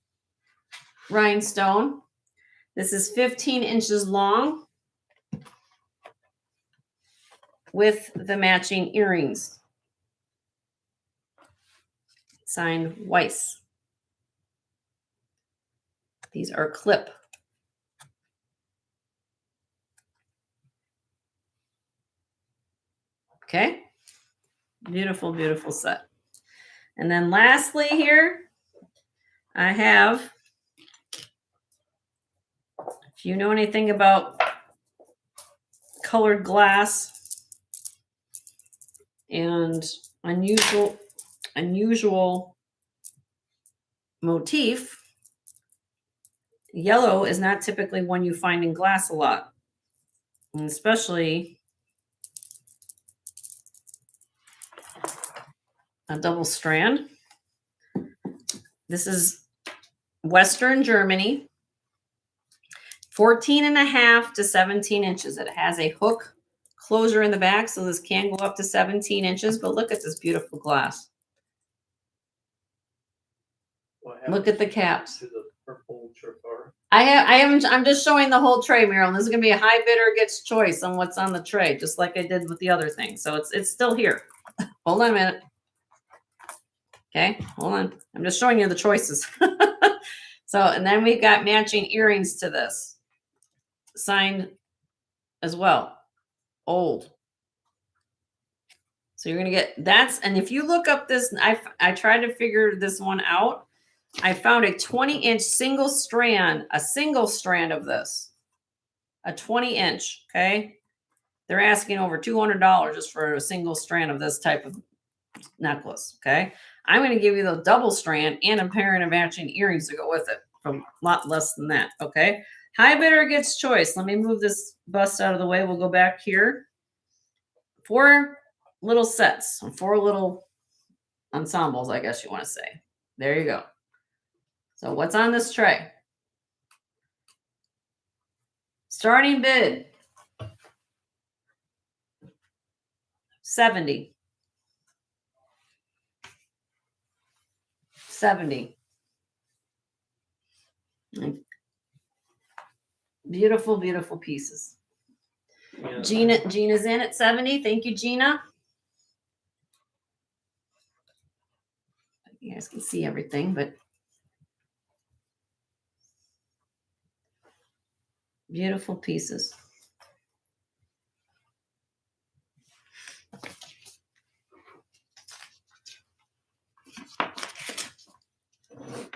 rhinestone. This is 15 inches long with the matching earrings. Signed Weiss. These are clip. Okay. Beautiful, beautiful set. And then lastly here, I have, if you know anything about colored glass and unusual motif, yellow is not typically one you find in glass a lot, and especially a double strand. This is Western Germany, 14.5 to 17 inches. It has a hook closure in the back, so this can go up to 17 inches, but look at this beautiful glass. Look at the caps. To the purple Trifari. I'm just showing the whole tray, Marilyn. This is gonna be a high bidder gets choice on what's on the tray, just like I did with the other thing. So it's still here. Hold on a minute. Okay, hold on. I'm just showing you the choices. So, and then we've got matching earrings to this. Signed as well. Old. So you're going to get, and if you look up this, I tried to figure this one out. I found a 20-inch single strand of this. A 20-inch, okay? They're asking over $200 just for a single strand of this type of necklace, okay? I'm going to give you the double strand and a pair of matching earrings to go with it for a lot less than that, okay? High bidder gets choice. Let me move this bust out of the way. We'll go back here. 4 little sets, 4 little ensembles, I guess you want to say. There you go. So what's on this tray? Starting bid, $70. Beautiful, beautiful pieces. Yeah. Gina's in at 70. Thank you, Gina. You guys can see everything, but Beautiful pieces.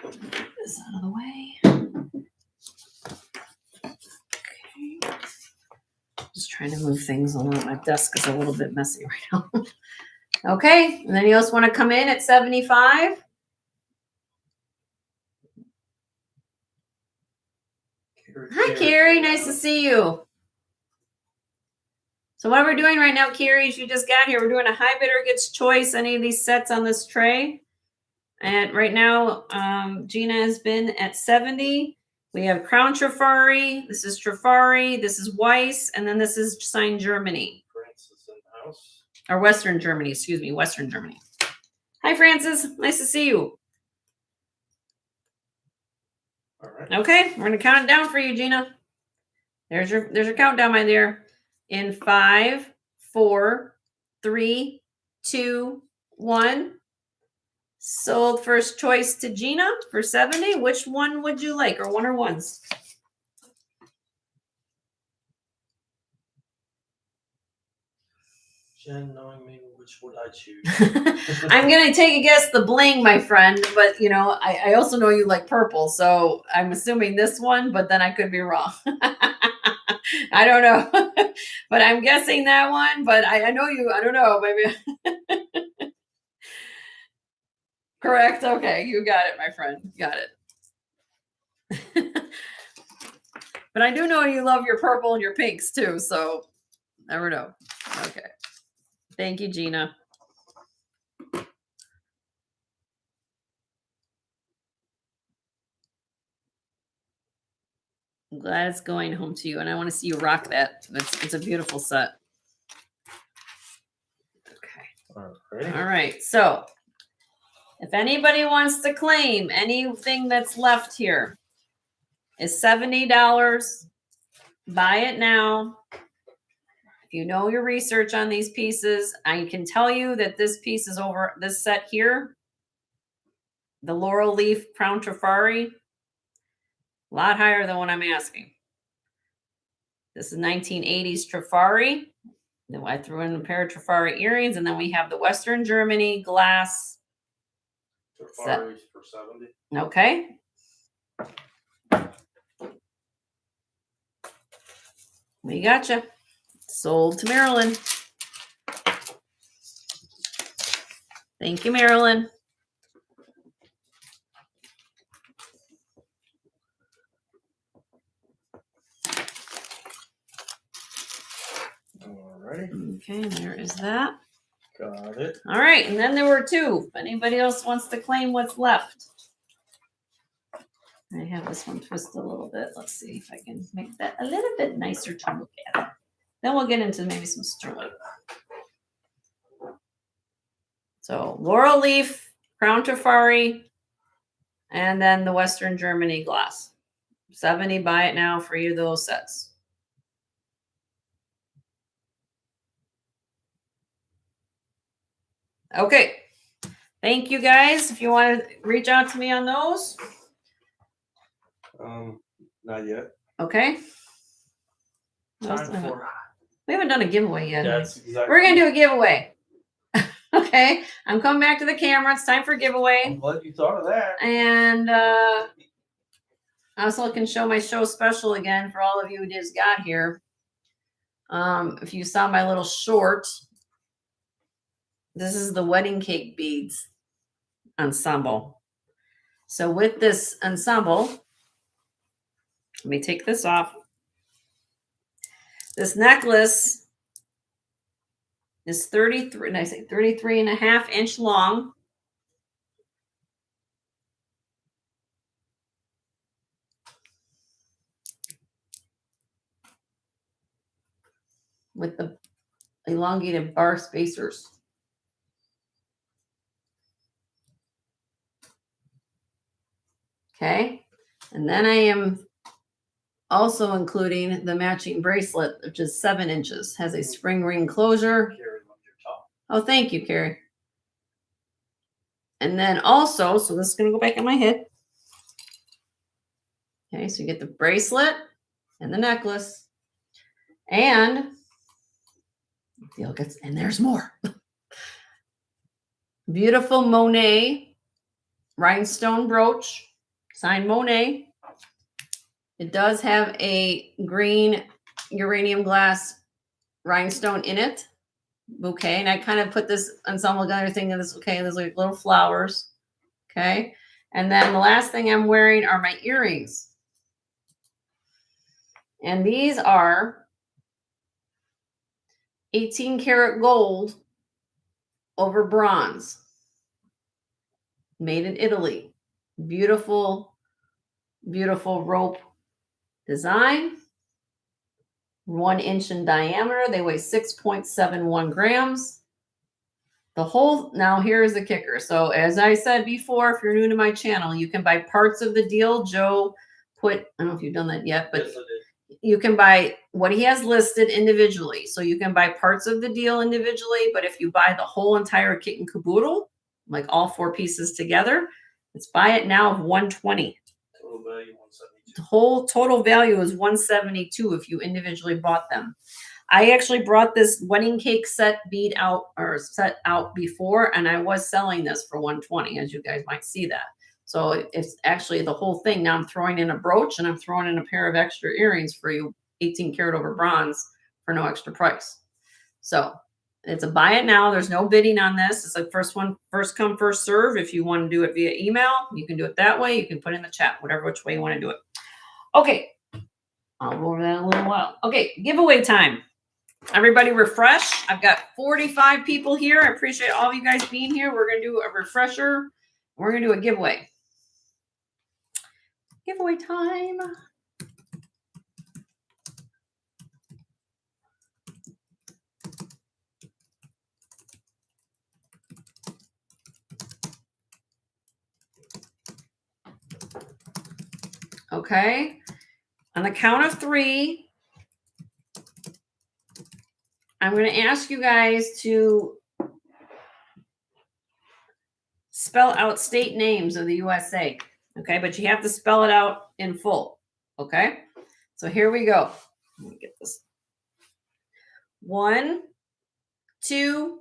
Get this out of the way. Okay. Just trying to move things along. My desk is a little bit messy right now. Okay, and then you also want to come in at 75. Hi, Carrie. Nice to see you. So what we're doing right now, Carrie, is you just got here. We're doing a high bidder gets choice, any of these sets on this tray. And right now, Gina has been at 70. We have Crown Trafari. This is Trafari. This is Weiss. And then this is signed Germany. Francis in the house. Or Western Germany, excuse me, Western Germany. Hi, Francis. Nice to see you. All right. Okay, we're gonna count it down for you, Gina. There's your countdown, my dear. In 5, 4, 3, 2, 1. Sold first choice to Gina for 70. Which one would you like, or one or ones? Jen, knowing me, which would I choose? I'm gonna take a guess, the bling, my friend. But you know, I also know you like purple, so I'm assuming this one. But then I could be wrong. I don't know, but I'm guessing that one. But I know you. I don't know. Maybe. Correct. Okay, you got it, my friend. Got it. But I do know you love your purple and your pinks too. So never know. Okay. Thank you, Gina. I'm glad it's going home to you, and I want to see you rock that. It's a beautiful set. Okay. All right. So if anybody wants to claim anything that's left here, is $70. Buy it now. If you know your research on these pieces, I can tell you that this piece is over, this set here, the Laurel Leaf Crown Trafari, a lot higher than what I'm asking. This is 1980s Trafari. Then I threw in a pair of Trafari earrings, and then we have the Western Germany glass. Trafari's for 70. Okay. We gotcha. Sold to Marilyn. Thank you, Marilyn. Alrighty. Okay, there is that. Got it. All right, and then there were two. If anybody else wants to claim what's left. I have this one twisted a little bit. Let's see if I can make that a little bit nicer to look at. Then we'll get into maybe some sterling. So Laurel Leaf, Crown Trafari, and then the Western Germany glass. 70, buy it now for either of those sets. Okay. Thank you guys. If you want to reach out to me on those. Not yet. Okay. We haven't done a giveaway yet. That's exactly. We're going to do a giveaway. Okay. I'm coming back to the camera. It's time for giveaway. I'm glad you thought of that. And I also can show my show special again for all of you who just got here. If you saw my little short, this is the wedding cake beads ensemble. So with this ensemble, let me take this off. This necklace is 33, and I say 33.5-inch long. With the elongated bar spacers. Okay. And then I am also including the matching bracelet, which is 7 inches, has a spring ring closure. Oh, thank you, Carrie. And then also, so this is going to go back in my head. Okay, so you get the bracelet and the necklace. And and there's more. Beautiful Monet rhinestone brooch, signed Monet. It does have a green uranium glass rhinestone in it. Okay, and I kind of put this ensemble together thing in this. Okay, there's like little flowers. Okay, and then the last thing I'm wearing are my earrings. And these are 18 karat gold over bronze. Made in Italy. Beautiful, beautiful rope design. 1 inch in diameter. They weigh 6.71 grams. The whole, now here's the kicker. So as I said before, if you're new to my channel, you can buy parts of the deal. Joe put, I don't know if you've done that yet, but yes, you can buy what he has listed individually. So you can buy parts of the deal individually, but if you buy the whole entire kit and caboodle, like all 4 pieces together, it's buy it now of $120. Total value $172. The whole total value is $172 if you individually bought them. I actually brought this wedding cake set out before, and I was selling this for $120, as you guys might see that. So it's actually the whole thing. Now I'm throwing in a brooch and I'm throwing in a pair of extra earrings for you, 18 karat over bronze for no extra price. So it's a buy it now. There's no bidding on this. It's like first come, first serve. If you want to do it via email, you can do it that way. You can put in the chat, which way you want to do it. Okay. I'll go over that in a little while. Okay. Giveaway time. Everybody refresh. I've got 45 people here. I appreciate all of you guys being here. We're going to do a refresher. We're going to do a giveaway. Giveaway time. Okay. On the count of 3, I'm going to ask you guys to spell out state names of the USA. Okay, but you have to spell it out in full. Okay, so here we go. Let me get this. 1, 2,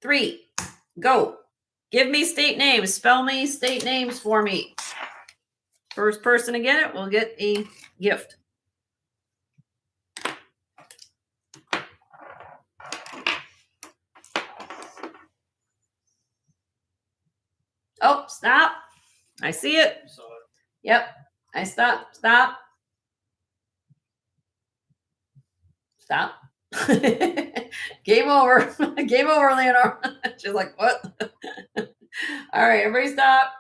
3, go. Give me state names. Spell me state names for me. First person to get it will get a gift. Oh, stop. I see it. Yep. I stop. Stop. Stop. Game over. Game over, Leonor. She's like, what? All right, everybody stop.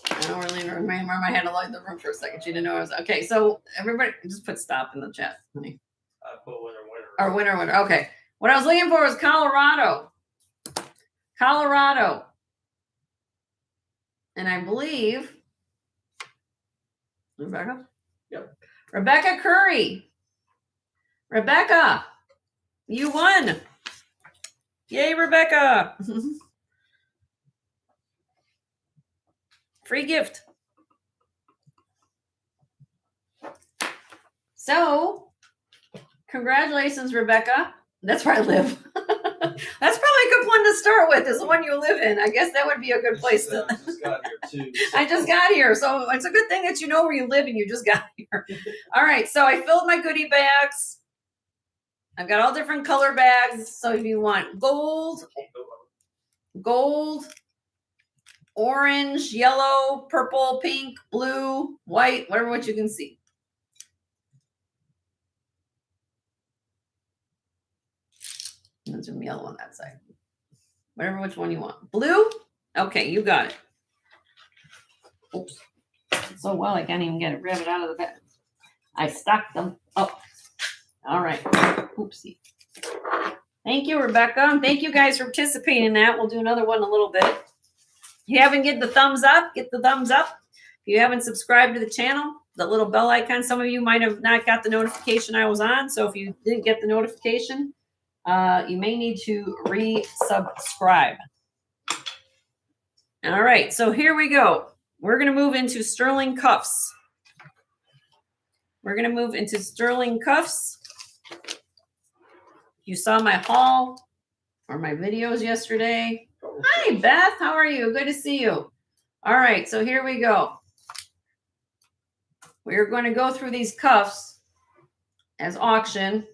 I don't really know. My mom had to light the room for a second. She didn't know I was okay. So everybody just put stop in the chat, honey. I put winner. Or winner. Okay. What I was looking for was Colorado. Colorado. And I believe Rebecca? Yep. Rebecca Curry. Rebecca, you won. Yay, Rebecca. Free gift. So, congratulations, Rebecca. That's where I live. That's probably a good one to start with, is the one you live in. I guess that would be a good place to. I just got here too. I just got here. So it's a good thing that you know where you live and you just got here. All right. So I filled my goodie bags. I've got all different color bags. So if you want gold, orange, yellow, purple, pink, blue, white, whatever what you can see. There's some yellow on that side. Whatever which one you want. Blue? Okay, you got it. Oops. So well, I can't even get it. Rip it out of the bag. I stuck them. Oh. All right. Oopsie. Thank you, Rebecca. And thank you guys for participating in that. We'll do another one in a little bit. If you haven't get the thumbs up, get the thumbs up. If you haven't subscribed to the channel, the little bell icon, some of you might have not got the notification I was on. So if you didn't get the notification, you may need to resubscribe. All right, so here we go. We're going to move into sterling cuffs. we're going to move into sterling cuffs. You saw my haul or my videos yesterday. Hi, Beth. How are you? Good to see you. All right, so here we go. We're going to go through these cuffs as auction,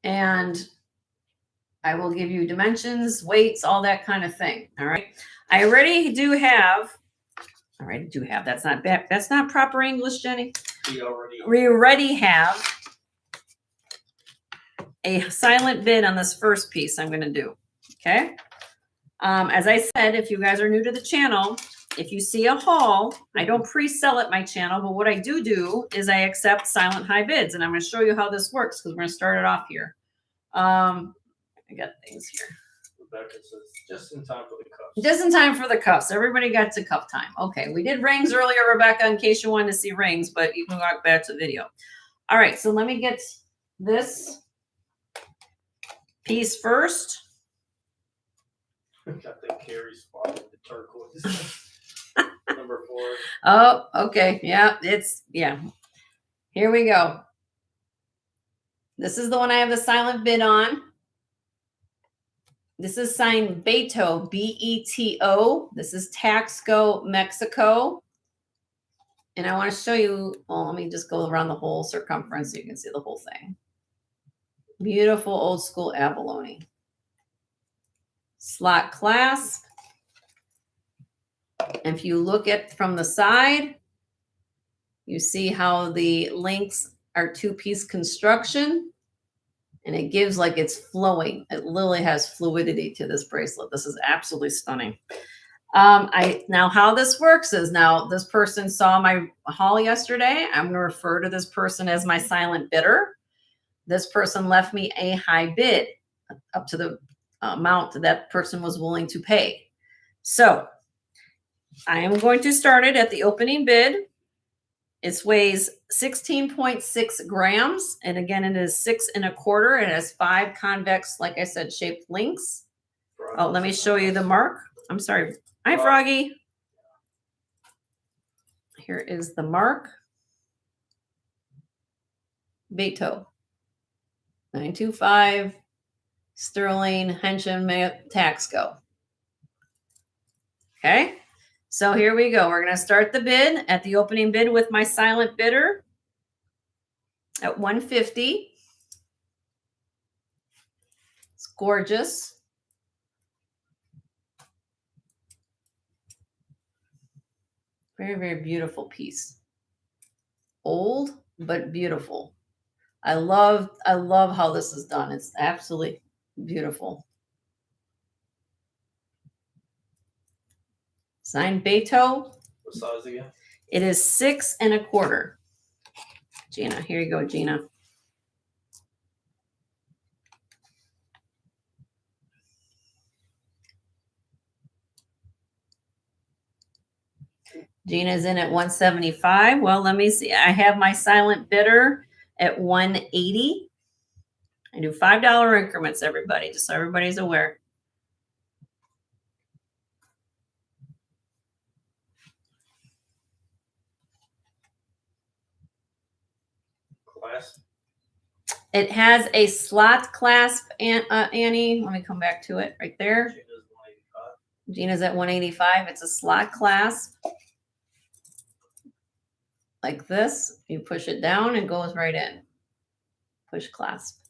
and I will give you dimensions, weights, all that kind of thing. All right. I already do have. That's not bad. That's not proper English, Jenny. We already have a silent bid on this first piece I'm going to do. Okay. As I said, if you guys are new to the channel, if you see a haul, I don't pre-sell at my channel, but what I do is I accept silent high bids, and I'm going to show you how this works because we're going to start it off here. I got things here. Rebecca says just in time for the cuffs. Just in time for the cuffs. Everybody got to cuff time. Okay, we did rings earlier, Rebecca, in case you wanted to see rings, but you can walk back to the video. All right, so let me get this piece first. Got the carry spot with the turquoise. Number 4. Oh, okay. Yeah, Here we go. This is the one I have the silent bid on. This is signed Beto, B-E-T-O. This is Taxco, Mexico. And I want to show you, well, let me just go around the whole circumference so you can see the whole thing. Beautiful old school abalone. Slot clasp. And if you look at from the side, you see how the links are 2-piece construction. And it gives like it's flowing. It literally has fluidity to this bracelet. This is absolutely stunning. Now how this works is, now this person saw my haul yesterday. I'm going to refer to this person as my silent bidder. This person left me a high bid up to the amount that person was willing to pay. So I am going to start it at the opening bid. It weighs 16.6 grams. And again, it is 6 1/4. It has 5 convex, like I said, shaped links. Oh, let me show you the mark. I'm sorry. Hi, Froggy. Here is the mark. Beto. 925. Sterling, Henshin, Taxco. Okay. So here we go. We're going to start the bid at the opening bid with my silent bidder at $150. It's gorgeous. Very, very beautiful piece. Old, but beautiful. I love how this is done. It's absolutely beautiful. Signed Beto. What size again? It is 6 1/4. Gina, here you go, Gina. Gina's in at 175. Well, let me see. I have my silent bidder at 180. I do $5 increments, everybody, just so everybody's aware. Clasp. It has a slot clasp, Annie. Let me come back to it right there. Gina's at 185. It's a slot clasp. Like this. You push it down and goes right in. Push clasp.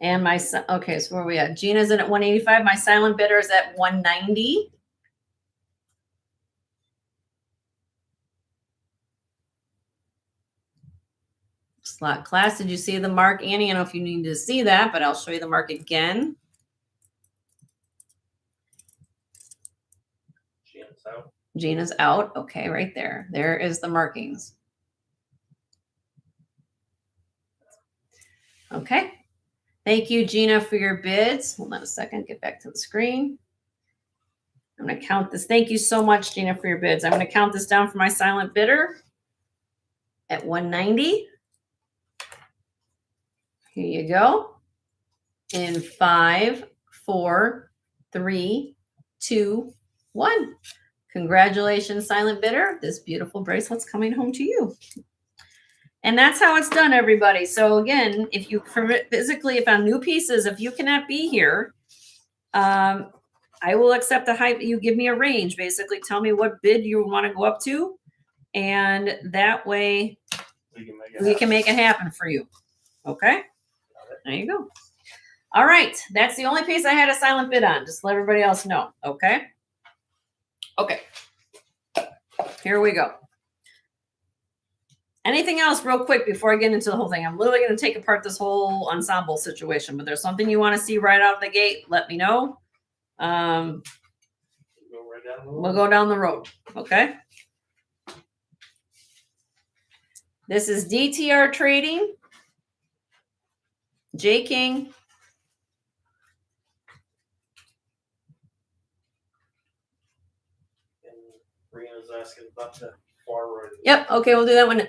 And okay, so where are we at? Gina's in at 185. My silent bidder is at 190. Slot class. Did you see the mark, Annie? I don't know if you need to see that, but I'll show you the mark again. Gina's out. Gina's out. Okay, right there. There is the markings. Okay. Thank you, Gina, for your bids. Hold on a second. Get back to the screen. I'm going to count this. Thank you so much, Gina, for your bids. I'm going to count this down for my silent bidder at 190. Here you go. In 5, 4, 3, 2, 1. Congratulations, silent bidder. This beautiful bracelet's coming home to you. And that's how it's done, everybody. So again, if you physically, if on new pieces, if you cannot be here, I will accept the hype. You give me a range, basically tell me what bid you want to go up to. And that way we can make it happen for you. Okay. There you go. All right. That's the only piece I had a silent bid on. Just let everybody else know. Okay. Okay. Here we go. Anything else real quick before I get into the whole thing? I'm literally going to take apart this whole ensemble situation, but there's something you want to see right out of the gate, let me know. We'll go down the road. Okay. This is DTR Trading. J King. And Rena's asking about the forward. Yep. Okay. We'll do that one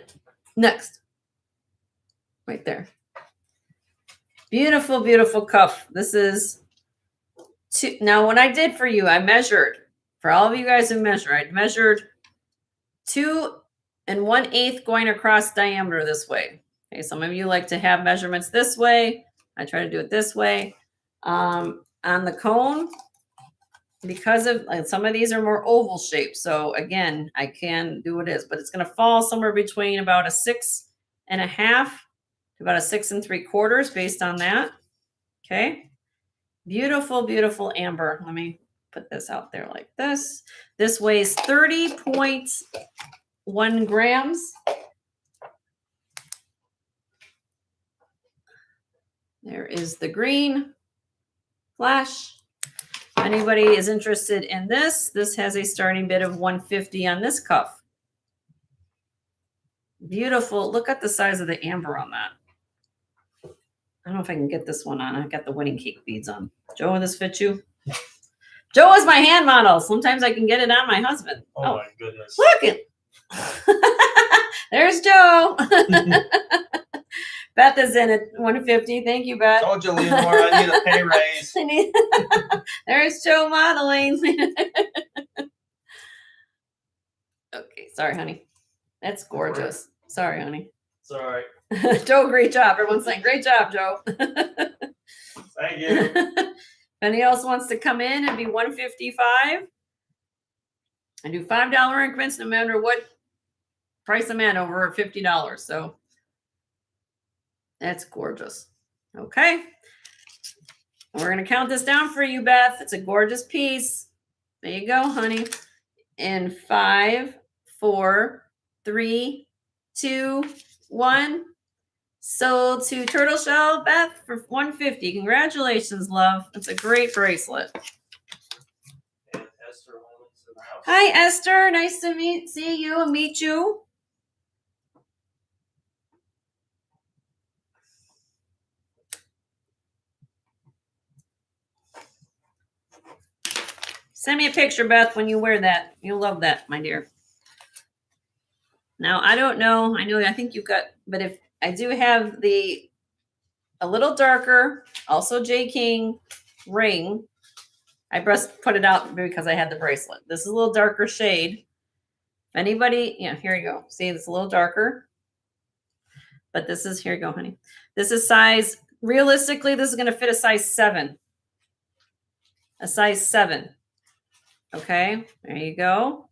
next. Right there. Beautiful, beautiful cuff. This is two. Now, what I did for you, I measured for all of you guys who measure, I measured 2 1/8 going across diameter this way. Okay. Some of you like to have measurements this way. I try to do it this way. On the cone, because of some of these are more oval shaped. So again, I can do what it is, but it's going to fall somewhere between about a 6.5 to about a 6 3/4 based on that. Okay. Beautiful, beautiful amber. Let me put this out there like this. This weighs 30.1 grams. There is the green flash. If anybody is interested in this, this has a starting bid of 150 on this cuff. Beautiful. Look at the size of the amber on that. I don't know if I can get this one on. I've got the wedding cake beads on. Joe, will this fit you? Joe is my hand model. Sometimes I can get it on my husband. Oh my goodness. Look it. There's Joe. Beth is in at 150. Thank you, Beth. Told you, Leonore, I need a pay raise. There's Joe modeling. Okay, sorry, honey. That's gorgeous. Sorry, honey. It's all right. Joe, great job. Everyone's saying, great job, Joe. Thank you. If anybody else wants to come in and be 155, I do $5 increments no matter what price I'm at, over $50. So that's gorgeous. Okay. We're going to count this down for you, Beth. It's a gorgeous piece. There you go, honey. In 5, 4, 3, 2, 1. Sold to Turtle Shell Beth for 150. Congratulations, love. It's a great bracelet. And Esther Lemons in the house. Hi, Esther. Nice to see you and meet you. Send me a picture, Beth, when you wear that. You'll love that, my dear. Now, I don't know. I think you've got, but if I do have a little darker, also J King ring. I just put it out because I had the bracelet. This is a little darker shade. If anybody, here you go. See, it's a little darker. But this is, here you go, honey. This is size, realistically, this is going to fit a size 7. A size 7. Okay, there you go.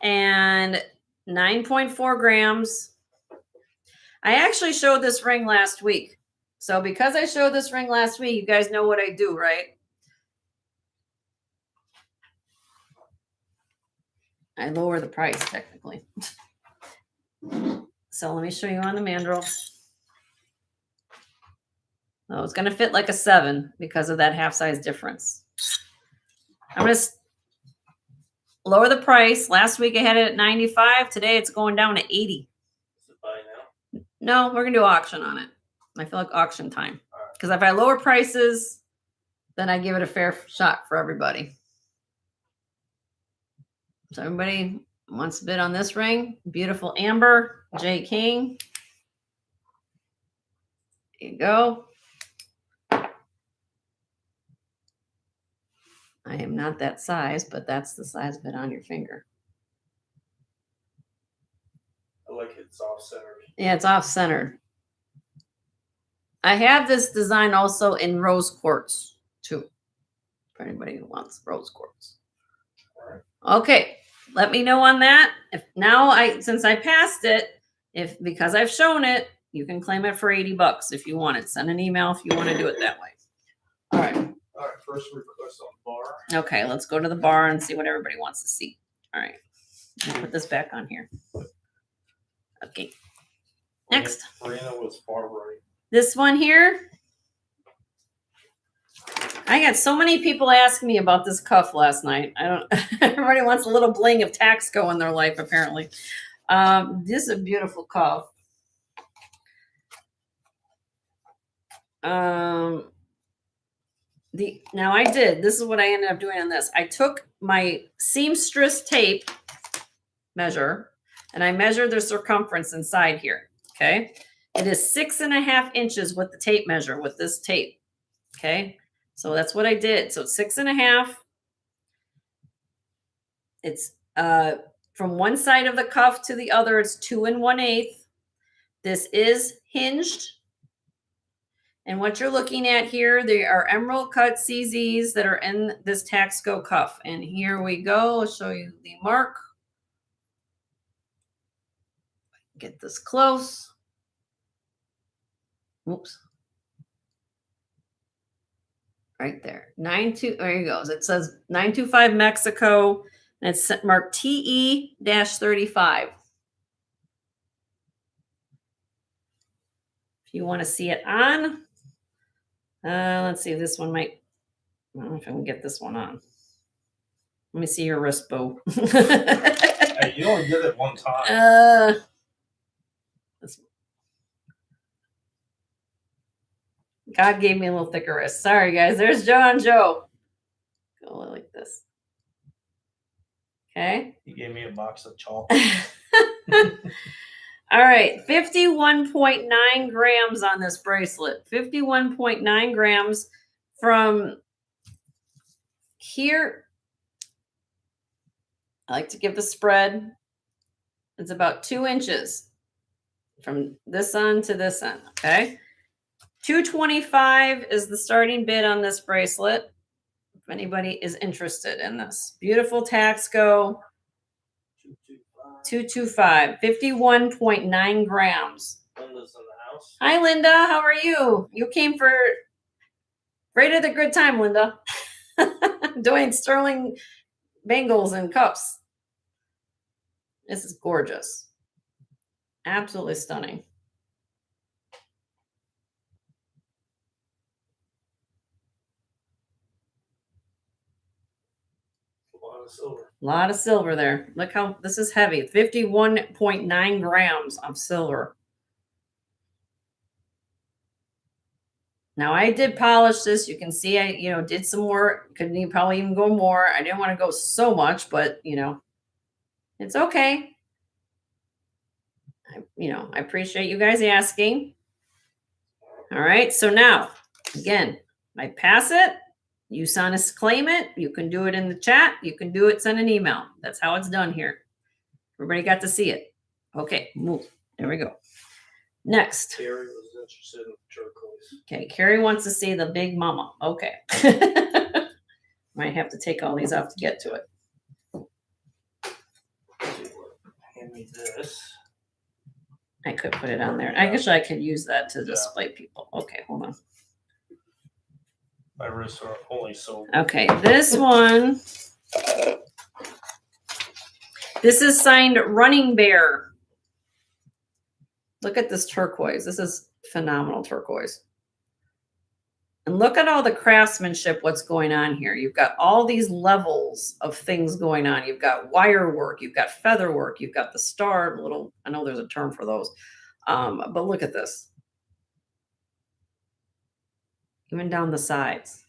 And 9.4 grams. I actually showed this ring last week. So because I showed this ring last week, you guys know what I do, right? I lower the price technically. So let me show you on the mandrel. Oh, it's going to fit like a 7 because of that half size difference. I'm going to lower the price. Last week I had it at 95. Today it's going down to 80. Is it buy now? No, we're going to do auction on it. I feel like auction time. Because if I lower prices, then I give it a fair shot for everybody. So everybody wants to bid on this ring. Beautiful amber, J King. There you go. I am not that size, but that's the size of it on your finger. I like it's off-centered. Yeah, it's off-centered. I have this design also in rose quartz too, for anybody who wants rose quartz. All right. Okay, let me know on that. If now since I passed it, because I've shown it, you can claim it for $80 if you want it. Send an email if you want to do it that way. All right. All right, first request on bar. Okay, let's go to the bar and see what everybody wants to see. All right. I'll put this back on here. Okay. Next. Marina was far right. This one here. I got so many people asking me about this cuff last night. Everybody wants a little bling of Taxco in their life, apparently. This is a beautiful cuff. This is what I ended up doing on this. I took my seamstress tape measure and I measured the circumference inside here. Okay. It is 6.5 inches with the tape measure with this tape. Okay. So that's what I did. So 6.5. It's from one side of the cuff to the other, it's 2 1/8. This is hinged. And what you're looking at here, they are emerald cut CZs that are in this Taxco cuff. And here we go. I'll show you the mark. Get this close. Oops. Right there. There you go. It says 925 Mexico. And it's marked TE-35. If you want to see it on, let's see. This one might. I don't know if I can get this one on. Let me see your wrist, Bo. Hey, you only did it one time. God gave me a little thicker wrist. Sorry, guys. There's Joe. Go like this. Okay. He gave me a box of chalk. All right. 51.9 grams on this bracelet. 51.9 grams from here. I like to give the spread. It's about 2 inches from this end to this end. Okay. $225 is the starting bid on this bracelet. If anybody is interested in this. Beautiful Taxco. 225. 51.9 grams. Linda's in the house. Hi, Linda. How are you? You came for right at a good time, Linda. Doing sterling bangles and cups. This is gorgeous. Absolutely stunning. Silver. A lot of silver there. Look how this is heavy. 51.9 grams of silver. Now I did polish this. You can see I, did some work. Could probably even go more. I didn't want to go so much, but it's okay. I appreciate you guys asking. All right. So now, again, I pass it. You sign a claim it. You can do it in the chat. You can do it, send an email. That's how it's done here. Everybody got to see it. Okay, move. There we go. Next. Carrie was interested in turquoise. Okay, Carrie wants to see the big mama. Okay. Might have to take all these off to get to it. Hand me this. I could put it on there. I guess I could use that to display people. Okay, hold on. My wrists are only so. Okay, this one. This is signed Running Bear. Look at this turquoise. This is phenomenal turquoise. And look at all the craftsmanship, what's going on here. You've got all these levels of things going on. You've got wire work. You've got feather work. You've got the star little, I know there's a term for those. But look at this. Even down the sides.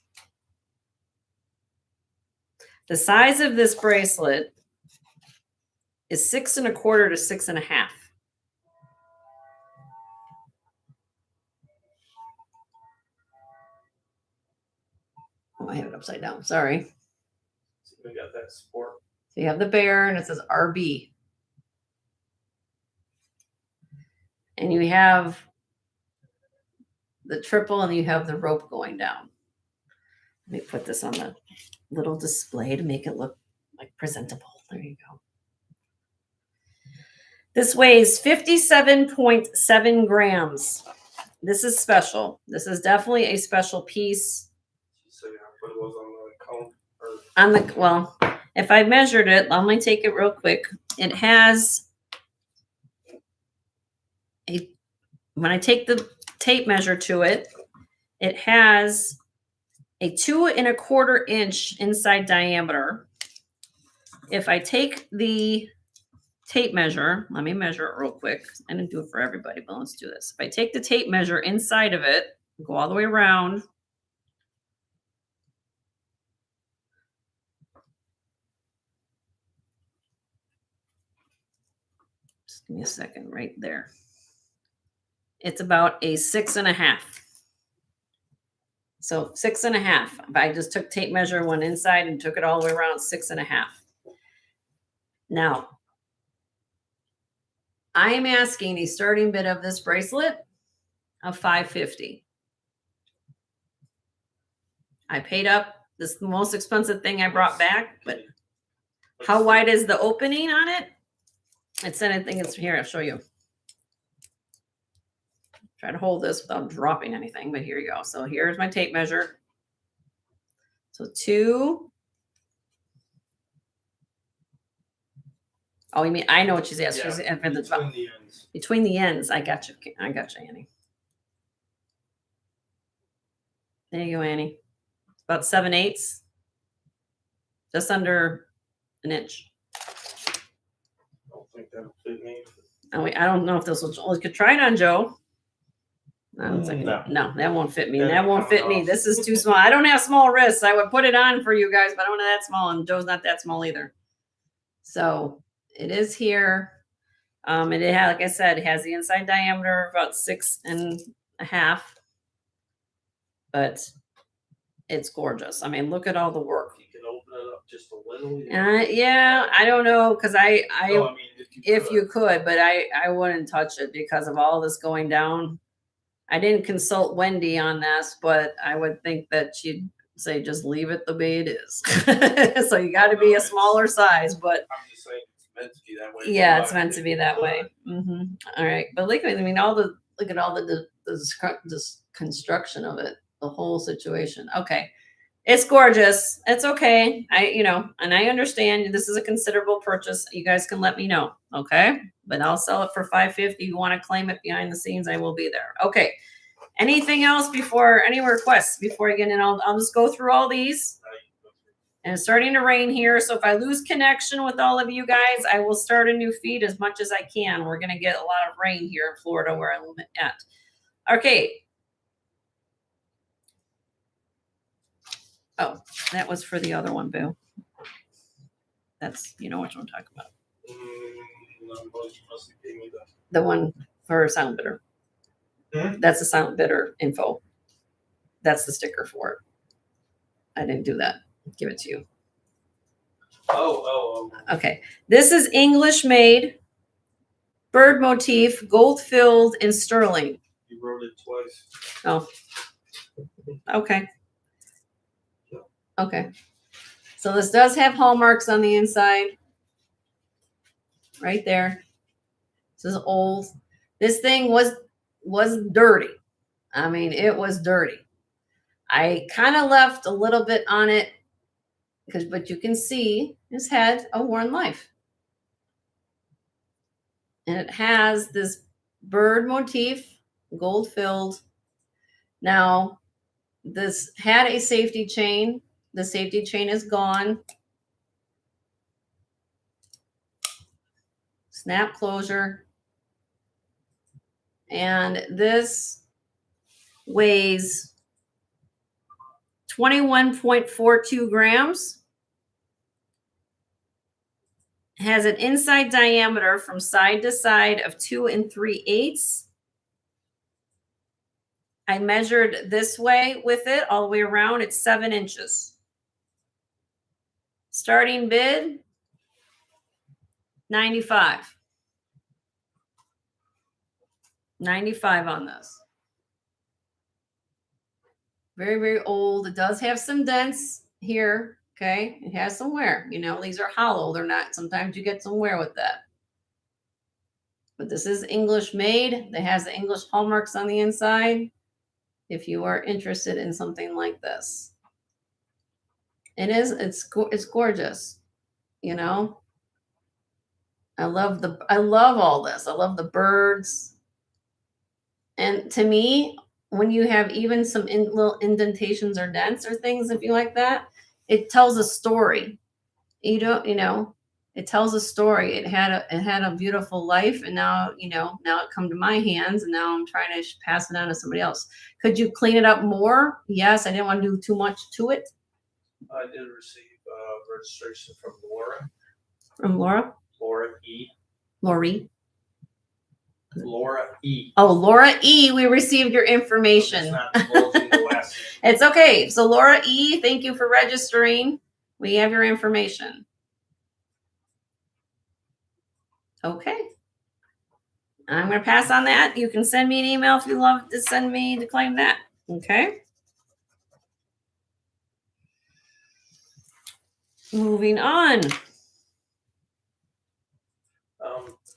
The size of this bracelet is 6 1/4 to 6 1/2. Oh, I had it upside down. Sorry. We got that support. So you have the bear and it says RB. And you have the triple and you have the rope going down. Let me put this on the little display to make it look like presentable. There you go. This weighs 57.7 grams. This is special. This is definitely a special piece. So yeah, what it was on the cone. On the, well, if I measured it, let me take it real quick. It has a, when I take the tape measure to it, it has a 2 1/4 inch inside diameter. If I take the tape measure, let me measure it real quick. I didn't do it for everybody, but let's do this. If I take the tape measure inside of it, go all the way around. Just give me a second right there. It's about a 6.5. So 6.5. If I just took tape measure, went inside and took it all the way around, 6.5. Now, I am asking a starting bid of this bracelet of $550. I paid up. This is the most expensive thing I brought back, but how wide is the opening on it? It's anything. It's here. I'll show you. Try to hold this without dropping anything, but here you go. So here's my tape measure. So 2. Oh, you mean, I know what she's asking. Yeah, She's between the ends. between the ends. I got you. I got you, Annie. There you go, Annie. About 7/8. Just under an inch. I don't think that'll fit me. I don't know if this will. We could try it on Joe. No, that won't fit me. That won't fit me. This is too small. I don't have small wrists. I would put it on for you guys, but I don't have that small, and Joe's not that small either. So it is here. It has, like I said, it has the inside diameter of about 6.5, but it's gorgeous. I mean, look at all the work. You can open it up just a little. Yeah, I don't know, because No, I mean, if you could, but I wouldn't touch it because of all this going down. I didn't consult Wendy on this, but I would think that she'd say just leave it the way it is. So you got to be a smaller size, but I'm just saying it's meant to be that way. yeah, it's meant to be that way. All right, but look, I mean, look at all the construction of it, the whole situation. Okay, it's gorgeous. It's okay. And I understand this is a considerable purchase. You guys can let me know, okay? But I'll sell it for $550. You want to claim it behind the scenes, I will be there. Okay. Anything else before any requests before I get in? I'll just go through all these. And it's starting to rain here, so if I lose connection with all of you guys, I will start a new feed as much as I can. We're going to get a lot of rain here in Florida where I'm at. Okay. Oh, that was for the other one, Boo. That's, you know which one I'm talking about. The one for sound bidder. That's the sound bidder info. That's the sticker for it. I didn't do that. Give it to you. Oh. Okay. This is English made bird motif, gold filled in sterling. You wrote it twice. Oh. Okay. Okay. So this does have hallmarks on the inside. Right there. This is old. This thing was dirty. I mean, it was dirty. I kind of left a little bit on it but you can see it's had a worn life. And it has this bird motif, gold filled. Now, this had a safety chain. The safety chain is gone. Snap closure. And this weighs 21.42 grams. Has an inside diameter from side to side of 2 3/8. I measured this way with it all the way around. It's 7 inches. Starting bid, 95. 95 on this. Very, very old. It does have some dents here. Okay. It has some wear. You know, these are hollow. They're not, sometimes you get some wear with that. But this is English made. It has the English hallmarks on the inside. If you are interested in something like this, it's gorgeous. You know, I love all this. I love the birds. And to me, when you have even some little indentations or dents or things, if you like that, it tells a story. You don't, you know, it tells a story. It had a beautiful life, and now, you know, now it come to my hands, and now I'm trying to pass it on to somebody else. Could you clean it up more? Yes, I didn't want to do too much to it. I did receive registration from Laura. From Laura? Laura E. Lori? Laura E. Oh, Laura E. We received your information. It's not divulging the last name. It's okay. So Laura E., thank you for registering. We have your information. Okay. I'm going to pass on that. You can send me an email if you love to send me to claim that. Okay. Moving on.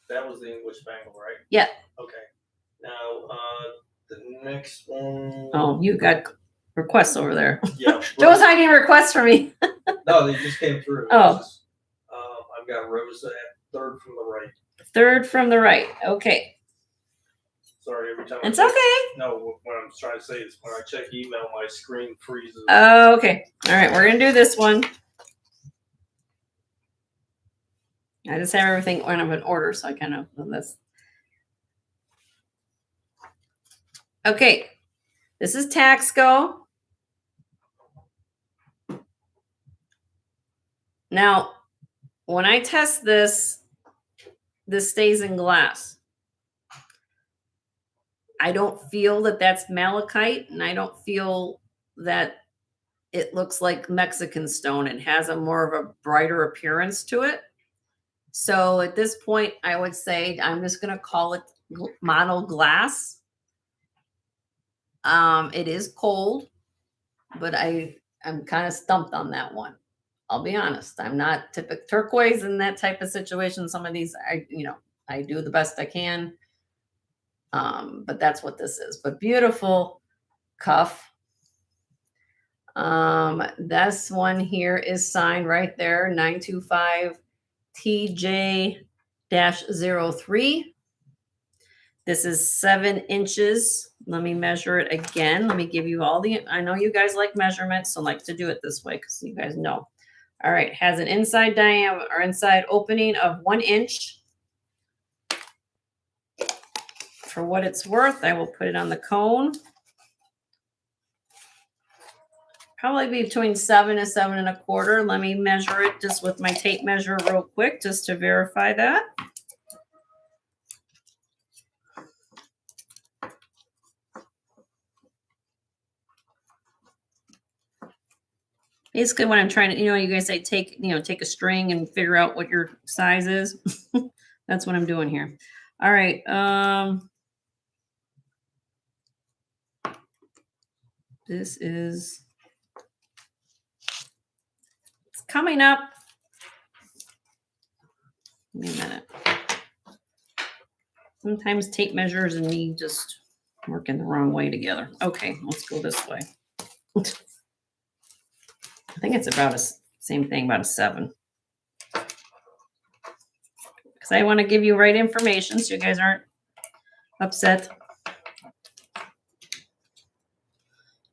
That was the English bangle, right? Yeah. Okay. Now, the next one. Oh, you got requests over there. Yeah. Joe's hiding requests for me. No, they just came through. Oh. I've got Rosa at third from the right. Third from the right. Okay. Sorry, every time. It's okay. No, what I'm trying to say is when I check email, my screen freezes. Okay. All right. We're going to do this one. I just have everything kind of in order, so I kind of this. Okay. This is Taxco. Now, when I test this, this stays in glass. I don't feel that that's malachite, and I don't feel that it looks like Mexican stone. It has a more of a brighter appearance to it. So at this point, I would say I'm just going to call it mono glass. It is cold, but I'm kind of stumped on that one. I'll be honest. I'm not typical turquoise in that type of situation. Some of these, I do the best I can. But that's what this is. But beautiful cuff. This one here is signed right there, 925 TJ-03. This is 7 inches. Let me measure it again. Let me give you all I know you guys like measurements, so I like to do it this way because you guys know. All right, has an inside diameter or inside opening of 1 inch. For what it's worth, I will put it on the cone. Probably be between 7 and 7 1/4. Let me measure it just with my tape measure real quick, just to verify that. Basically, when I'm trying to, you guys say take a string and figure out what your size is. That's what I'm doing here. All right. This is, it's coming up. Give me a minute. Sometimes tape measures and me just working the wrong way together. Okay, let's go this way. I think it's about the same thing, about a 7. Because I want to give you right information so you guys aren't upset.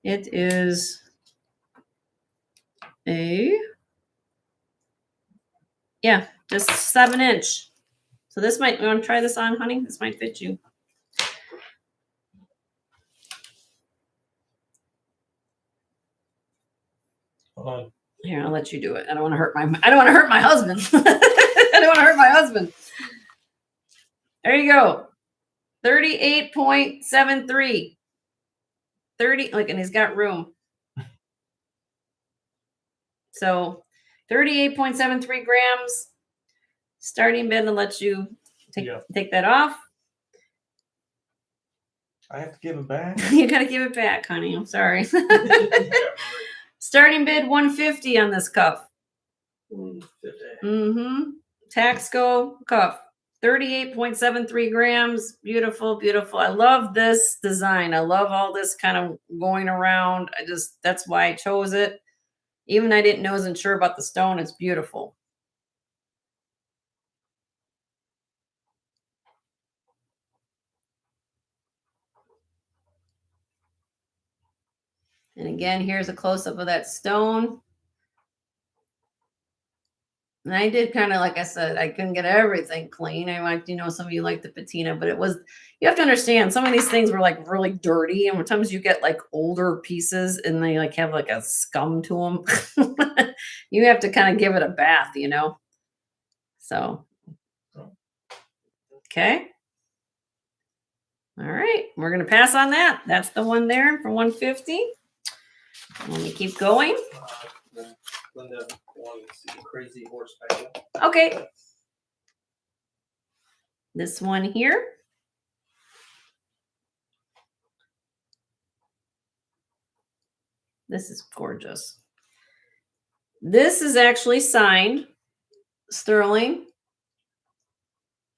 It is just 7 inch. So this might, you want to try this on, honey? This might fit you. Here, I'll let you do it. I don't want to hurt my husband. I don't want to hurt my husband. There you go. 38.73. 30, look, and he's got room. So 38.73 grams. Starting bid, and let you take that off. I have to give it back. You gotta give it back, honey. I'm sorry. Starting bid 150 on this cuff. 150. Taxco cuff. 38.73 grams. Beautiful, beautiful. I love this design. I love all this kind of going around. That's why I chose it. Even I wasn't sure about the stone. It's beautiful. And again, here's a close-up of that stone. And I did kind of, like I said, I couldn't get everything clean. I liked, some of you like the patina, but you have to understand, some of these things were like really dirty. And sometimes you get like older pieces and they like have like a scum to them. You have to kind of give it a bath, So, okay. All right. We're going to pass on that. That's the one there for 150. Let me keep going. Linda wanted to see crazy horse pattern. Okay. This one here. This is gorgeous. This is actually signed Sterling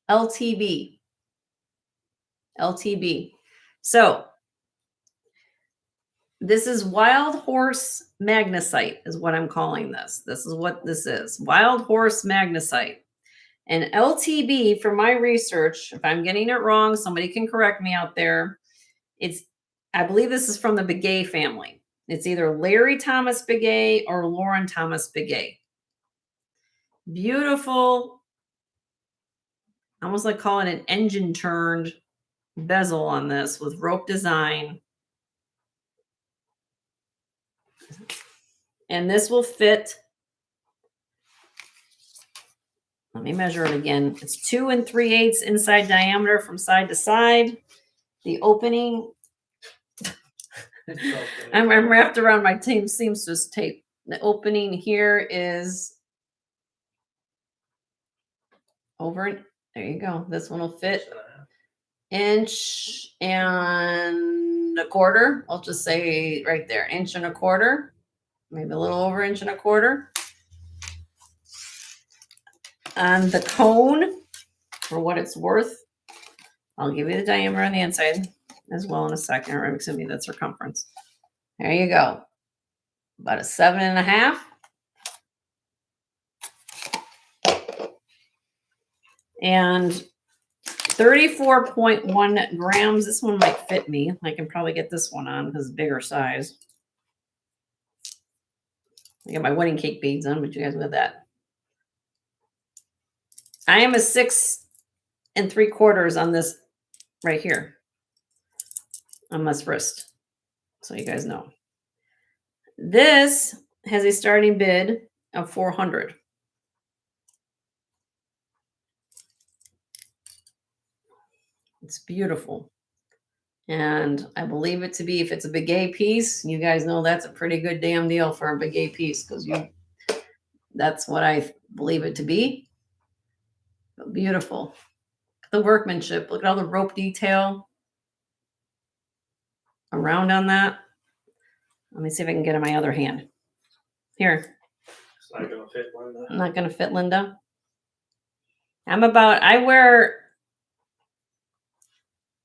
LTB. LTB. So this is wild horse magnesite is what I'm calling this. This is what this is. Wild horse magnesite. And LTB, for my research, if I'm getting it wrong, somebody can correct me out there. I believe this is from the Begay family. It's either Larry Thomas Begay or Lauren Thomas Begay. Beautiful, almost like calling it an engine turned bezel on this with rope design. And this will fit. Let me measure it again. It's 2 3/8 inside diameter from side to side. The opening, I'm wrapped around my team seamstress tape. The opening here is over. There you go. This one will fit 1.25 inches. I'll just say right there, 1.25 inches, maybe a little over 1.25 inches. On the cone, for what it's worth, I'll give you the diameter on the inside as well in a second. Or excuse me, the circumference. There you go. About a 7.5. And 34.1 grams. This one might fit me. I can probably get this one on because it's bigger size. I got my wedding cake beads on, but you guys with that. I am a 6 3/4 on this right here on this wrist. So you guys know. This has a starting bid of 400. It's beautiful. And I believe it to be, if it's a Begay piece, you guys know that's a pretty good damn deal for a Begay piece because that's what I believe it to be. But beautiful. The workmanship. Look at all the rope detail around on that. Let me see if I can get in my other hand. Here. It's not going to fit Linda. Not going to fit Linda. I wear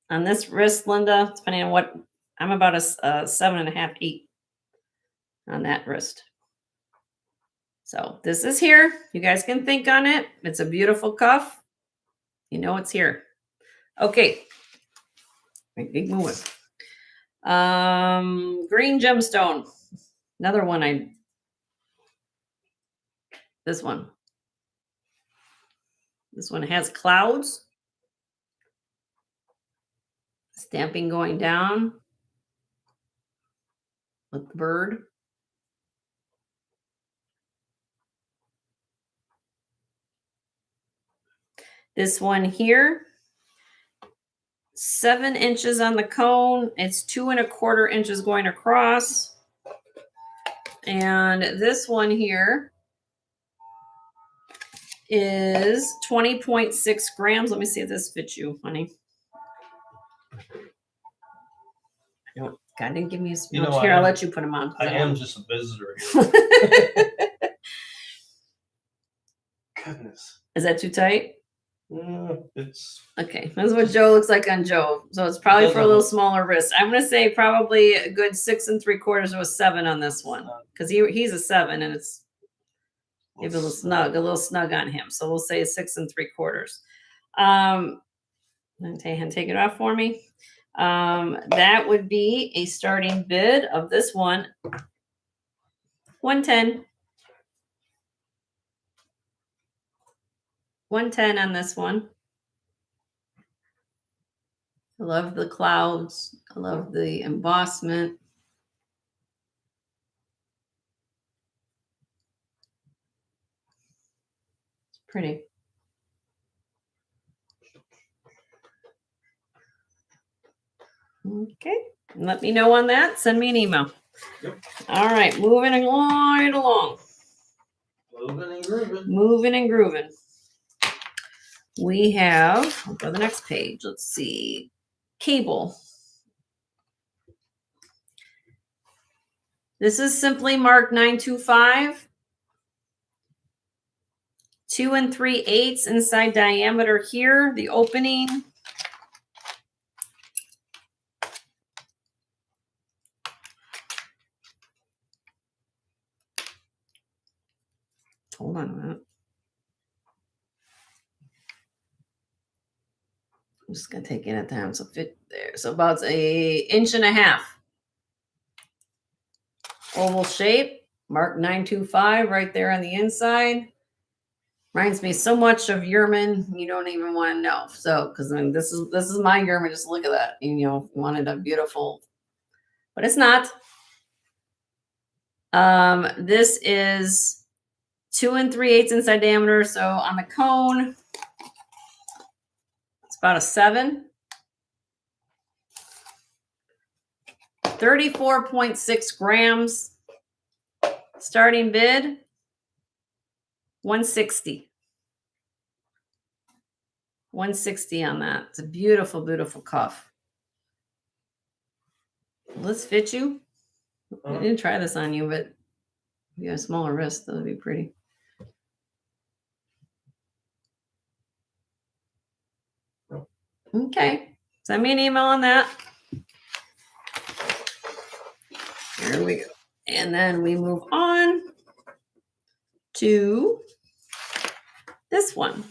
on this wrist, Linda, depending on what, I'm about a 7.5, 8 on that wrist. So this is here. You guys can think on it. It's a beautiful cuff. You know it's here. Okay. Big moving. Green gemstone. Another one this one. This one has clouds. Stamping going down with the bird. This one here, 7 inches on the cone. It's 2 1/4 inches going across. And this one here is 20.6 grams. Let me see if this fits you, honey. God didn't give me a small chair. I'll let you put them on. I am just a visitor here. Goodness. Is that too tight? It's okay. That's what Joe looks like on Joe. So it's probably for a little smaller wrist. I'm gonna say probably a good 6 3/4 or a 7 on this one because he's a 7 and it's maybe a little snug on him. So we'll say 6 3/4. Take it off for me. That would be a starting bid of this one. 110. 110 on this one. I love the clouds. I love the embossment. It's pretty. Okay. Let me know on that. Send me an email. Yep. All right. Moving right along. Moving and grooving. Moving and grooving. We have, I'll go to the next page. Let's see. Cable. This is simply marked 925. 2 3/8 inside diameter here. The opening. Hold on a minute. I'm just gonna take it at time. So fit there. So about a 1.5 inches. Oval shape, mark 925 right there on the inside. Reminds me so much of Yerman, you don't even want to know. So, because I mean, this is my Yerman. Just look at that. And, you know, wanted a beautiful, but it's not. This is 2 3/8 inside diameter. So on the cone, it's about a 7. 34.6 grams. Starting bid, 160. 160 on that. It's a beautiful, beautiful cuff. Will this fit you? I didn't try this on you, but if you have a smaller wrist, that would be pretty. Okay. Send me an email on that. Here we go. And then we move on to this one.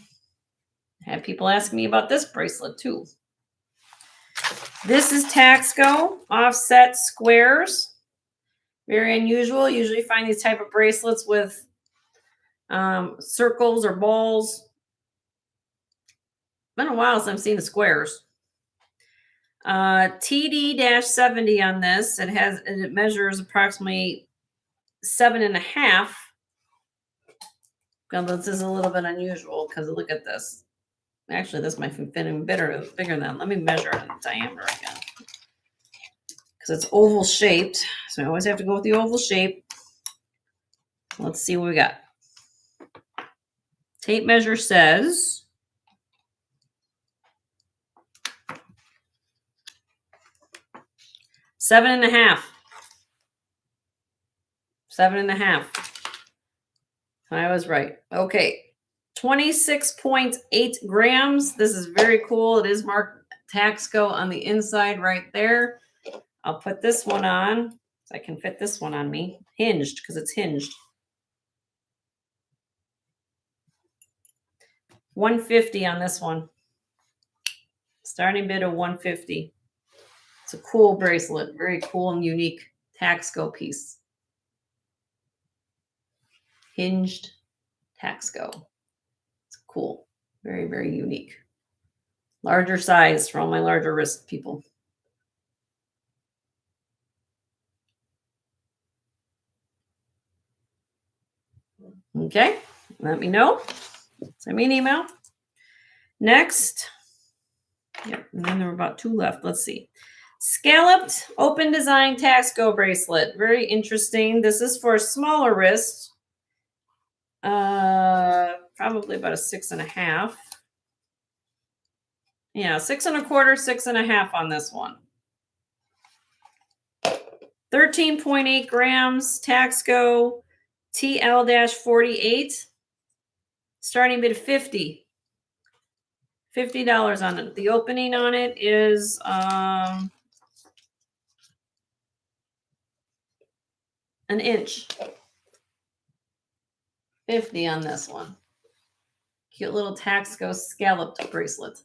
I have people asking me about this bracelet too. This is Taxco offset squares. Very unusual. Usually find these type of bracelets with circles or balls. It's been a while since I've seen the squares. TD-70 on this. It measures approximately 7.5. This is a little bit unusual because look at this. Actually, this might fit in bigger than. Let me measure it in diameter again. Because it's oval shaped. So I always have to go with the oval shape. Let's see what we got. Tape measure says 7.5. 7.5. I was right. Okay. 26.8 grams. This is very cool. It is marked Taxco on the inside right there. I'll put this one on. So I can fit this one on me. Hinged, because it's hinged. 150 on this one. Starting bid of 150. It's a cool bracelet. Very cool and unique Taxco piece. Hinged Taxco. It's cool. Very, very unique. Larger size for all my larger wrist people. Okay, let me know. Send me an email. Next. Yep, and then there were about 2 left. Let's see. Scalloped open design Taxco bracelet. Very interesting. This is for a smaller wrist. probably about a 6.5. Yeah, 6 1/4, 6.5 on this one. 13.8 grams, Taxco TL-48. Starting bid 50. $50 on it. The opening on it is an inch. 50 on this one. Cute little Taxco scalloped bracelet.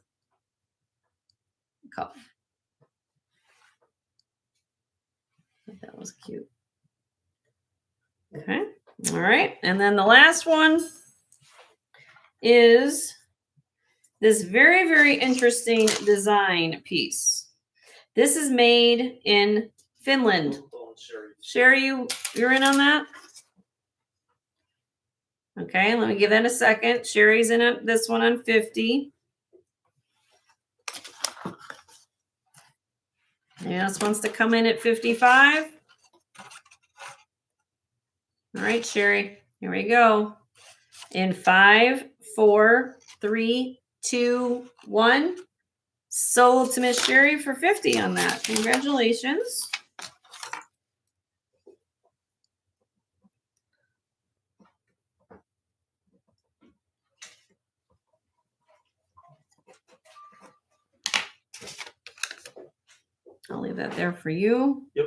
Cuff. That was cute. Okay. All right. And then the last one is this very, very interesting design piece. This is made in Finland. Sherry, you're in on that? Okay, let me give that a second. Sherry's in this one on 50. Anyone else wants to come in at 55? All right, Sherry, here we go. In 5, 4, 3, 2, 1. Sold to Miss Sherry for 50 on that. Congratulations. I'll leave that there for you. Yep.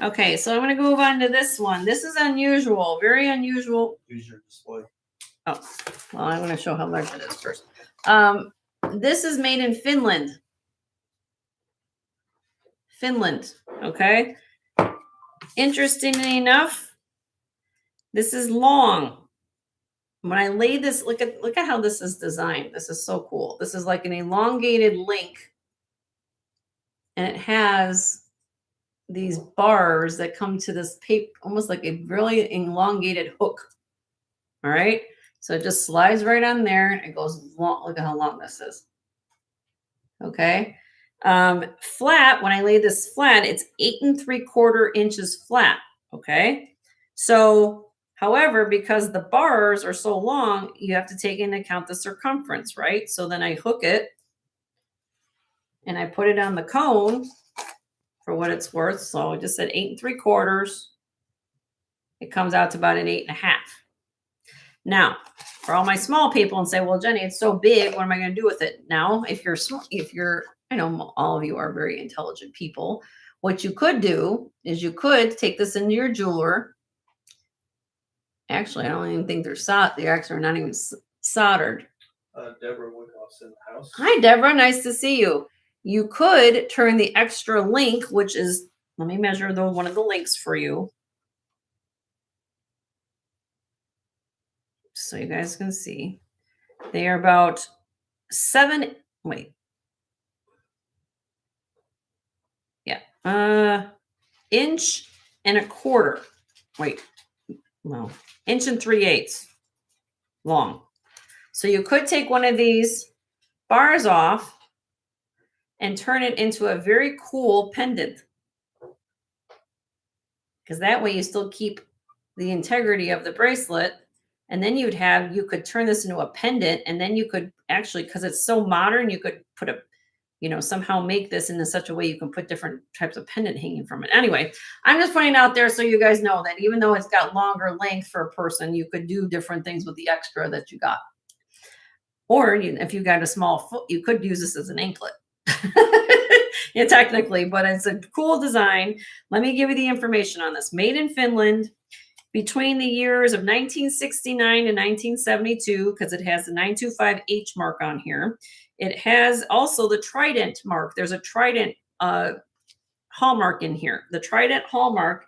Okay, so I'm going to move on to this one. This is unusual, very unusual. Use your display. Oh, well, I'm going to show how large it is first. This is made in Finland. Finland, okay? Interestingly enough, this is long. When I lay this, look at how this is designed. This is so cool. This is like an elongated link. And it has these bars that come to this paper, almost like a really elongated hook. All right. So it just slides right on there and it goes long. Look at how long this is. Okay. Flat, when I lay this flat, it's 8 3/4 inches flat. Okay. So, however, because the bars are so long, you have to take into account the circumference, right? So then I hook it and I put it on the cone for what it's worth. So I just said 8 3/4. It comes out to about an 8.5. Now, for all my small people and say, well, Jenny, it's so big. What am I going to do with it? Now, if you're, I know all of you are very intelligent people. What you could do is you could take this into your jeweler. Actually, I don't even think they're soldered. They actually are not even soldered. Deborah Woodhouse in the house. Hi, Deborah. Nice to see you. You could turn the extra link, which is, let me measure one of the links for you, so you guys can see. They are about 7. Wait. Yeah. Inch and a quarter. Wait. No. Inch and 3/8 long. So you could take one of these bars off and turn it into a very cool pendant. Because that way you still keep the integrity of the bracelet. And then you could turn this into a pendant. And then you could actually, because it's so modern, you could put somehow make this in such a way you can put different types of pendant hanging from it. Anyway, I'm just pointing out there so you guys know that even though it's got longer length for a person, you could do different things with the extra that you got. Or if you got a small foot, you could use this as an anklet. Yeah, technically, but it's a cool design. Let me give you the information on this. Made in Finland between the years of 1969 and 1972, because it has the 925H mark on here. It has also the Trident mark. There's a Trident hallmark in here. The Trident hallmark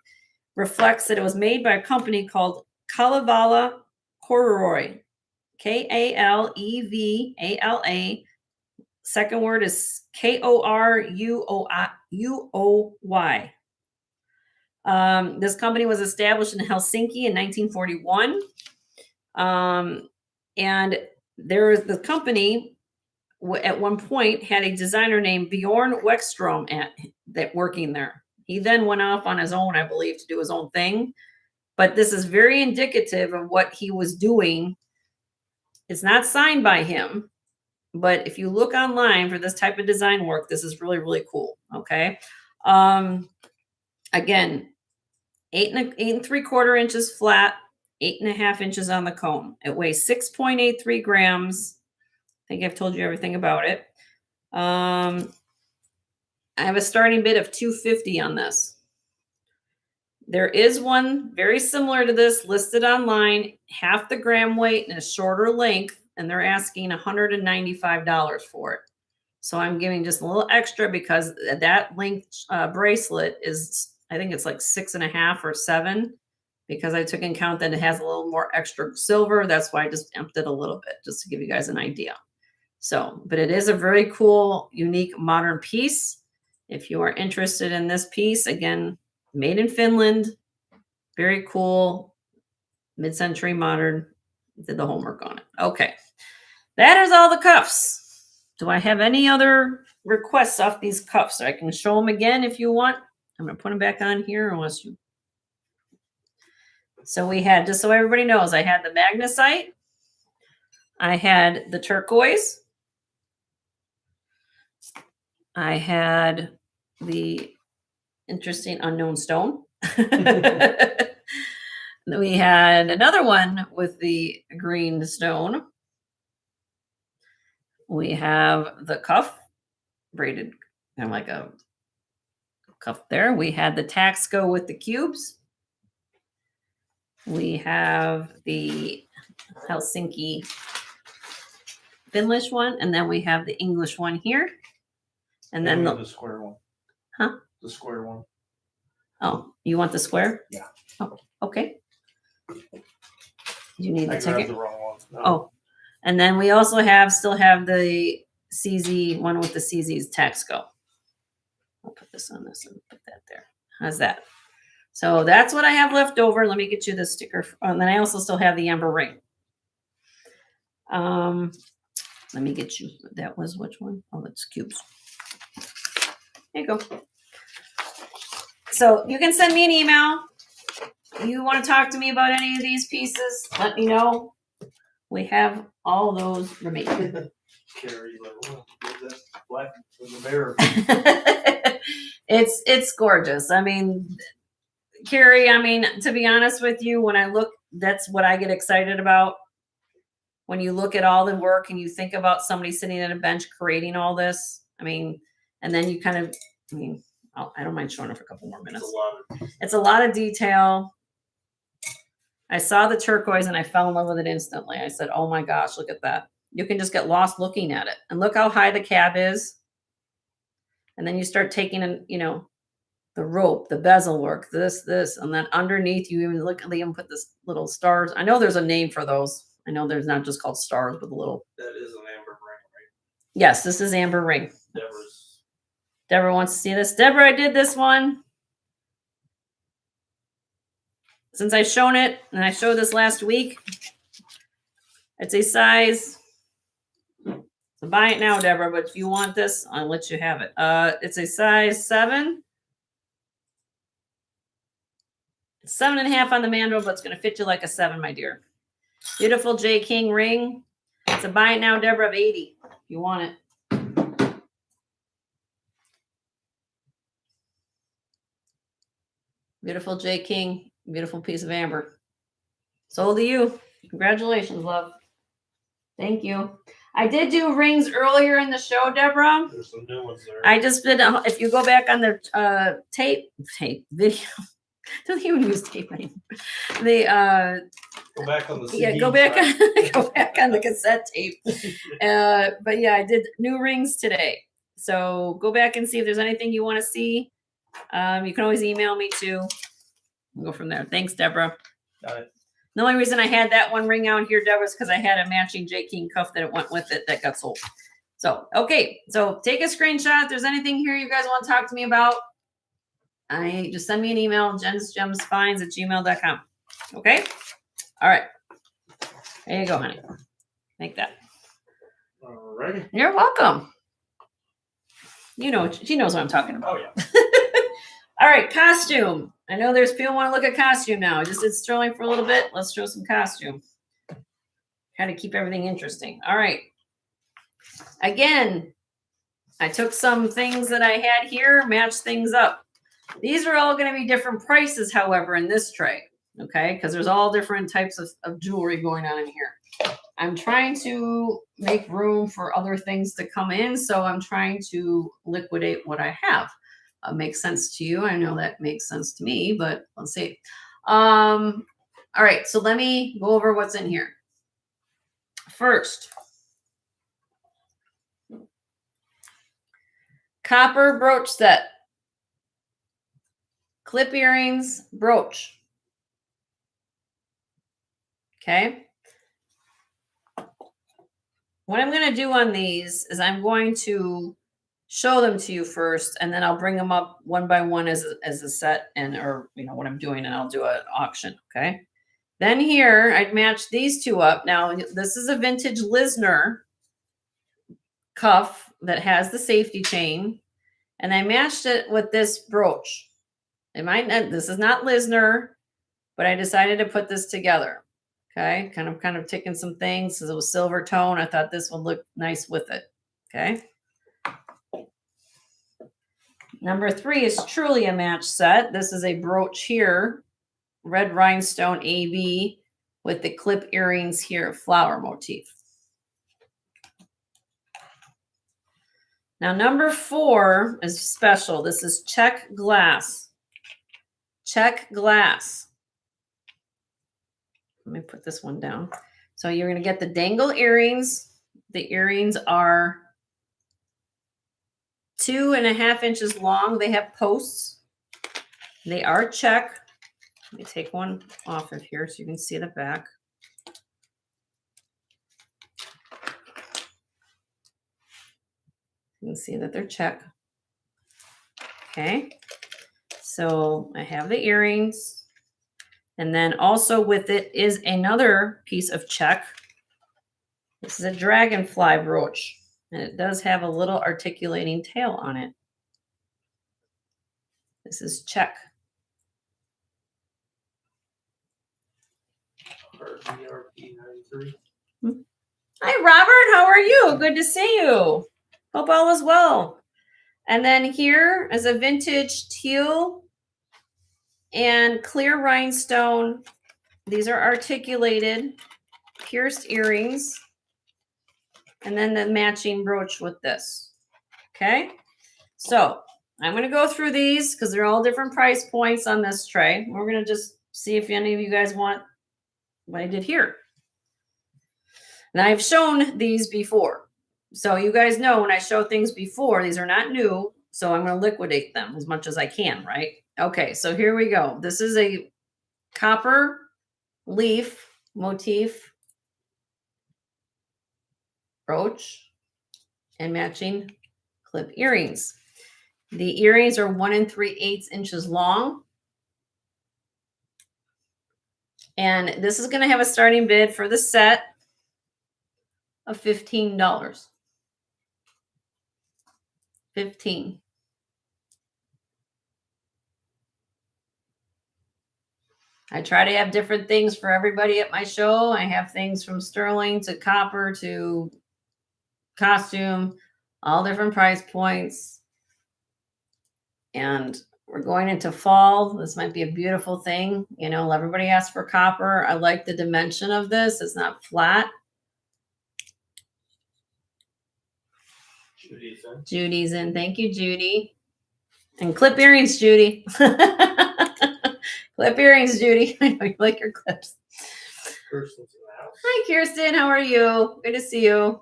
reflects that it was made by a company called Kalevala Koroi. Kalevala. Second word is Koruoy. This company was established in Helsinki in 1941. And the company at one point had a designer named Bjorn Weckstrom working there. He then went off on his own, I believe, to do his own thing. But this is very indicative of what he was doing It's not signed by him, but if you look online for this type of design work, this is really, really cool. Okay. Again, 8 3/4 inches flat, 8.5 inches on the cone. It weighs 6.83 grams. I think I've told you everything about it. I have a starting bid of $250 on this. There is one very similar to this listed online, half the gram weight and a shorter length, and they're asking $195 for it. So I'm giving just a little extra because that length bracelet is, I think it's like 6.5 or 7, because I took in count that it has a little more extra silver. That's why I just amped it a little bit, just to give you guys an idea. So, but it is a very cool, unique, modern piece. If you are interested in this piece, again, made in Finland, very cool, mid-century modern. Did the homework on it. Okay, that is all the cuffs. Do I have any other requests off these cuffs? I can show them again if you want. I'm gonna put them back on here unless you. So we had, just so everybody knows, I had the magnesite, I had the turquoise, I had the interesting unknown stone. We had another one with the green stone. We have the cuff braided, kind of like a cuff there. We had the Taxco with the cubes. We have the Helsinki Finnish one, and then we have the English one here. And then the square one. Huh? The square one. Oh, you want the square? Yeah. Oh, okay. You need the I grabbed ticket? the wrong one. No. Oh, and then we also still have the CZ one with the CZ's Taxco. I'll put this on this and put that there. How's that? So that's what I have left over. Let me get you the sticker. And then I also still have the amber ring. Let me get you, that was which one? Oh, that's cubes. There you go. So you can send me an email. You want to talk to me about any of these pieces, let me know. We have all those remaining. Carrie, that's black with the bear. It's gorgeous. I mean, Carrie, to be honest with you, when I look, that's what I get excited about. When you look at all the work and you think about somebody sitting at a bench creating all this, and then you kind of, I don't mind showing it for a couple more minutes. It's a lot of detail. I saw the turquoise and I fell in love with it instantly. I said, oh my gosh, look at that. You can just get lost looking at it. And look how high the cab is. And then you start taking in, the rope, the bezel work, this, and then underneath you even look, they even put this little stars. I know there's a name for those. I know there's not just called stars with a little. That is an amber ring, right? Yes, this is amber ring. Deborah wants to see this. Deborah, I did this one. Since I've shown it, and I showed this last week, it's a size. So buy it now, Deborah, but if you want this, I'll let you have it. It's a size 7. It's 7.5 on the mandrel, but it's going to fit you like a 7, my dear. Beautiful J. King ring. It's a buy it now, Deborah, of 80. If you want it. Beautiful J. King. Beautiful piece of amber. Sold to you. Congratulations, love. Thank you. I did do rings earlier in the show, Deborah. There's some new ones there. I just did. If you go back on the tape video, don't even use tape anymore. Go back on the CD. Yeah, go back on the cassette tape. But yeah, I did new rings today. So go back and see if there's anything you want to see. You can always email me too. We'll go from there. Thanks, Deborah. Got it. The only reason I had that one ring out here, Deborah, is because I had a matching J. King cuff that it went with it that got sold. So, okay. So take a screenshot. If there's anything here you guys want to talk to me about, just send me an email, jensgemsfinds@gmail.com. Okay? All right. There you go, honey. Make that. All righty. You're welcome. She knows what I'm talking about. Oh, yeah. All right, costume. I know there's people want to look at costume now. It's throwing for a little bit. Let's show some costume. How to keep everything interesting. All right. Again, I took some things that I had here, matched things up. These are all going to be different prices, however, in this tray. Okay, because there's all different types of jewelry going on in here. I'm trying to make room for other things to come in, so I'm trying to liquidate what I have. Makes sense to you. I know that makes sense to me, but let's see. All right, so let me go over what's in here. First, copper brooch set. Clip earrings, brooch. Okay. What I'm going to do on these is I'm going to show them to you first, and then I'll bring them up one by one as a set, and or what I'm doing, and I'll do an auction. Okay. Then here I'd match these two up. Now this is a vintage Lisner cuff that has the safety chain, and I matched it with this brooch. It might not, this is not Lisner, but I decided to put this together. Okay, kind of taking some things because it was silver tone. I thought this would look nice with it. Okay. Number 3 is truly a match set. This is a brooch here, red rhinestone AB with the clip earrings here, flower motif. Now number 4 is special. This is check glass. Check glass. Let me put this one down. So you're going to get the dangle earrings. The earrings are 2.5 inches long. They have posts. They are check. Let me take one off of here so you can see the back. You can see that they're check. Okay. So I have the earrings. And then also with it is another piece of check. This is a dragonfly brooch. And it does have a little articulating tail on it. This is check. RP93. Hi, Robert. How are you? Good to see you. Hope all is well. And then here is a vintage teal and clear rhinestone. These are articulated, pierced earrings. And then the matching brooch with this. Okay. So I'm going to go through these because they're all different price points on this tray. We're going to just see if any of you guys want what I did here. And I've shown these before. So you guys know when I show things before, these are not new. So I'm going to liquidate them as much as I can, right? Okay, so here we go. This is a copper leaf motif brooch and matching clip earrings. The earrings are 1 3/8 inches long. And this is going to have a starting bid for the set of $15. 15. I try to have different things for everybody at my show. I have things from sterling to copper to costume, all different price points. And we're going into fall. This might be a beautiful thing. Everybody asks for copper. I like the dimension of this. It's not flat. Judy's in. Judy's in. Thank you, Judy. And clip earrings, Judy. Clip earrings, Judy. I know you like your clips. Kirsten's in the house. Hi, Kirsten. How are you? Good to see you.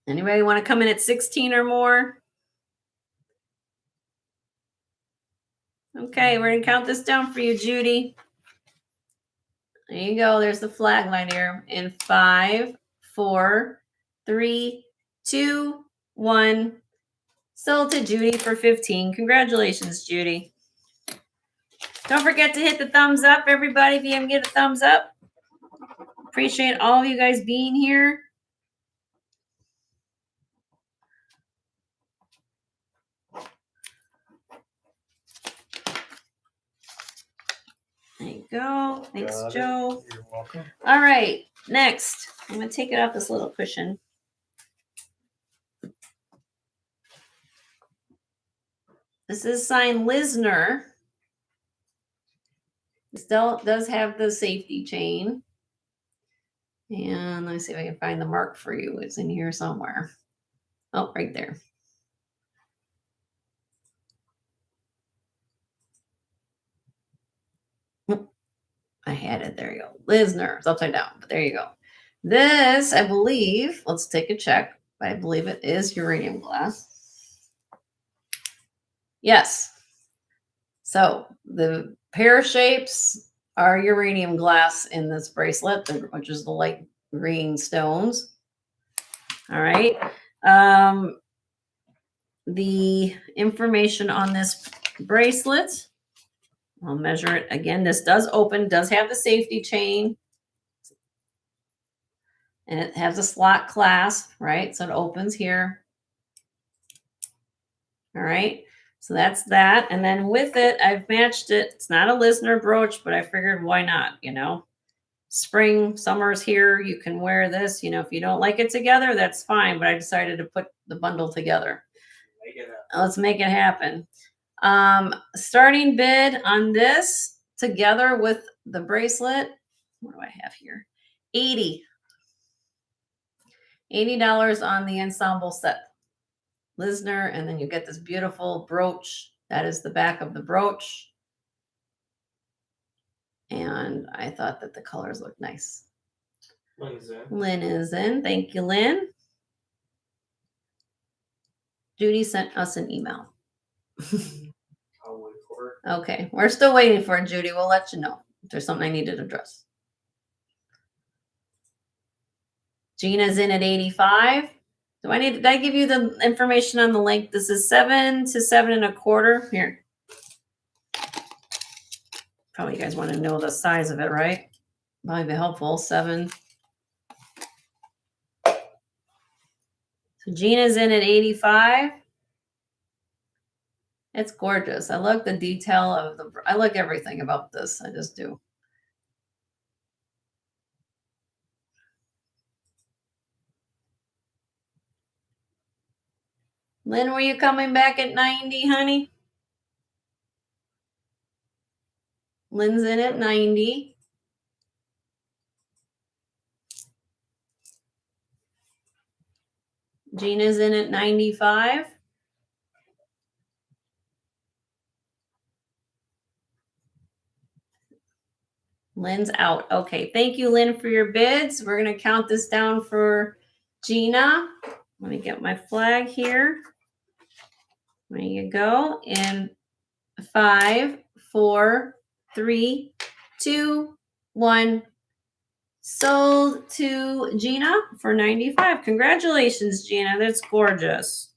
Anybody want to come in at 16 or more? Okay, we're going to count this down for you, Judy. There you go. There's the flag line here. In 5, 4, 3, 2, 1. Sold to Judy for 15. Congratulations, Judy. Don't forget to hit the thumbs up, everybody, if you haven't get a thumbs up. Appreciate all of you guys being here. There you go. Thanks, Got it. Joe. You're welcome. All right, next. I'm going to take it off this little cushion. This is signed Lisner. Still does have the safety chain. And let me see if I can find the mark for you. It's in here somewhere. Oh, right there. I had it. There you go. Lisner. It's upside down, but there you go. This, I believe, let's take a check. I believe it is uranium glass. Yes. So the pear shapes are uranium glass in this bracelet, which is the light green stones. All right. The information on this bracelet, I'll measure it again. This does open, does have the safety chain. And it has a slot clasp, right? So it opens here. All right. So that's that. And then with it, I've matched it. It's not a Lisner brooch, but I figured why not, you know? Spring, summer's here. You can wear this. You know, if you don't like it together, that's fine. But I decided to put the bundle together. Let's make it happen. Starting bid on this together with the bracelet. What do I have here? $80 on the ensemble set. Lisner, and then you get this beautiful brooch. That is the back of the brooch. And I thought that the colors look nice. Lynn is in. Lynn is in. Thank you, Lynn. Judy sent us an email. I'll wait for her. Okay, we're still waiting for it, Judy. We'll let you know if there's something I need to address. Gina's in at 85. Did I give you the information on the length? This is 7 to 7 1/4. Here. Probably you guys want to know the size of it, right? Might be helpful. 7. So Gina's in at 85. It's gorgeous. I like the detail of I like everything about this. I just do. Lynn, were you coming back at 90, honey? Lynn's in at 90. Gina's in at 95. Lynn's out. Okay, thank you, Lynn, for your bids. We're going to count this down for Gina. Let me get my flag here. There you go. And 5, 4, 3, 2, 1. Sold to Gina for 95. Congratulations, Gina. That's gorgeous.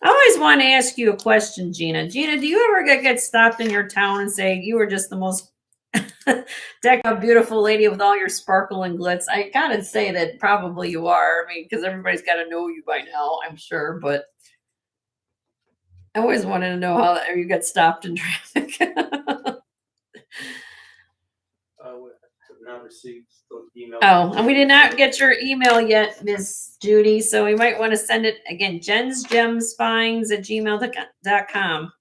I always want to ask you a question, Gina. Gina, do you ever get stopped in your town and say you were just the most deck up beautiful lady with all your sparkle and glitz? I gotta say that probably you are. I mean, because everybody's got to know you by now, I'm sure. But I always wanted to know how you got stopped in traffic. Not received the email. Oh, and we did not get your email yet, Miss Judy. So we might want to send it again. jensgemsfinds@gmail.com.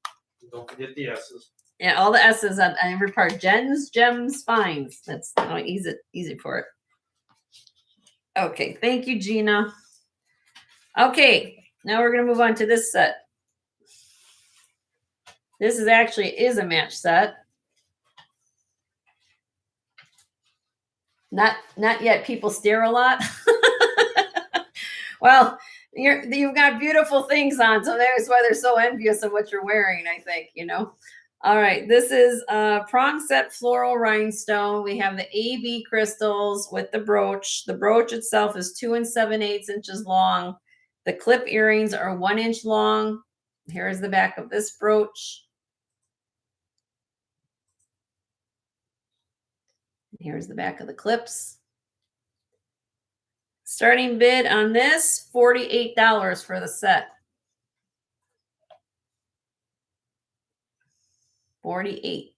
Don't forget the S's. Yeah, all the S's on every part. Jensgemsfinds. That's how easy for it. Okay, thank you, Gina. Okay, now we're gonna move on to this set. This is a match set. Not yet. People stare a lot. Well, you've got beautiful things on, so that's why they're so envious of what you're wearing, I think, you know. All right, this is prong set floral rhinestone. We have the AB crystals with the brooch. The brooch itself is 2 7/8 inches long. The clip earrings are 1 inch long. Here is the back of this brooch. Here's the back of the clips. Starting bid on this, $48 for the set. 48.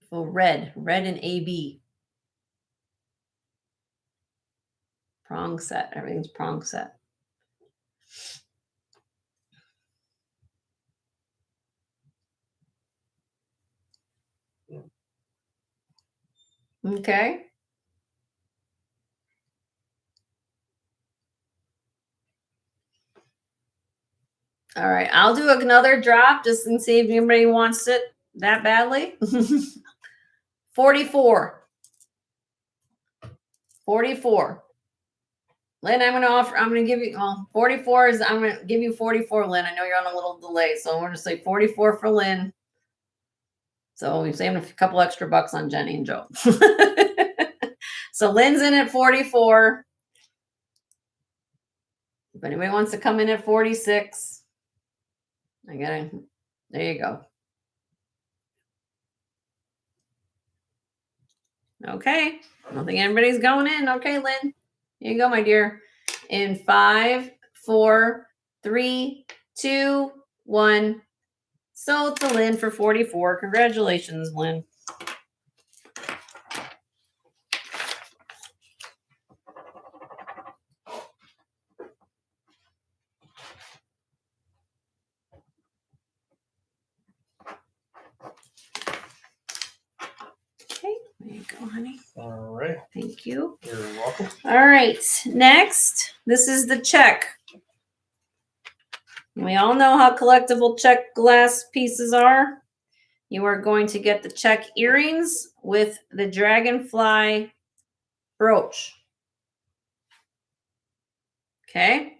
So red and AB. Prong set. Everything's prong set. Okay. All right. I'll do another drop just and see if anybody wants it that badly. 44. 44. Lynn, I'm going to give you, 44 is, I'm going to give you 44, Lynn. I know you're on a little delay, so I'm going to say 44 for Lynn. So we're saving a couple extra bucks on Jenny and Joe. So Lynn's in at 44. If anybody wants to come in at 46, there you go. Okay. I don't think anybody's going in. Okay, Lynn. Here you go, my dear. In 5, 4, 3, 2, 1. Sold to Lynn for 44. Congratulations, Lynn. Okay, there you go, honey. All right. Thank you. You're welcome. All right, next, this is the check. We all know how collectible check glass pieces are. You are going to get the check earrings with the dragonfly brooch. Okay.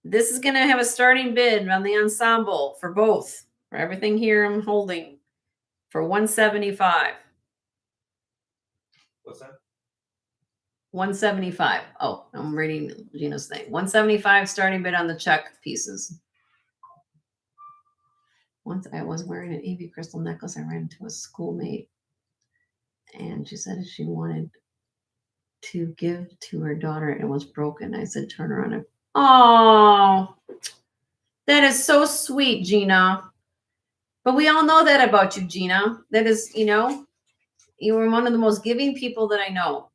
This is going to have a starting bid on the ensemble for both. For everything here I'm holding for $175. What's that? 175. Oh, I'm reading Gina's thing. 175 starting bid on the check pieces. Once I was wearing an AV crystal necklace, I ran into a schoolmate, and she said she wanted to give to her daughter. It was broken. I said, turn around. And, oh, that is so sweet, Gina. But we all know that about you, Gina. That is, you were one of the most giving people that I know.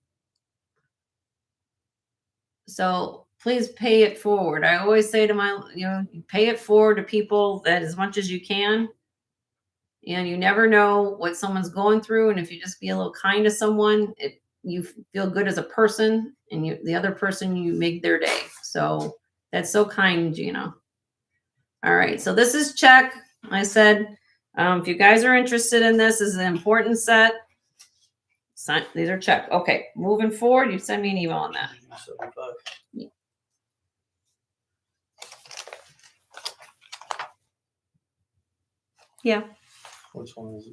So please pay it forward. I always say to pay it forward to people that as much as you can. And you never know what someone's going through. And if you just be a little kind to someone, you feel good as a person, and the other person, you make their day. So that's so kind, Gina. All right. So this is check. I said, if you guys are interested in this is an important set. These are check. Okay. Moving forward, you send me an email on that. 75. Yeah. Which one is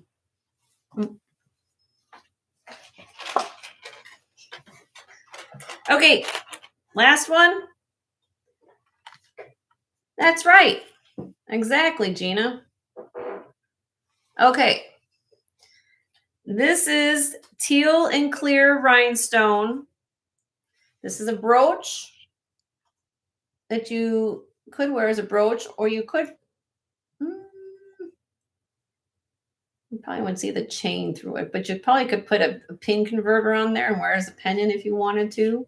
it? Okay. Last one. That's right. Exactly, Gina. Okay. This is teal and clear rhinestone. This is a brooch that you could wear as a brooch, or you could, you probably wouldn't see the chain through it, but you probably could put a pin converter on there and wear as a pendant if you wanted to.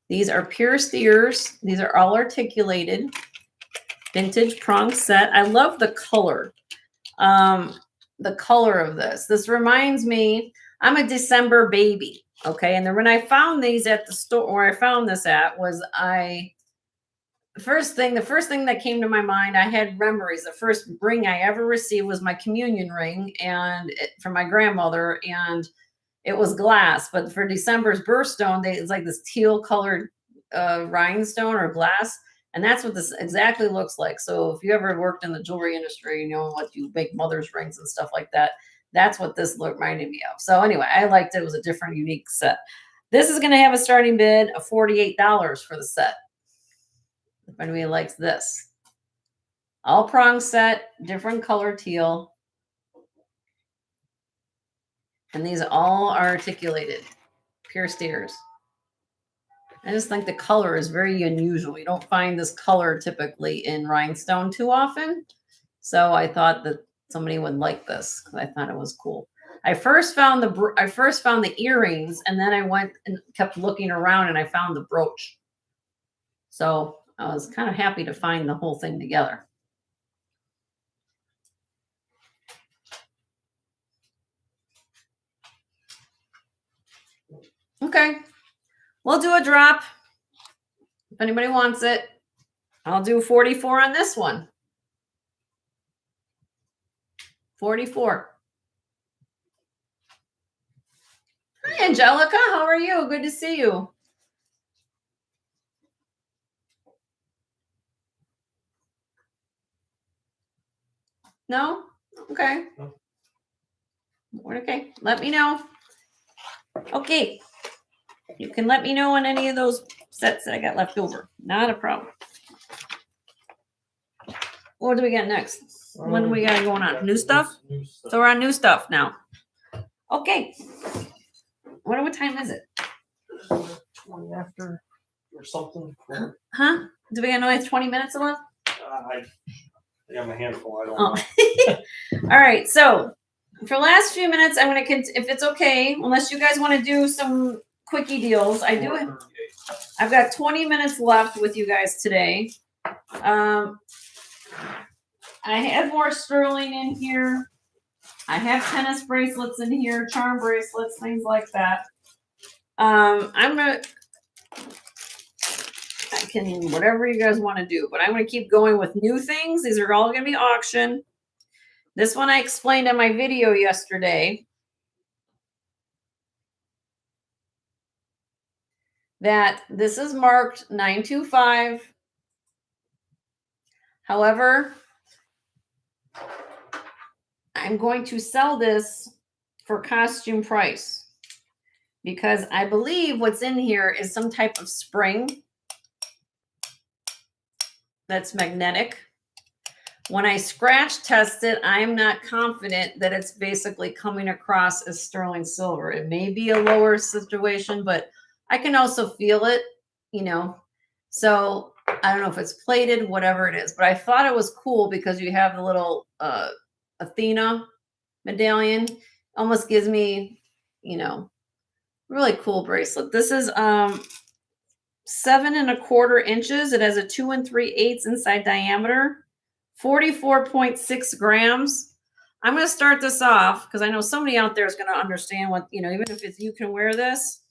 These are pure steers. These are all articulated. Vintage prong set. I love the color. The color of this. This reminds me, I'm a December baby. Okay. And then when I found these at the store, where I found this at was the first thing that came to my mind, I had memories. The first ring I ever received was my communion ring from my grandmother, and it was glass. But for December's birthstone, it's like this teal colored rhinestone or glass. And that's what this exactly looks like. So if you ever worked in the jewelry industry, you know what you make mother's rings and stuff like that. That's what this reminded me of. So anyway, I liked it. It was a different, unique set. This is going to have a starting bid of $48 for the set. If anybody likes this. All prong set, different color teal. And these all are articulated. Pure steers. I just think the color is very unusual. You don't find this color typically in rhinestone too often. So I thought that somebody would like this because I thought it was cool. I first found the earrings, and then I went and kept looking around, and I found the brooch. So I was kind of happy to find the whole thing together. Okay, we'll do a drop if anybody wants it. I'll do 44 on this one. 44. Hi, Angelica. How are you? Good to see you. No? Okay. No. Okay. Let me know. Okay. You can let me know on any of those sets that I got left over. Not a problem. What do we got next? What do we got going on? New stuff? New stuff. So we're on new stuff now. Okay. What time is it? 20 after or something. Huh? Do we got another 20 minutes left? I got my hand full. I don't Oh. know. All right. So for the last few minutes, I'm going to, if it's okay, unless you guys want to do some quickie deals, I've got 20 minutes left with you guys today. I have more sterling in here. I have tennis bracelets in here, charm bracelets, things like that. Whatever you guys want to do, but I'm going to keep going with new things. These are all going to be auction. This one I explained in my video yesterday. That this is marked 925. However, I'm going to sell this for costume price because I believe what's in here is some type of spring that's magnetic. When I scratch test it, I'm not confident that it's basically coming across as sterling silver. It may be a lower situation, but I can also feel it, you know. So I don't know if it's plated, whatever it is, but I thought it was cool because you have the little Athena medallion. Almost gives me, you know, really cool bracelet. This is 7 1/4 inches. It has a 2 3/8 inside diameter, 44.6 grams. I'm going to start this off because I know somebody out there is going to understand what, you know, even if it's, you can wear this.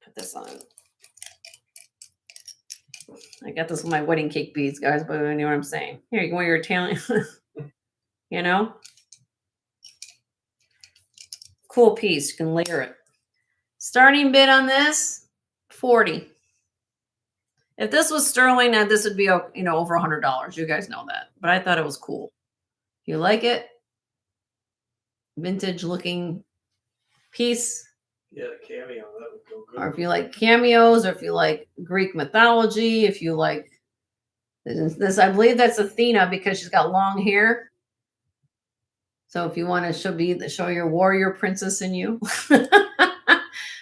Put this on. I got this with my wedding cake beads, guys, but you know what I'm saying. Here, you can wear your Italian, you know. Cool piece. You can layer it. Starting bid on this, 40. If this was sterling, this would be, you know, over $100. You guys know that. But I thought it was cool. If you like it, vintage looking piece. Yeah, the cameo, that would go good. Or if you like cameos, or if you like Greek mythology, if you like this, I believe that's Athena because she's got long hair. So if you want to show your warrior princess in you,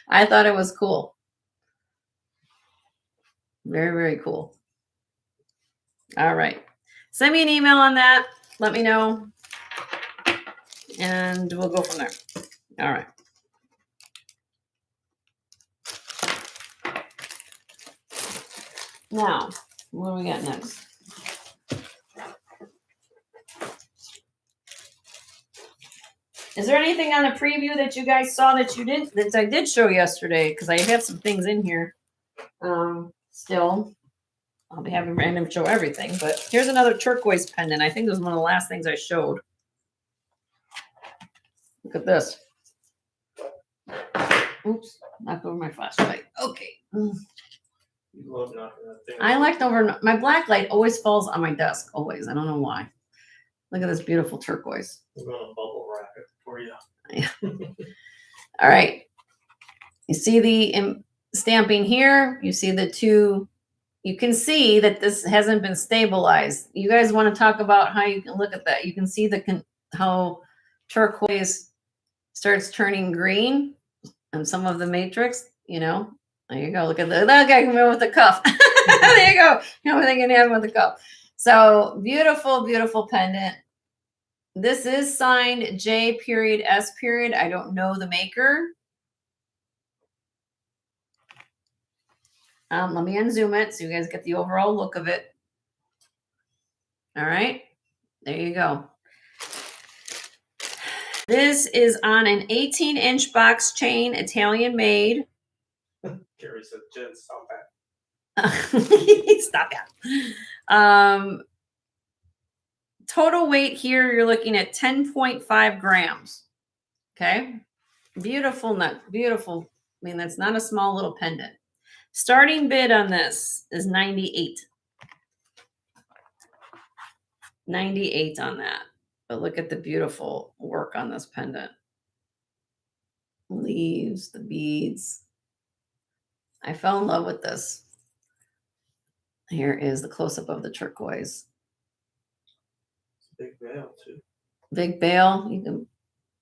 I thought it was cool. Very, very cool. All right. Send me an email on that. Let me know. And we'll go from there. All right. Now, what do we got next? Is there anything on the preview that you guys saw that I did show yesterday? Because I have some things in here. Still, I'll be having random show everything. But here's another turquoise pendant. I think it was one of the last things I showed. Look at this. Oops, knocked over my flashlight. Okay. You love knocking that thing. I liked over my black light always falls on my desk. Always. I don't know why. Look at this beautiful turquoise. We're going to bubble wrap it for you. Yeah. All right. You see the stamping here. You see the two. You can see that this hasn't been stabilized. You guys want to talk about how you can look at that. You can see how turquoise starts turning green on some of the matrix, you know. There you go. Look at that guy coming in with the cuff. There you go. You know what they can have with the cuff. So beautiful, beautiful pendant. This is signed J period S period. I don't know the maker. Let me unzoom it so you guys get the overall look of it. All right, there you go. This is on an 18-inch box chain, Italian made. Carrie said, Jen, stop that. Stop that. Total weight here, you're looking at 10.5 grams. Okay. Beautiful nut. Beautiful. I mean, that's not a small little pendant. Starting bid on this is 98. 98 on that. But look at the beautiful work on this pendant. Leaves, the beads. I fell in love with this. Here is the close-up of the turquoise. Big veil too. Big bail. You can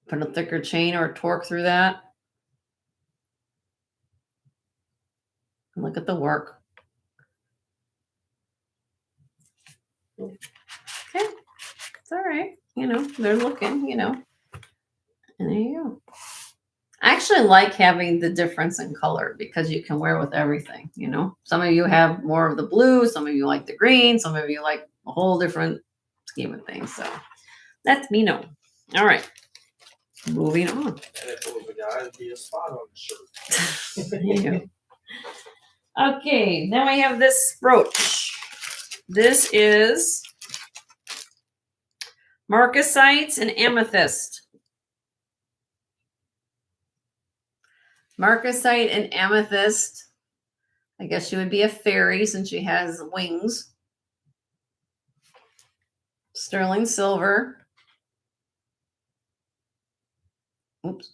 put a thicker chain or a torque through that. And look at the work. Okay. It's all right. You know, they're looking, you know. And there you go. I actually like having the difference in color because you can wear with everything, you know. Some of you have more of the blue, some of you like the green, some of you like a whole different scheme of things. So let me know. All right. Moving on. And if it was a guy, it'd be a spot on the shirt. There you go. Okay, then we have this brooch. This is marcasite and amethyst. Marcasite and amethyst. I guess she would be a fairy since she has wings. Sterling silver. Oops.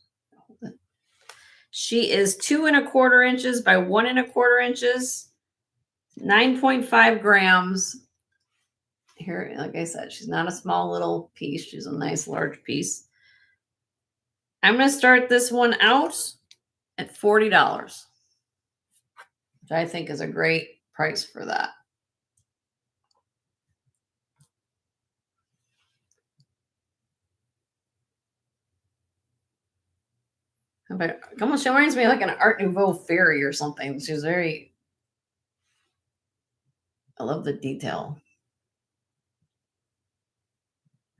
She is 2 1/4 inches by 1 1/4 inches, 9.5 grams. Here, like I said, she's not a small little piece. She's a nice large piece. I'm going to start this one out at $40, which I think is a great price for that. But almost she reminds me of like an Art Nouveau fairy or something. She's very, I love the detail.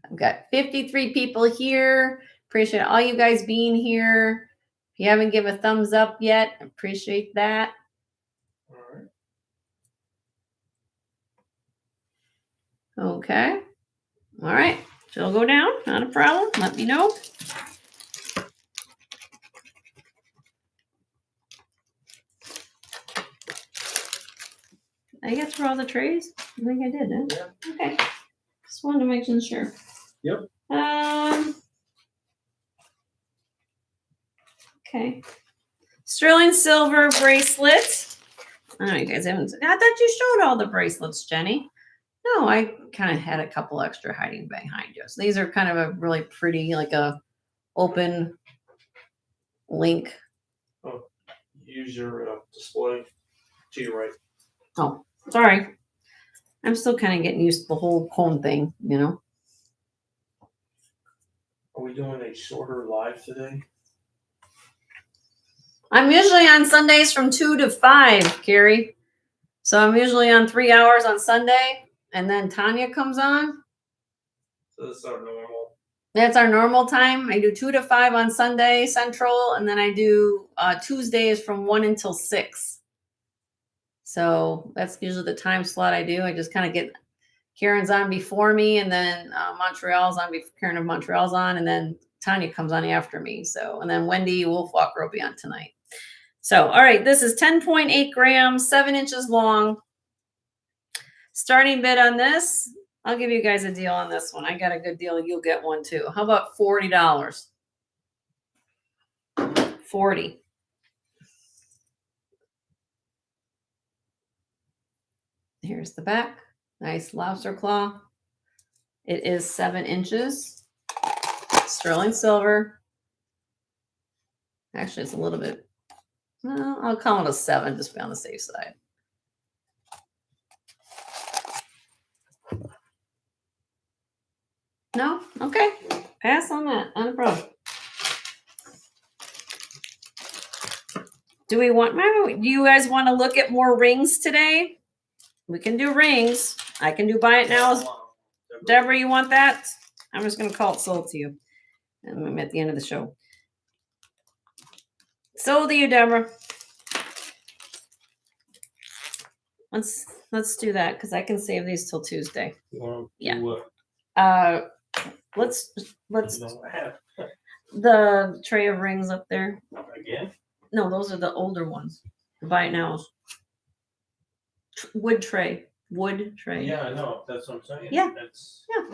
I've got 53 people here. Appreciate all you guys being here. If you haven't given a thumbs up yet, appreciate that. All right. Okay. All right. She'll go down. Not a problem. Let me know. I get through all the trays? I think I did, didn't I? Yeah. Okay. Just wanted to make sure. Yep. Okay. Sterling silver bracelet. Oh, you guys haven't. I thought you showed all the bracelets, Jenny. No, I kind of had a couple extra hiding behind you. So these are kind of a really pretty, like a open link. Oh, use your display to your right. Oh, sorry. I'm still kind of getting used to the whole cone thing, you know. Are we doing a shorter live today? I'm usually on Sundays from 2 to 5, Carrie. So I'm usually on 3 hours on Sunday, and then Tanya comes on. So this is our normal. That's our normal time. I do 2 to 5 on Sunday Central, and then I do Tuesdays from 1 until 6. So that's usually the time slot I do. I just kind of get Karen's on before me, and then Montreal's on before Karen of Montreal's on, and then Tanya comes on after me. So, and then Wendy Wolfwalker will be on tonight. So, all right, this is 10.8 grams, 7 inches long. Starting bid on this, I'll give you guys a deal on this one. I got a good deal. You'll get one too. How about $40? 40. Here's the back. Nice lobster claw. It is 7 inches. Sterling silver. Actually, it's a little bit. Well, I'll call it a 7, just to be on the safe side. No? Okay. Pass on that. Not a problem. Do you guys want to look at more rings today? We can do rings. I can do buy it now. Deborah, you want that? I'm just going to call it sold to you. And I'm at the end of the show. Sold to you, Deborah. Let's do that because I can save these till Tuesday. You want to Yeah. do what? Let's You don't have the tray of rings up there. again. No, those are the older ones. The buy it nows. Wood tray. Yeah, I know. That's what I'm saying. Yeah. That's Yeah.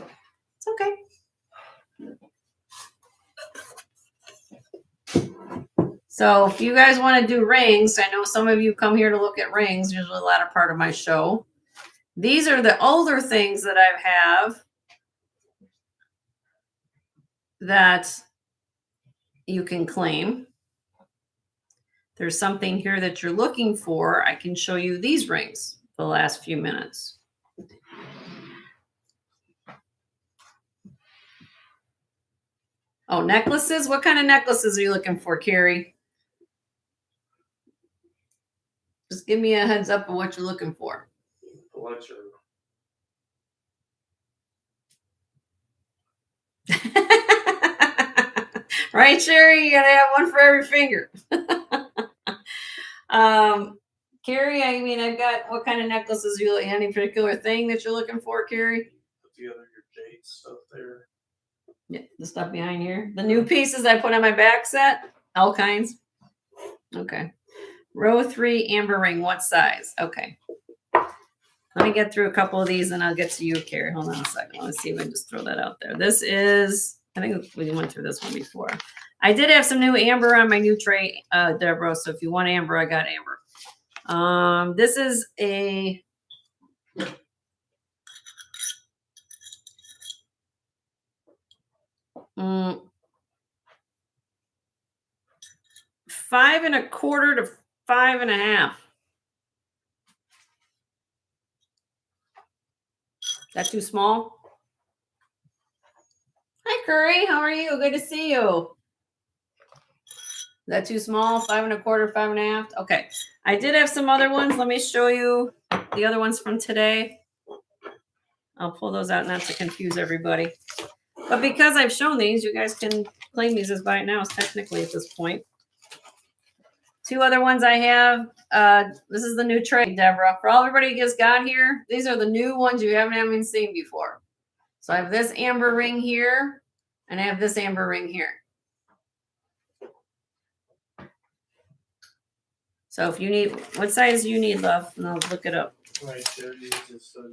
It's okay. So if you guys want to do rings, I know some of you come here to look at rings, usually the latter part of my show. These are the older things that I have that you can claim. There's something here that you're looking for. I can show you these rings the last few minutes. Oh, necklaces? What kind of necklaces are you looking for, Carrie? Just give me a heads up of what you're looking for. collection. Right, Sherry? You gotta have one for every finger. Carrie, I mean, I've got what kind of necklaces you like? Any particular thing that you're looking for, Carrie? Put together your jade stuff there. Yeah, the stuff behind here. The new pieces I put on my back set, all kinds. Okay. Row 3 amber ring. What size? Okay. Let me get through a couple of these and I'll get to you, Carrie. Hold on a second. Let's see if I can just throw that out there. This is, I think we went through this one before. I did have some new amber on my new tray, Deborah. So if you want amber, I got amber. This is a $5 1/4 to $5.5. That too small? Hi, Curry. How are you? Good to see you. Is that too small? 5 1/4, 5.5. Okay. I did have some other ones. Let me show you the other ones from today. I'll pull those out not to confuse everybody. But because I've shown these, you guys can claim these as buy it nows technically at this point. 2 other ones I have. This is the new tray, Deborah. For all everybody just got here, these are the new ones you haven't even seen before. So I have this amber ring here, and I have this amber ring here. So if you need, what size do you need, love? And I'll look it up. Right there, you just said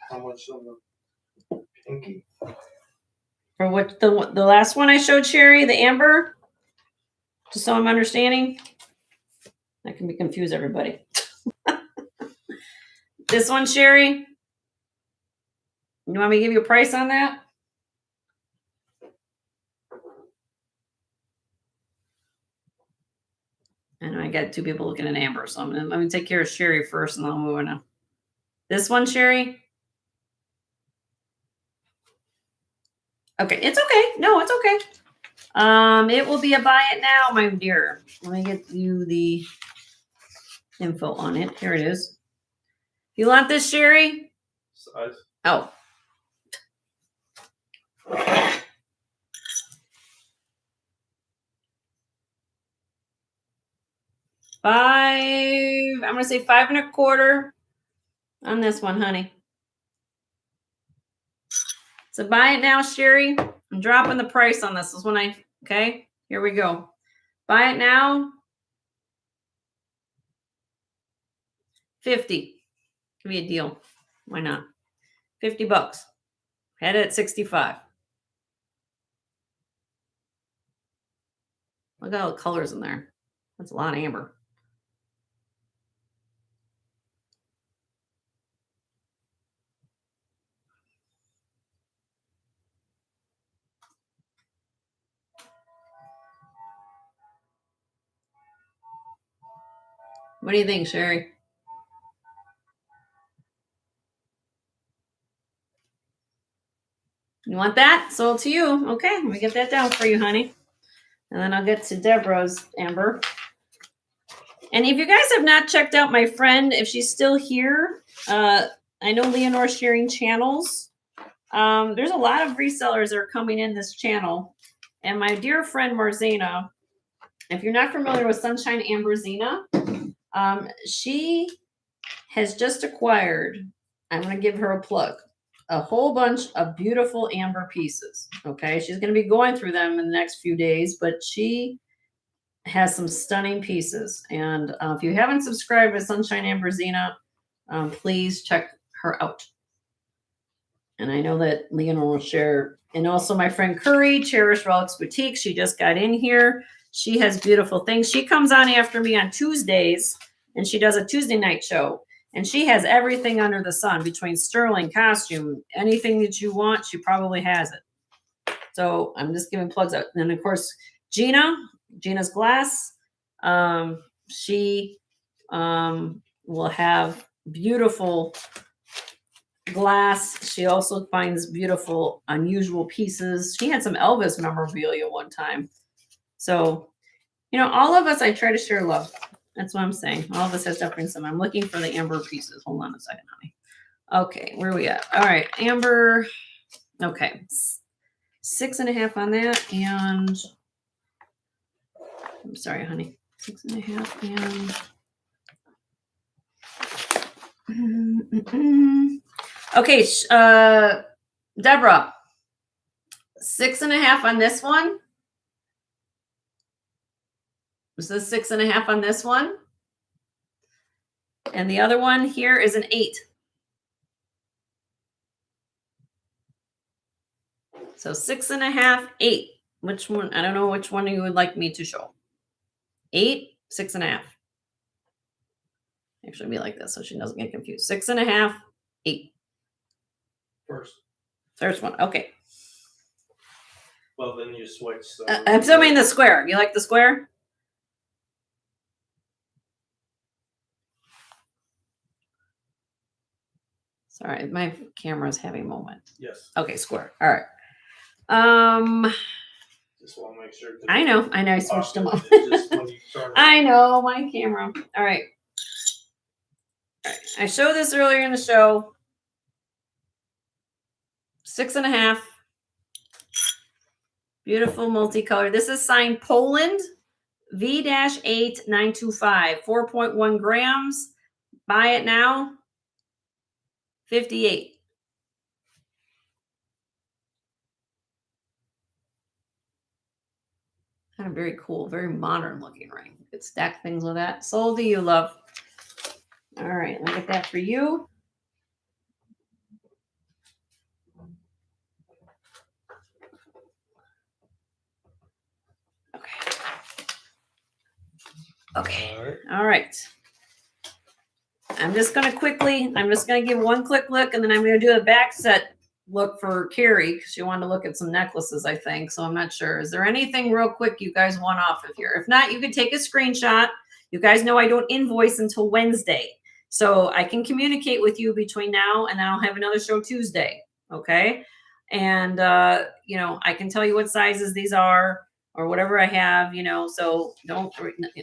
how much of the pinky? For what the last one I showed, Sherry, the amber. Just so I'm understanding. That can be confuse everybody. This one, Sherry. You want me to give you a price on that? I know I got 2 people looking at amber, so let me take care of Sherry first, and then I'll move on. This one, Sherry. Okay, it's okay. No, it's okay. It will be a buy it now, my dear. Let me get you the info on it. Here it is. You want this, Sherry? Size. Oh. I'm gonna say 5 1/4 on this one, honey. So buy it now, Sherry. I'm dropping the price on this. This one okay, here we go. Buy it now. 50. Give me a deal. Why not? $50. Had it at 65. Look at all the colors in there. That's a lot of amber. What do you think, Sherry? You want that? Sold to you. Okay, let me get that down for you, honey. And then I'll get to Deborah's, Amber. And if you guys have not checked out my friend, if she's still here, I know Leonore's sharing channels. There's a lot of resellers that are coming in this channel. And my dear friend Marzena, if you're not familiar with Sunshine Amberzina, she has just acquired, I'm going to give her a plug, a whole bunch of beautiful amber pieces. Okay, she's going to be going through them in the next few days, but she has some stunning pieces. And if you haven't subscribed to Sunshine Amberzina, please check her out. And I know that Leonore will share. And also my friend Curry, Cherish Relics Boutique. She just got in here. She has beautiful things. She comes on after me on Tuesdays, and she does a Tuesday night show. And she has everything under the sun between sterling, costume, anything that you want, she probably has it. So I'm just giving plugs out. And then, of course, Gina's Glass. She will have beautiful glass. She also finds beautiful, unusual pieces. She had some Elvis memorabilia one time. So, you know, all of us, I try to share love. That's what I'm saying. All of us has different some. I'm looking for the amber pieces. Hold on a second, honey. Okay, where are we at? All right, amber. Okay, 6.5 on that, and I'm sorry, honey. 6.5 and okay, Deborah. 6.5 on this one. This is 6.5 on this one. And the other one here is an 8. So 6.5, 8. Which one? I don't know which one you would like me to show. 8, 6.5. Actually be like this so she doesn't get confused. 6.5, 8. First one. Okay. Well, then you switch. So I'm still in the square. You like the square? Sorry, my camera's having a moment. Yes. Okay, square. All right. Just want to make sure. I know. I switched them up. Just when you turn I know my camera. All right. I showed this earlier in the show. 6.5. Beautiful multicolor. This is signed Poland V-8925. 4.1 grams. Buy it now. 58. Kind of very cool, very modern looking ring. You could stack things with that. Sold to you, love. All right, let me get that for you. Okay. All right. I'm just going to give one quick look, and then I'm going to do a back set look for Carrie because she wanted to look at some necklaces, I think. So I'm not sure. Is there anything real quick you guys want off of here? If not, you can take a screenshot. You guys know I don't invoice until Wednesday. So I can communicate with you between now and then I'll have another show Tuesday. Okay. And, you know, I can tell you what sizes these are or whatever I have, you know, so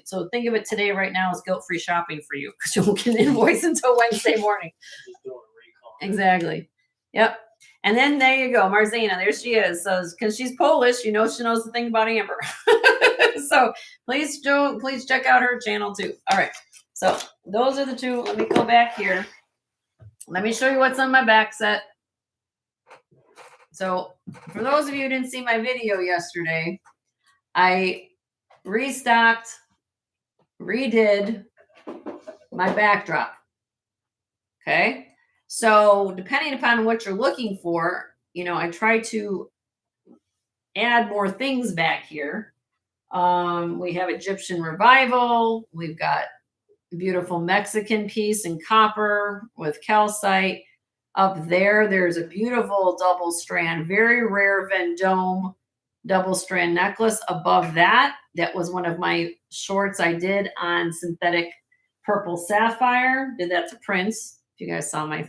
so think of it today right now as guilt-free shopping for you because you won't get an invoice until Wednesday morning. Just doing a recall. Exactly. Yep. And then there you go, Marzena. There she is. So because she's Polish, you know she knows the thing about amber. So please check out her channel too. All right. So those are the two. Let me go back here. Let me show you what's on my back set. So for those of you who didn't see my video yesterday, I restocked, redid my backdrop. Okay. So depending upon what you're looking for, you know, I try to add more things back here. We have Egyptian Revival. We've got a beautiful Mexican piece in copper with calcite. Up there, there's a beautiful double strand, very rare Vendome double strand necklace. Above that, that was one of my shorts I did on synthetic purple sapphire. Did that to Prince. If you guys saw my.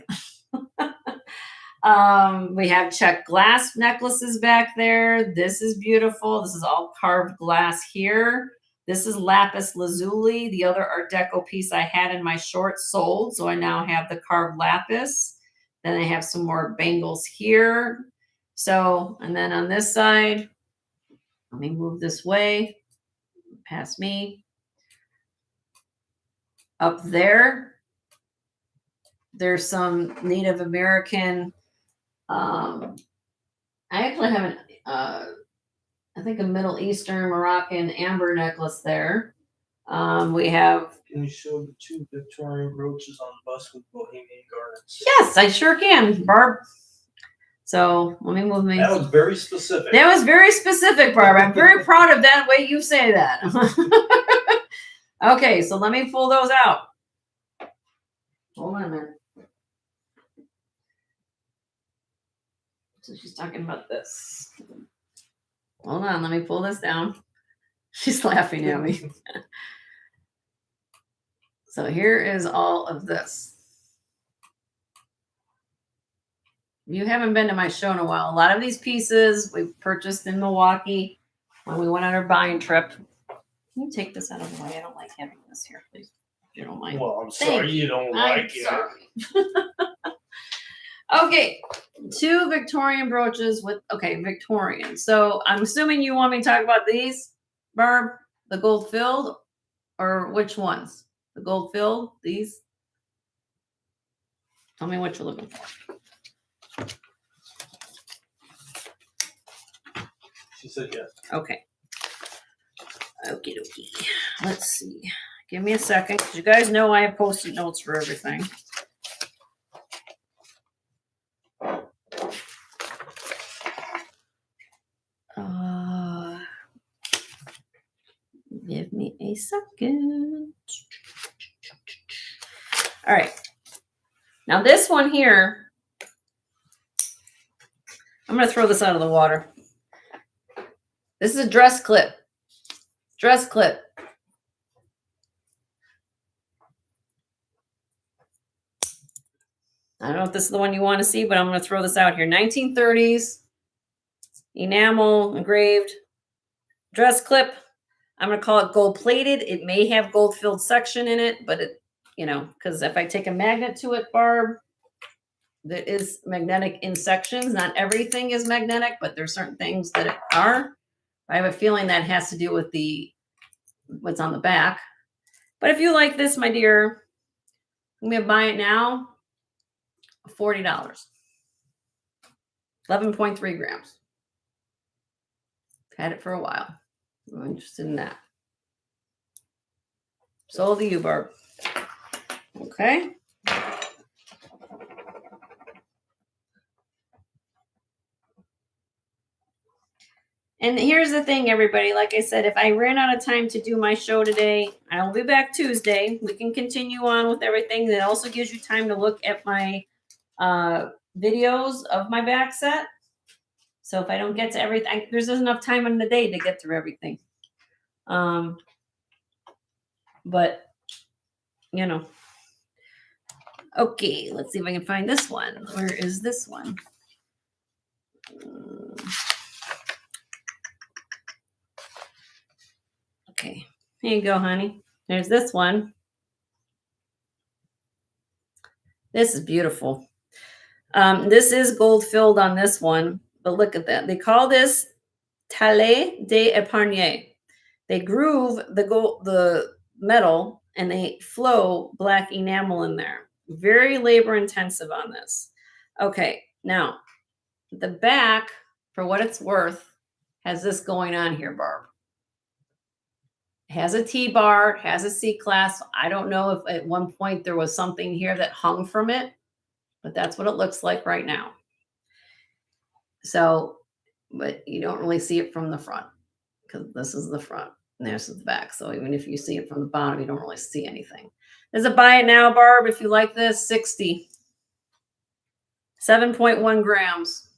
We have check glass necklaces back there. This is beautiful. This is all carved glass here. This is lapis lazuli. The other Art Deco piece I had in my short sold. So I now have the carved lapis. Then I have some more bangles here. So, and then on this side, let me move this way, past me. Up there, there's some Native American, I actually have an, I think a Middle Eastern Moroccan amber necklace there. We have. Can you show the 2 Victorian brooches on the bus with Bohemian Gardens? Yes, I sure can, Barb. So let me move me. That was very specific. That was very specific, Barb. I'm very proud of that way you say that. Okay, so let me pull those out. Hold on a minute. So she's talking about this. Hold on, let me pull this down. She's laughing at me. So here is all of this. If you haven't been to my show in a while, a lot of these pieces we purchased in Milwaukee when we went on our buying trip. Can you take this out of the way? I don't like having this here, please. If you don't mind. Well, I'm sorry you don't like it. Sorry. Okay, 2 Victorian brooches with, okay, Victorian. So I'm assuming you want me to talk about these, Barb, the gold filled, or which ones? The gold filled, these? Tell me what you're looking for. She said yes. Okay. Okie dokie. Let's see. Give me a second, because you guys know I have Post-it notes for everything. Give me a second. All right. Now this one here, I'm going to throw this out of the water. This is a dress clip. Dress clip. I don't know if this is the one you want to see, but I'm going to throw this out here. 1930s, enamel, engraved, dress clip. I'm going to call it gold plated. It may have gold filled section in it, but it, you know, because if I take a magnet to it, Barb, there is magnetic in sections. Not everything is magnetic, but there's certain things that are. I have a feeling that has to do with the what's on the back. But if you like this, my dear, I'm going to buy it now. $40. 11.3 grams. Had it for a while. I'm interested in that. Sold to you, Barb. Okay. And here's the thing, everybody. Like I said, if I ran out of time to do my show today, I'll be back Tuesday. We can continue on with everything. That also gives you time to look at my videos of my back set. So if I don't get to everything, there's enough time in the day to get through everything. But, you know. Okay, let's see if I can find this one. Where is this one? Okay, here you go, honey. There's this one. This is beautiful. This is gold filled on this one, but look at that. They call this taille d'épargne. They groove the metal and they flow black enamel in there. Very labor intensive on this. Okay, now the back, for what it's worth, has this going on here, Barb. It has a T-bar, has a C-clasp. I don't know if at one point there was something here that hung from it, but that's what it looks like right now. So, but you don't really see it from the front because this is the front and this is the back. So even if you see it from the bottom, you don't really see anything. There's a buy it now, Barb, if you like this, 60. 7.1 grams.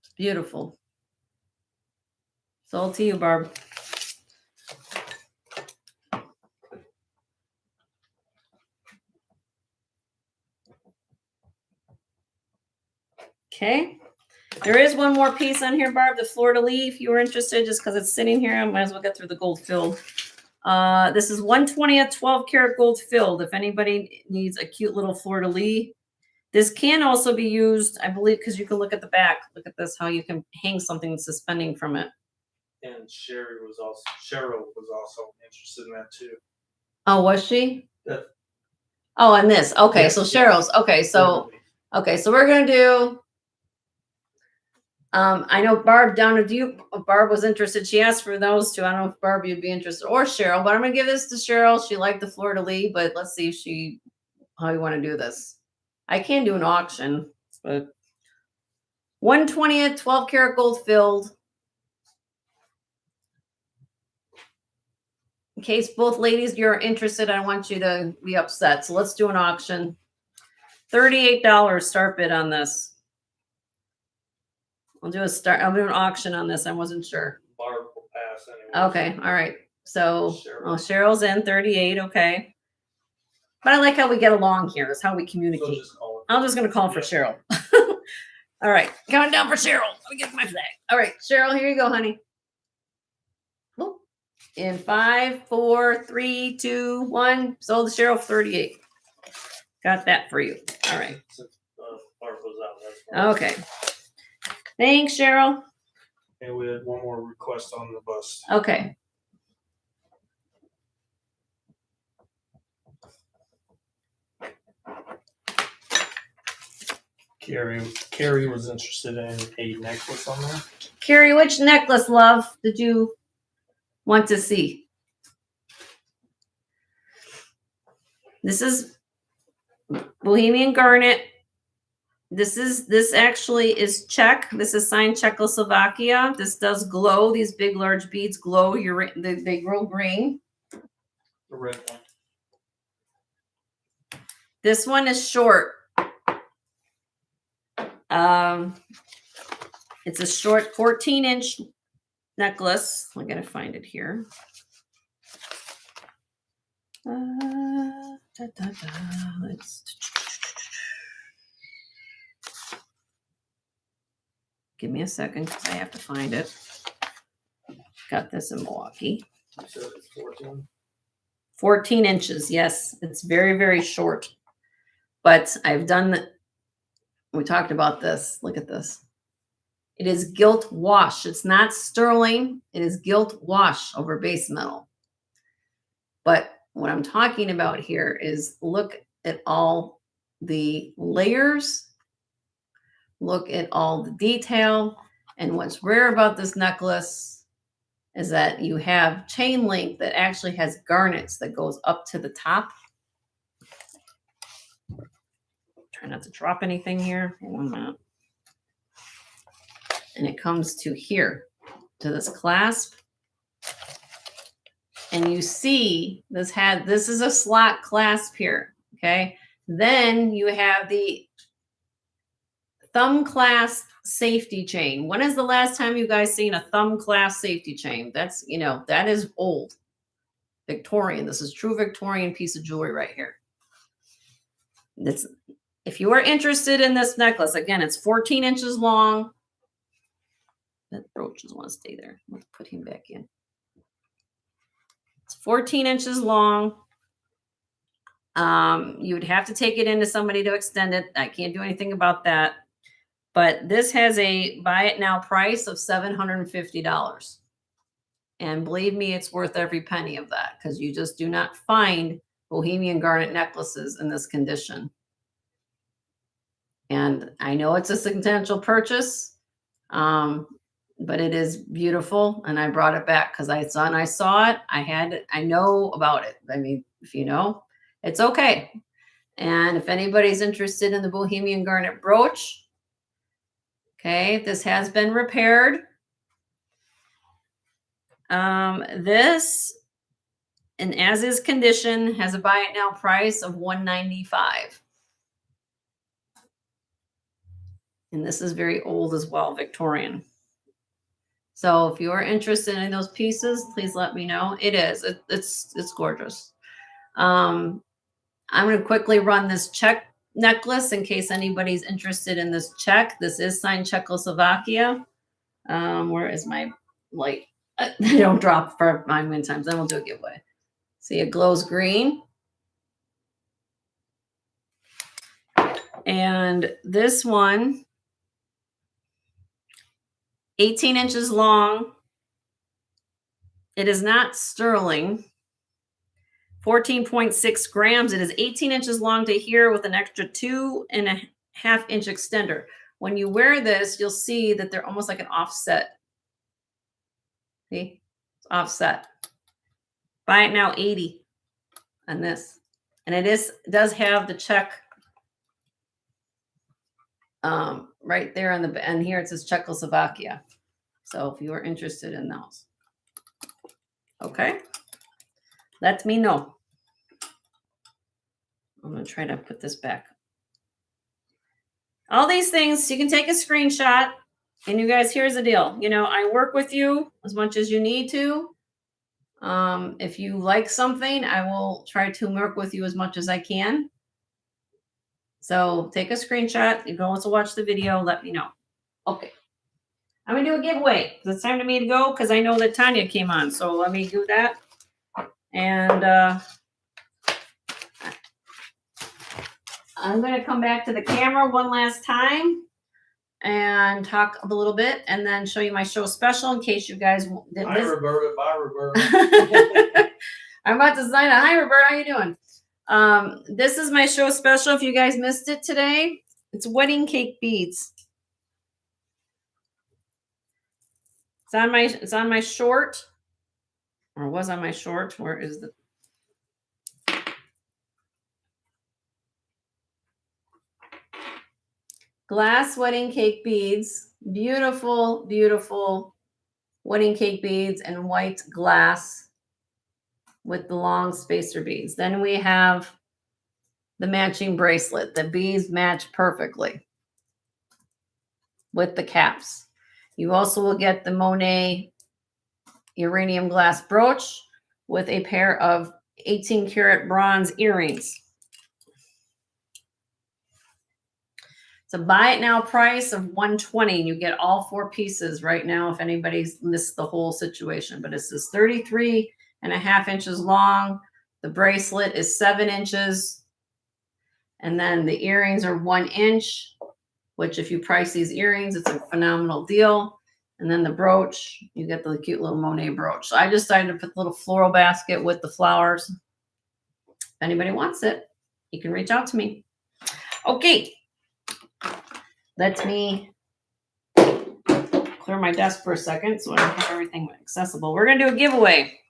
It's beautiful. Sold to you, Barb. Okay. There is one more piece on here, Barb, the fleur-de-lis, if you were interested, just because it's sitting here. I might as well get through the gold filled. This is 1/20th 12 karat gold filled. If anybody needs a cute little fleur-de-lis. This can also be used, I believe, because you can look at the back. Look at this, how you can hang something suspending from it. And Cheryl was also interested in that too. Oh, was she? Yeah. Oh, and this. Okay, Yeah, so yeah. Cheryl's. Okay, so we're gonna do. I know Barb down to you. Barb was interested. She asked for those two. I don't know if Barb you'd be interested or Cheryl, but I'm gonna give this to Cheryl. She liked the fleur-de-lis, but let's see if how you want to do this. I can do an auction, but 1/20th 12 karat gold filled. In case both ladies you're interested, I want you to be upset. So let's do an auction. $38 start bid on this. I'll do an auction on this. I wasn't sure. Barb will pass anyway. Okay, all right. So Cheryl. Cheryl's in 38, okay. But I like how we get along here. It's how we communicate. So just call I'm just gonna call for Cheryl. All right, going down for Cheryl. Let me get my flag. All right, Cheryl, here you go, honey. Whoop. In 5, 4, 3, 2, 1. Sold to Cheryl for 38. Got that for you. All right. Since Barb was out, that's fine. Okay. Thanks, Cheryl. And we had one more request on the bus. Okay. Carrie was interested in a necklace on there. Carrie, which necklace, love, did you want to see? This is Bohemian Garnet. This actually is Czech. This is signed Czechoslovakia. This does glow. These big, large beads glow. They grow green. The red one. This one is short. It's a short 14-inch necklace. I gotta find it here. Let's give me a second because I have to find it. Got this in Milwaukee. You said it's 14. 14 inches. Yes, it's very, very short. But I've done. We talked about this. Look at this. It is gilt wash. It's not sterling. It is gilt wash over base metal. But what I'm talking about here is look at all the layers. Look at all the detail. And what's rare about this necklace is that you have chain link that actually has garnets that goes up to the top. Try not to drop anything here. Hold on a minute. And it comes to here, to this clasp. And you see this is a slot clasp here. Okay. Then you have the thumb clasp safety chain. When is the last time you guys seen a thumb clasp safety chain? That's, that is old. Victorian. This is true Victorian piece of jewelry right here. If you are interested in this necklace, again, it's 14 inches long. That brooch doesn't want to stay there. Let's put him back in. It's 14 inches long. You would have to take it into somebody to extend it. I can't do anything about that. But this has a buy it now price of $750. And believe me, it's worth every penny of that because you just do not find Bohemian garnet necklaces in this condition. And I know it's a substantial purchase, but it is beautiful. And I brought it back because I saw it. I know about it. I mean, if you know, it's okay. And if anybody's interested in the Bohemian garnet brooch, okay, this has been repaired. This, in as is condition, has a buy it now price of $195. And this is very old as well, Victorian. So if you are interested in those pieces, please let me know. It is. It's gorgeous. I'm going to quickly run this check necklace in case anybody's interested in this check. This is signed Czechoslovakia. Where is my light? They don't drop for mine many times. Then we'll do a giveaway. See, it glows green. And this one, 18 inches long. It is not sterling. 14.6 grams. It is 18 inches long to here with an extra 2.5 inch extender. When you wear this, you'll see that they're almost like an offset. See? It's offset. Buy it now, 80 on this. And it does have the check right there on the end here. It says Czechoslovakia. So if you are interested in those. Okay. Let me know. I'm going to try to put this back. All these things, you can take a screenshot. And you guys, here's the deal. You know, I work with you as much as you need to. If you like something, I will try to work with you as much as I can. So take a screenshot. You can also watch the video. Let me know. Okay. I'm going to do a giveaway. It's time for me to go because I know that Tanya came on. So let me do that. And I'm going to come back to the camera one last time and talk a little bit and then show you my show special in case you guys didn't Bye, Roberta. Bye, Roberta. I'm about to sign a hi, Roberta. How you doing? This is my show special. If you guys missed it today, it's wedding cake beads. It's on my short, or was on my short. Where is the? Glass wedding cake beads. Beautiful, beautiful wedding cake beads and white glass with the long spacer beads. Then we have the matching bracelet. The beads match perfectly with the caps. You also will get the Monet uranium glass brooch with a pair of 18 karat bronze earrings. It's a buy it now price of $120. You get all 4 pieces right now if anybody's missed the whole situation. But it says 33.5 inches long. The bracelet is 7 inches. And then the earrings are 1 inch, which if you price these earrings, it's a phenomenal deal. And then the brooch, you get the cute little Monet brooch. So I decided to put the little floral basket with the flowers. If anybody wants it, you can reach out to me. Okay. Let me clear my desk for a second so I don't have everything accessible. We're going to do a giveaway.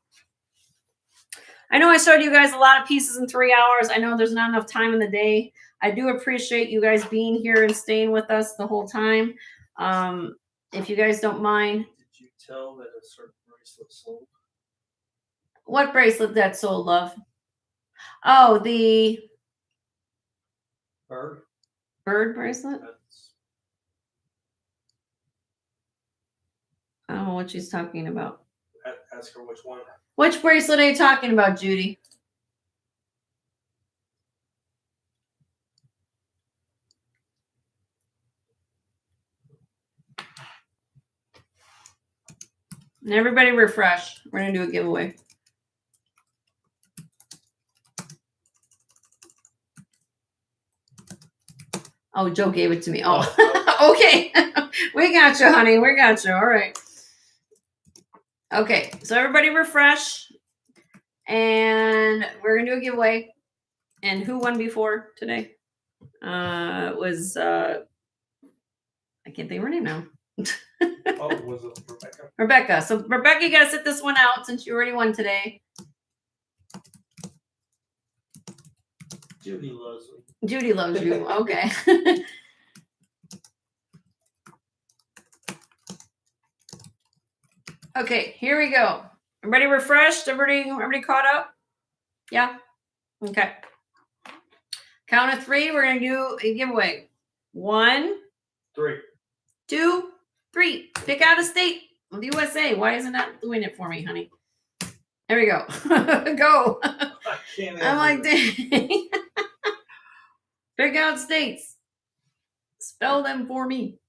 I know I showed you guys a lot of pieces in 3 hours. I know there's not enough time in the day. I do appreciate you guys being here and staying with us the whole time. If you guys don't mind. Did you tell that a certain bracelet sold? What bracelet that sold, love? Oh, the bird bracelet? I don't know what she's talking about. Ask her which one. Which bracelet are you talking about, Judy? And everybody refresh. We're going to do a giveaway. Oh, Joe gave it to me. Oh, okay. We got you, honey. We got you. All right. Okay. So everybody refresh. And we're going to do a giveaway. And who won before today? It was, I can't think of her name now. Oh, was it Rebecca? Rebecca. So Rebecca, you got to sit this one out since you already won today. Judy loves me. Judy loves you. Okay. Okay, here we go. Everybody refreshed? Everybody caught up? Yeah? Okay. Count of 3. We're going to do a giveaway. 1, 3, 2, 3. Pick out a state of the USA. Why is it not doing it for me, honey? There we go. Go. I can't. I'm like, dang. Pick out states. Spell them for me.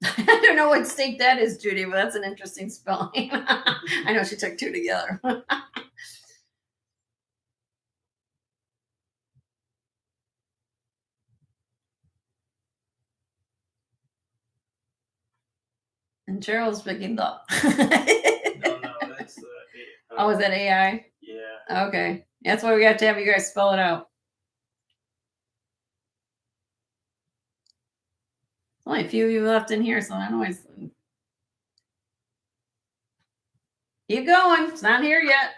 I don't know what state that is, Judy, but that's an interesting spelling. I know she took two together. And Cheryl's picking up. No, that's Oh, is that AI? Yeah. Okay. That's why we got to have you guys spell it out. Only a few of you left in here, so I know it's. Keep going. It's not here yet.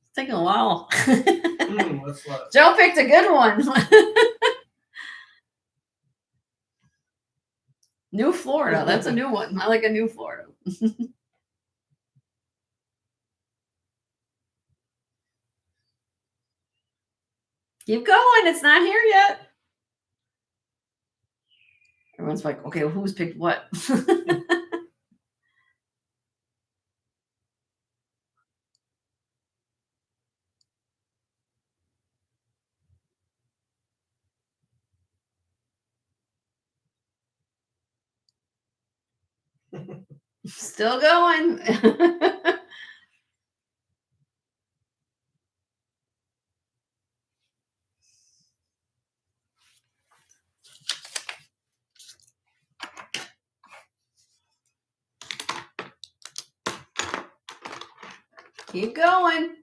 It's taking a while. What's left? Joe picked a good one. New Florida. That's a new one. I like a new Florida. Keep going. It's not here yet. Everyone's like, okay, well, who's picked what? Still going. Keep going.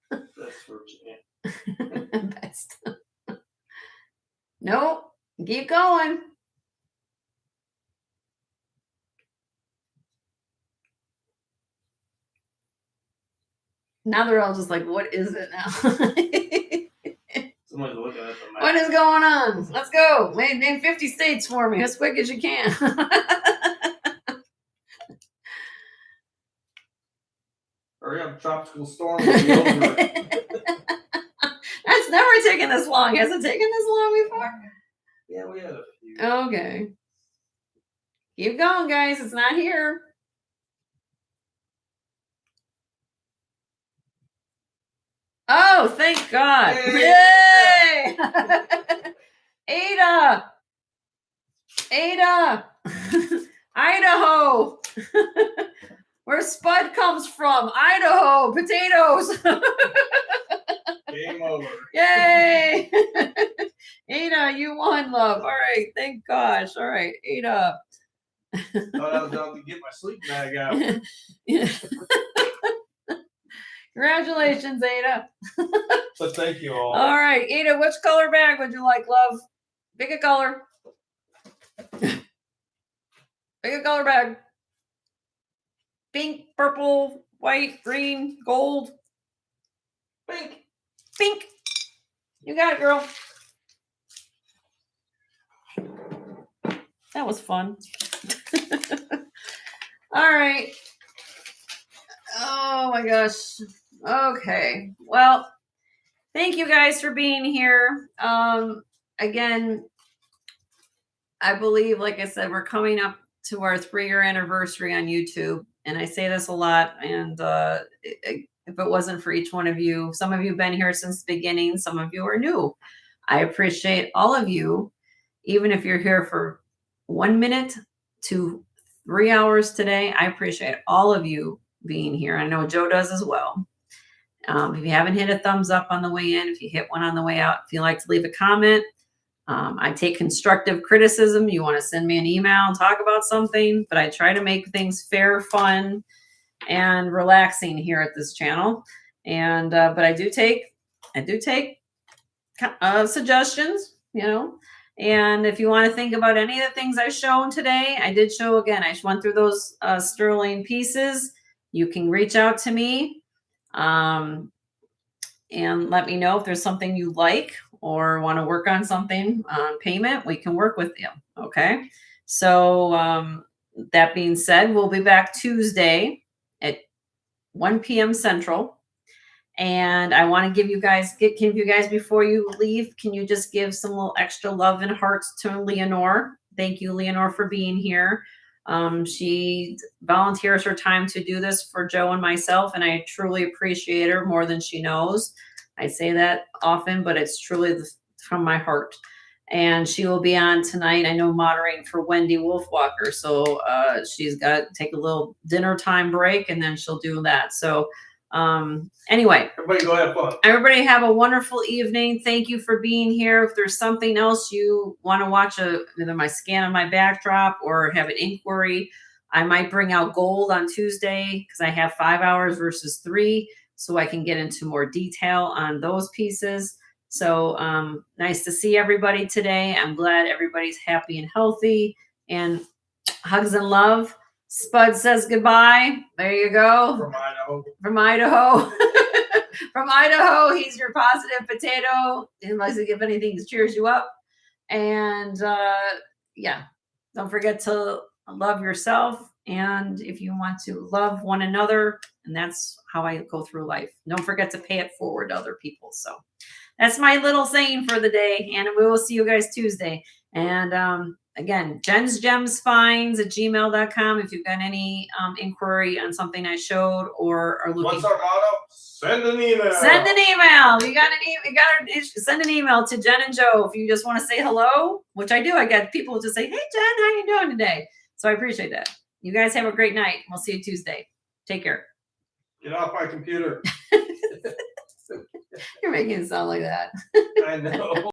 That's Virginia. Best. Nope. Keep going. Now they're all just like, what is it now? Somebody's looking at the map. What is going on? Let's go. Name 50 states for me as quick as you can. Hurry up, tropical storm will be over. That's never taken this long. Has it taken this long before? Yeah, we had a few. Okay. Keep going, guys. It's not here. Oh, thank God. Yay! Ada. Idaho. Where Spud comes from. Idaho. Potatoes. Game over. Yay. Ada, you won, love. All right. Thank gosh. All right. Ada. Thought I was going to get my sleep bag out. Congratulations, Ada. But thank you all. All right, Ada, which color bag would you like, love? Pick a color. Pick a color bag. Pink, purple, white, green, gold. Pink. Pink. You got it, girl. That was fun. All right. Oh my gosh. Okay. Well, thank you guys for being here. Again, I believe, like I said, we're coming up to our 3-year anniversary on YouTube. And I say this a lot. And if it wasn't for each one of you, some of you have been here since the beginning. Some of you are new. I appreciate all of you, even if you're here for 1 minute to 3 hours today. I appreciate all of you being here. I know Joe does as well. If you haven't hit a thumbs up on the way in, if you hit one on the way out, if you like to leave a comment, I take constructive criticism. You want to send me an email and talk about something, but I try to make things fair, fun, and relaxing here at this channel. And but I do take suggestions, you know. And if you want to think about any of the things I've shown today, I did show again. I went through those sterling pieces. You can reach out to me. and let me know if there's something you like or want to work on something on payment. We can work with you. Okay. So that being said, we'll be back Tuesday at 1 p.m. Central. And I want to give you guys, before you leave, can you just give some little extra love and hearts to Leonore? Thank you, Leonore, for being here. She volunteers her time to do this for Joe and myself, and I truly appreciate her more than she knows. I say that often, but it's truly from my heart. And she will be on tonight, I know, moderating for Wendy Wolfwalker. So she's got to take a little dinner time break, and then she'll do that. So anyway, Everybody go have fun. Everybody have a wonderful evening. Thank you for being here. If there's something else you want to watch, either my scan on my backdrop or have an inquiry, I might bring out gold on Tuesday because I have 5 hours versus 3, so I can get into more detail on those pieces. So nice to see everybody today. I'm glad everybody's happy and healthy, and hugs and love. Spud says goodbye. There you go. From Idaho. From Idaho. From Idaho. He's your positive potato. He likes to give anything that cheers you up. And yeah, don't forget to love yourself. And if you want to love one another, and that's how I go through life. Don't forget to pay it forward to other people. So that's my little saying for the day. And we will see you guys Tuesday. And again, jensgemsfinds at gmail.com if you've got any inquiry on something I showed or are looking. What's our motto? Send an email. Send an email. You got to send an email to Jen and Joe if you just want to say hello, which I do. I get people just say, "Hey Jen, how you doing today?" So I appreciate that. You guys have a great night. We'll see you Tuesday. Take care. Get off my computer. You're making it sound like that. I know.